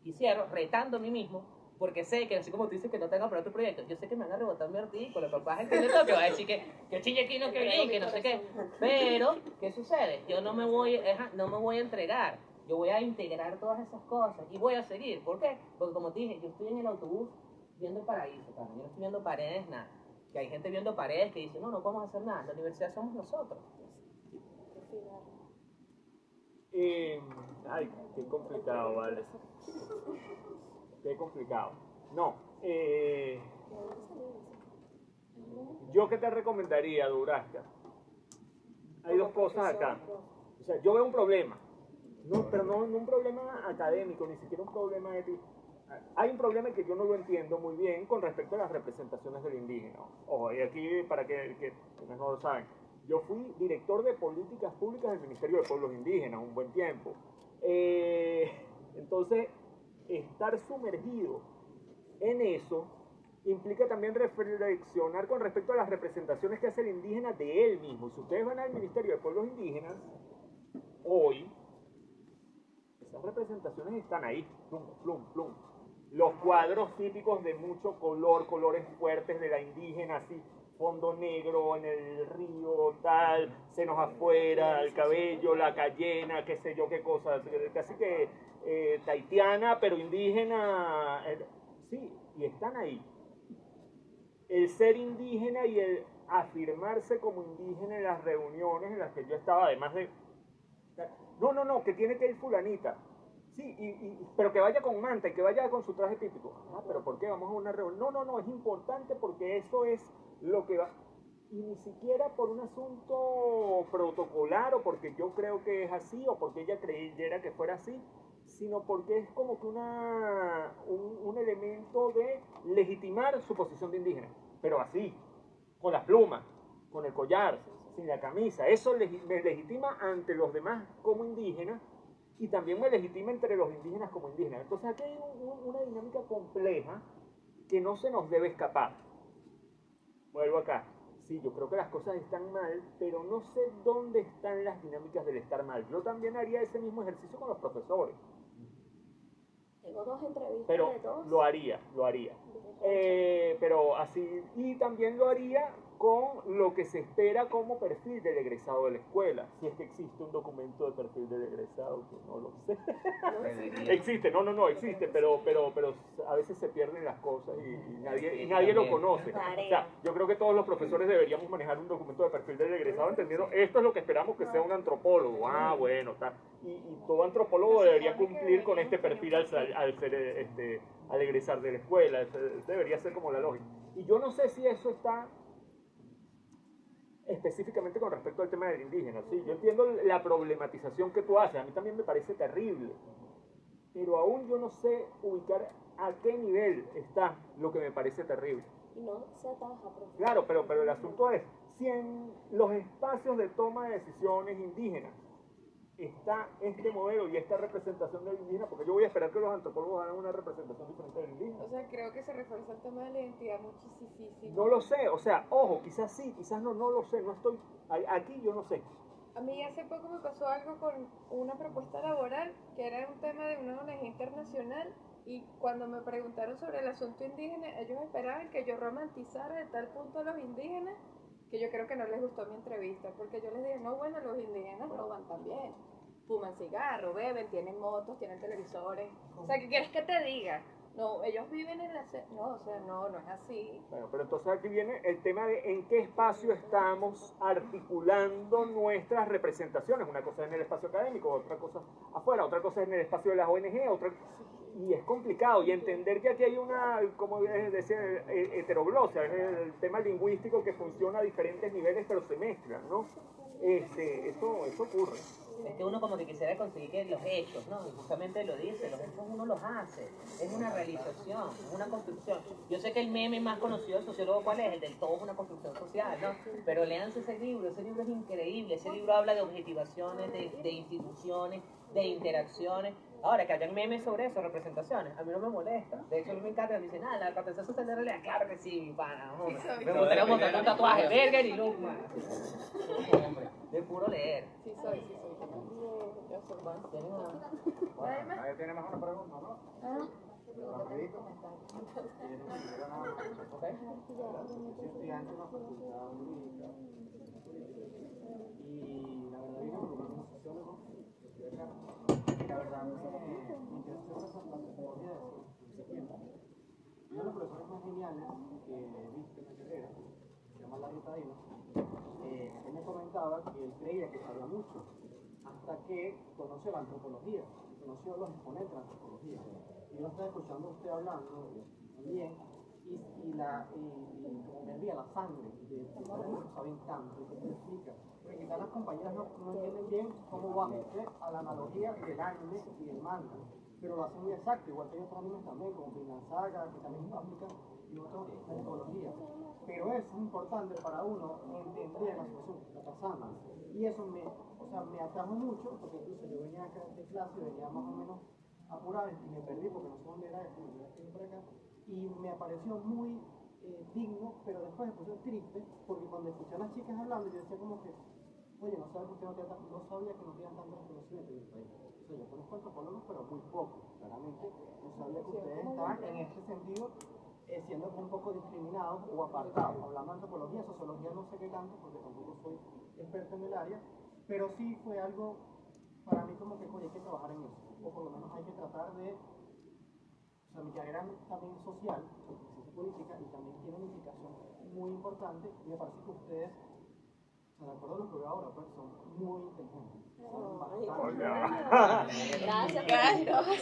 quisiera, retando a mí mismo, porque sé que, así como tú dices que no tengo para otro proyecto, yo sé que me van a rebotar mi artículo, capaz el que le toque va a decir que Shingeki no Kyojin, que no sé qué. Pero, ¿qué sucede? Yo no me voy a entregar. Yo voy a integrar todas esas cosas y voy a seguir. ¿Por qué? Porque como te dije, yo estoy en el autobús viendo el paraíso, cara. Yo no estoy viendo paredes, nada. Que hay gente viendo paredes que dice, no, no podemos hacer nada. La universidad somos nosotros. Ay, qué complicado, vale. Qué complicado. No, yo qué te recomendaría, Durasca. Hay dos cosas acá. O sea, yo veo un problema. No, pero no un problema académico, ni siquiera un problema ético. Hay un problema que yo no lo entiendo muy bien con respecto a las representaciones del indígena. Ojo, y aquí, para que no lo saben, yo fui director de políticas públicas del Ministerio de Pueblos Indígenas un buen tiempo. Entonces, estar sumergido en eso implica también reflexionar con respecto a las representaciones que hace el indígena de él mismo. Si ustedes van al Ministerio de Pueblos Indígenas, hoy, esas representaciones están ahí, plum, plum, plum. Los cuadros típicos de mucho color, colores fuertes de la indígena, así, fondo negro en el río, tal, senos afuera, el cabello, la cayena, qué sé yo qué cosa, casi que tahitiana, pero indígena, sí, y están ahí. El ser indígena y el afirmarse como indígena en las reuniones en las que yo estaba, además de... No, que tiene que ir fulanita. Sí, pero que vaya con manta y que vaya con su traje típico. Ah, pero ¿por qué? Vamos a una reunión. No, es importante porque eso es lo que va... Y ni siquiera por un asunto protocolar o porque yo creo que es así o porque ella creyera que fuera así, sino porque es como que un elemento de legitimar su posición de indígena. Pero así, con las plumas, con el collar, sin la camisa. Eso me legitima ante los demás como indígena y también me legitima entre los indígenas como indígenas. Entonces aquí hay una dinámica compleja que no se nos debe escapar. Vuelvo acá. Sí, yo creo que las cosas están mal, pero no sé dónde están las dinámicas del estar mal. Yo también haría ese mismo ejercicio con los profesores. Tengo 2 entrevistas Pero de 2. lo haría. Pero así, y también lo haría con lo que se espera como perfil del egresado de la escuela. Si es que existe un documento de perfil del egresado, que no lo sé. Existe, existe, pero a veces se pierden las cosas y nadie lo conoce. O sea, yo creo que todos los profesores deberíamos manejar un documento de perfil del egresado entendiendo esto es lo que esperamos que sea un antropólogo. Ah, bueno, está. Y todo antropólogo debería cumplir con este perfil al egresar de la escuela. Debería ser como la lógica. Y yo no sé si eso está específicamente con respecto al tema del indígena. Sí, yo entiendo la problematización que tú haces, a mí también me parece terrible, pero aún yo no sé ubicar a qué nivel está lo que me parece terrible. Y no se ataja, profe. Claro, pero el asunto es, si en los espacios de toma de decisiones indígenas está este modelo y esta representación del indígena, porque yo voy a esperar que los antropólogos hagan una representación diferente del indígena. O sea, creo que se refuerza el tema de la identidad muchísimo. No lo sé, o sea, ojo, quizás sí, quizás no lo sé, no estoy, aquí yo no sé. A mí hace poco me pasó algo con una propuesta laboral que era un tema de una ONG internacional y cuando me preguntaron sobre el asunto indígena, ellos esperaban que yo romantizara de tal punto a los indígenas que yo creo que no les gustó mi entrevista, porque yo les dije, no, bueno, los indígenas roban también, fuman cigarros, beben, tienen motos, tienen televisores. O sea, ¿qué quieres que te diga? No, ellos viven en la... No, o sea, no es así. Bueno, pero entonces aquí viene el tema de en qué espacio estamos articulando nuestras representaciones. Una cosa es en el espacio académico, otra cosa afuera, otra cosa es en el espacio de las ONG, otra... Y es complicado, y entender que aquí hay una, como decía, heteroglosia, es el tema lingüístico que funciona a diferentes niveles, pero se mezclan, ¿no? Eso ocurre. Es que uno como que quisiera conseguir que los hechos, ¿no? Y justamente lo dice, los hechos uno los hace. Es una realización, es una construcción. Yo sé que el meme más conocido del sociólogo, ¿cuál es? El del todo es una construcción social, ¿no? Pero léanse ese libro es increíble. Ese libro habla de objetivaciones, de instituciones, de interacciones. Ahora, que hayan memes sobre eso, representaciones, a mí no me molesta. De hecho, a mí me encanta, me dicen, la representación social de realidad. Claro que sí, mi pana. Hombre. Me gustaría montar un tatuaje, Berger y Luckman. De puro leer. Sí soy. Yo soy más. Ahí tiene más una pregunta, ¿no? Rapidito. ¿Ok? Soy estudiante en la facultad jurídica. Y la verdad es que como sociólogo, estoy acá. La verdad me interesa la tecnología de ese tiempo. Uno de los profesores más geniales que he visto en la carrera, se llama Larry Taino, él me comentaba que él creía que sabía mucho, hasta que conoció la antropología, conoció los exponentes de la antropología. Y yo estaba escuchando a usted hablando también, y como me hervía la sangre de que saben tanto, y que te explica. Porque quizás las compañeras no entienden bien cómo va a la analogía del anime y del manga, pero lo hacen muy exacto, igual que hay otros animes también, como Vinland Saga, que también aplican y otros de antropología. Pero eso es importante para uno entender la situación que está pasando. Y eso me atrajo mucho, porque incluso yo venía acá de clase, venía más o menos apurado y me perdí porque no sé dónde era esto, me estoy por acá, y me pareció muy digno, pero después me puse triste, porque cuando escuché a las chicas hablando, yo decía como que, oye, no sabía que no sabía que no tenían tanto reconocimiento en el país. O sea, yo conozco antropólogos, pero muy poco, claramente. No sabía que ustedes estaban en este sentido siendo un poco discriminados o apartados. Hablando de antropología, sociología no sé qué tanto, porque tampoco soy experto en el área, pero sí fue algo para mí como que, oye, hay que trabajar en eso, o por lo menos hay que tratar de, o sea, mi carrera también social, ciencia política, y también tiene una implicación muy importante, y me parece que ustedes, o sea, de acuerdo a lo que veo ahora, pues son muy inteligentes. Gracias.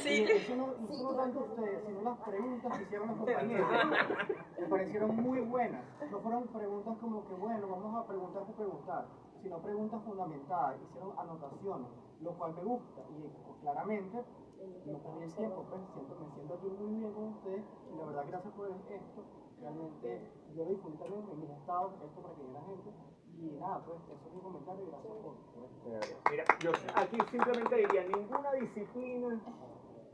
Sí. Y eso no tanto ustedes, sino las preguntas que hicieron los compañeros. Me parecieron muy buenas. No fueron preguntas como que, bueno, vamos a preguntar por preguntar, sino preguntas fundamentadas. Hicieron anotaciones, lo cual me gusta. Y pues, claramente, no perdí el tiempo, pues me siento aquí muy bien con ustedes. Y la verdad, gracias por esto. Realmente, yo lo difundí también en mis estados, esto para que viera gente. Y nada, pues eso es mi comentario y gracias por esto. Mira, yo aquí simplemente diría, ninguna disciplina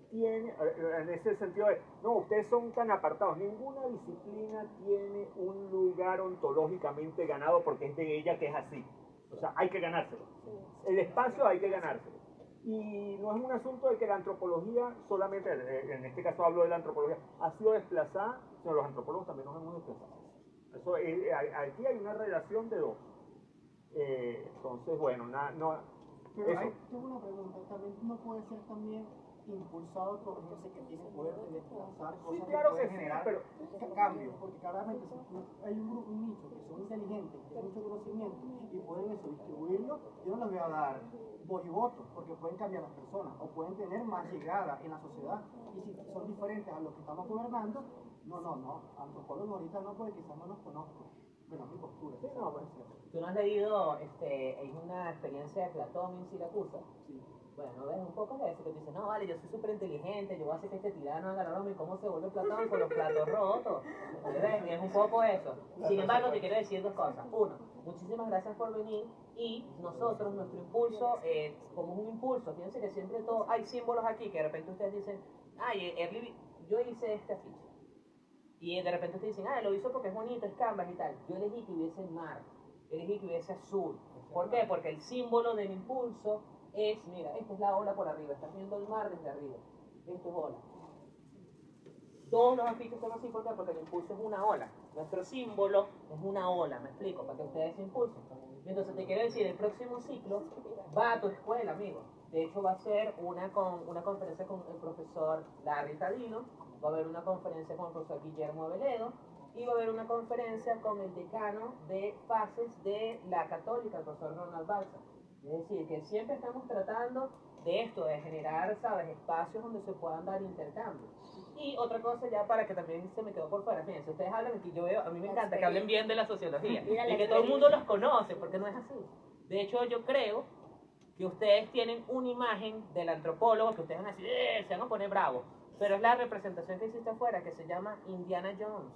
tiene, en ese sentido de, no, ustedes son tan apartados, ninguna disciplina tiene un lugar ontológicamente ganado porque es de ella que es así. O sea, hay que ganárselo. El espacio hay que ganárselo. Y no es un asunto de que la antropología solamente, en este caso hablo de la antropología, ha sido desplazada, sino los antropólogos también nos hemos desplazado. Eso, aquí hay una relación de dos. Entonces, bueno, Pero eso. hay, tengo una pregunta, también no puede ser también impulsado por gente que tiene poder de desplazar cosas Sí, claro que que pueden sí, generar pero cambios, porque claramente si hay un grupo, un nicho que son inteligentes, que tienen mucho conocimiento y pueden eso distribuirlo, yo no les voy a dar voz y voto, porque pueden cambiar las personas o pueden tener más llegada en la sociedad y si son diferentes a los que estamos gobernando, no, antropólogos ahorita no, porque quizás no los conozco. Bueno, mi postura. Sí, no, pues, ¿Tú no has leído, es una experiencia de Platón en Siracusa? Sí. Bueno, ves un poco de eso, que te dice, no, vale, yo soy súper inteligente, yo voy a hacer que este tirano haga la broma y cómo se vuelve Platón con los platos rotos. ¿Ves? Es un poco eso. Sin embargo, te quiero decir dos cosas. Uno, muchísimas gracias por venir y nosotros, nuestro impulso, como es un impulso, fíjense que siempre todo, hay símbolos aquí que de repente ustedes dicen, ay, yo hice este afiche. Y de repente ustedes dicen, lo hizo porque es bonito, es canvas y tal. Yo elegí que hubiese mar, elegí que hubiese azul, ¿Por qué? Porque el símbolo del impulso es, mira, esta es la ola por arriba, estás viendo el mar desde arriba, esto es ola. Todos los afiches son así, ¿por qué? Porque el impulso es una ola. Nuestro símbolo es una ola, me explico, para que ustedes se impulsen. Entonces te quiero decir, el próximo ciclo va a tu escuela, amigo. De hecho va a ser una conferencia con el profesor Larry Tadino, va a haber una conferencia con el profesor Guillermo Aveledo, y va a haber una conferencia con el decano de fases de la Católica, el profesor Ronald Balsa. Es decir, que siempre estamos tratando de esto, de generar, ¿sabes?, espacios donde se puedan dar intercambios. Y otra cosa ya para que también se me quedó por fuera, fíjense, ustedes hablan aquí, yo veo, a mí me encanta que hablen bien de la sociología y que todo el mundo los conoce, porque no es así. De hecho, yo creo que ustedes tienen una imagen del antropólogo que ustedes van a decir, se van a poner bravos, pero es la representación que existe afuera que se llama Indiana Jones.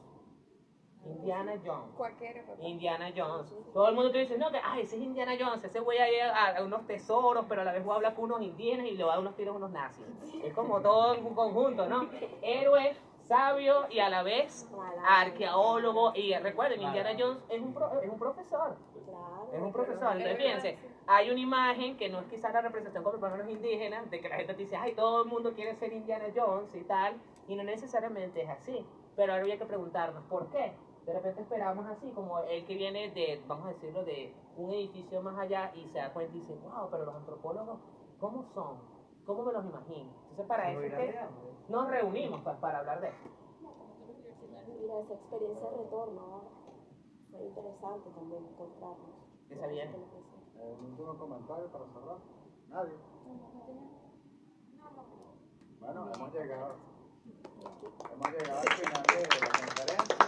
Indiana Jones. Cualquiera, papá. Indiana Jones. Todo el mundo te dice, no, que ese es Indiana Jones, ese voy a ir a unos tesoros, pero a la vez voy a hablar con unos indígenas y le voy a dar unos tiros a unos nazis. Es como todo en un conjunto, ¿no? Héroe, sabio y a la vez arqueólogo. Y recuerden, Indiana Jones es un profesor. Es un profesor. Entonces, fíjense, hay una imagen que no es quizás la representación como para los indígenas, de que la gente te dice, ay, todo el mundo quiere ser Indiana Jones y tal, y no necesariamente es así. Pero ahora habría que preguntarnos, ¿por qué? De repente esperamos así, como el que viene de, vamos a decirlo, de un edificio más allá y se da cuenta y dice, wow, pero los antropólogos, ¿cómo son? ¿Cómo me los imagino? Entonces para eso es que nos reunimos para hablar de eso. Mira, esa experiencia de retorno fue interesante también encontrarnos. ¿Está bien? ¿El último comentario para cerrar? ¿Nadie? Bueno, hemos llegado al final de la conferencia.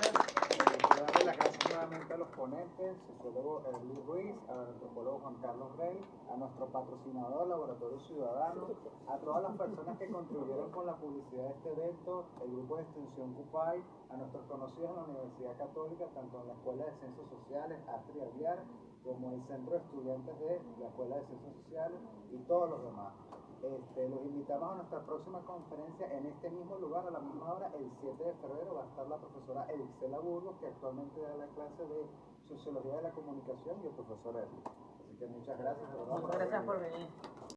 Quiero darle las gracias nuevamente a los ponentes, sociólogo Erly Ruiz, al antropólogo Juan Carlos Rey, a nuestro patrocinador Laboratorio Ciudadano, a todas las personas que contribuyeron con la publicidad de este evento, el grupo de extensión CUPAI, a nuestros conocidos en la Universidad Católica, tanto en la Escuela de Ciencias Sociales, Astrid Aguiar, como el Centro de Estudiantes de la Escuela de Ciencias Sociales y todos los demás. Los invitamos a nuestra próxima conferencia en este mismo lugar, a la misma hora, el 7 de febrero. Va a estar la profesora Elixela Burgos, que actualmente da la clase de Sociología de la Comunicación, y el profesor Erly. Así que muchas gracias. Muchas gracias por venir.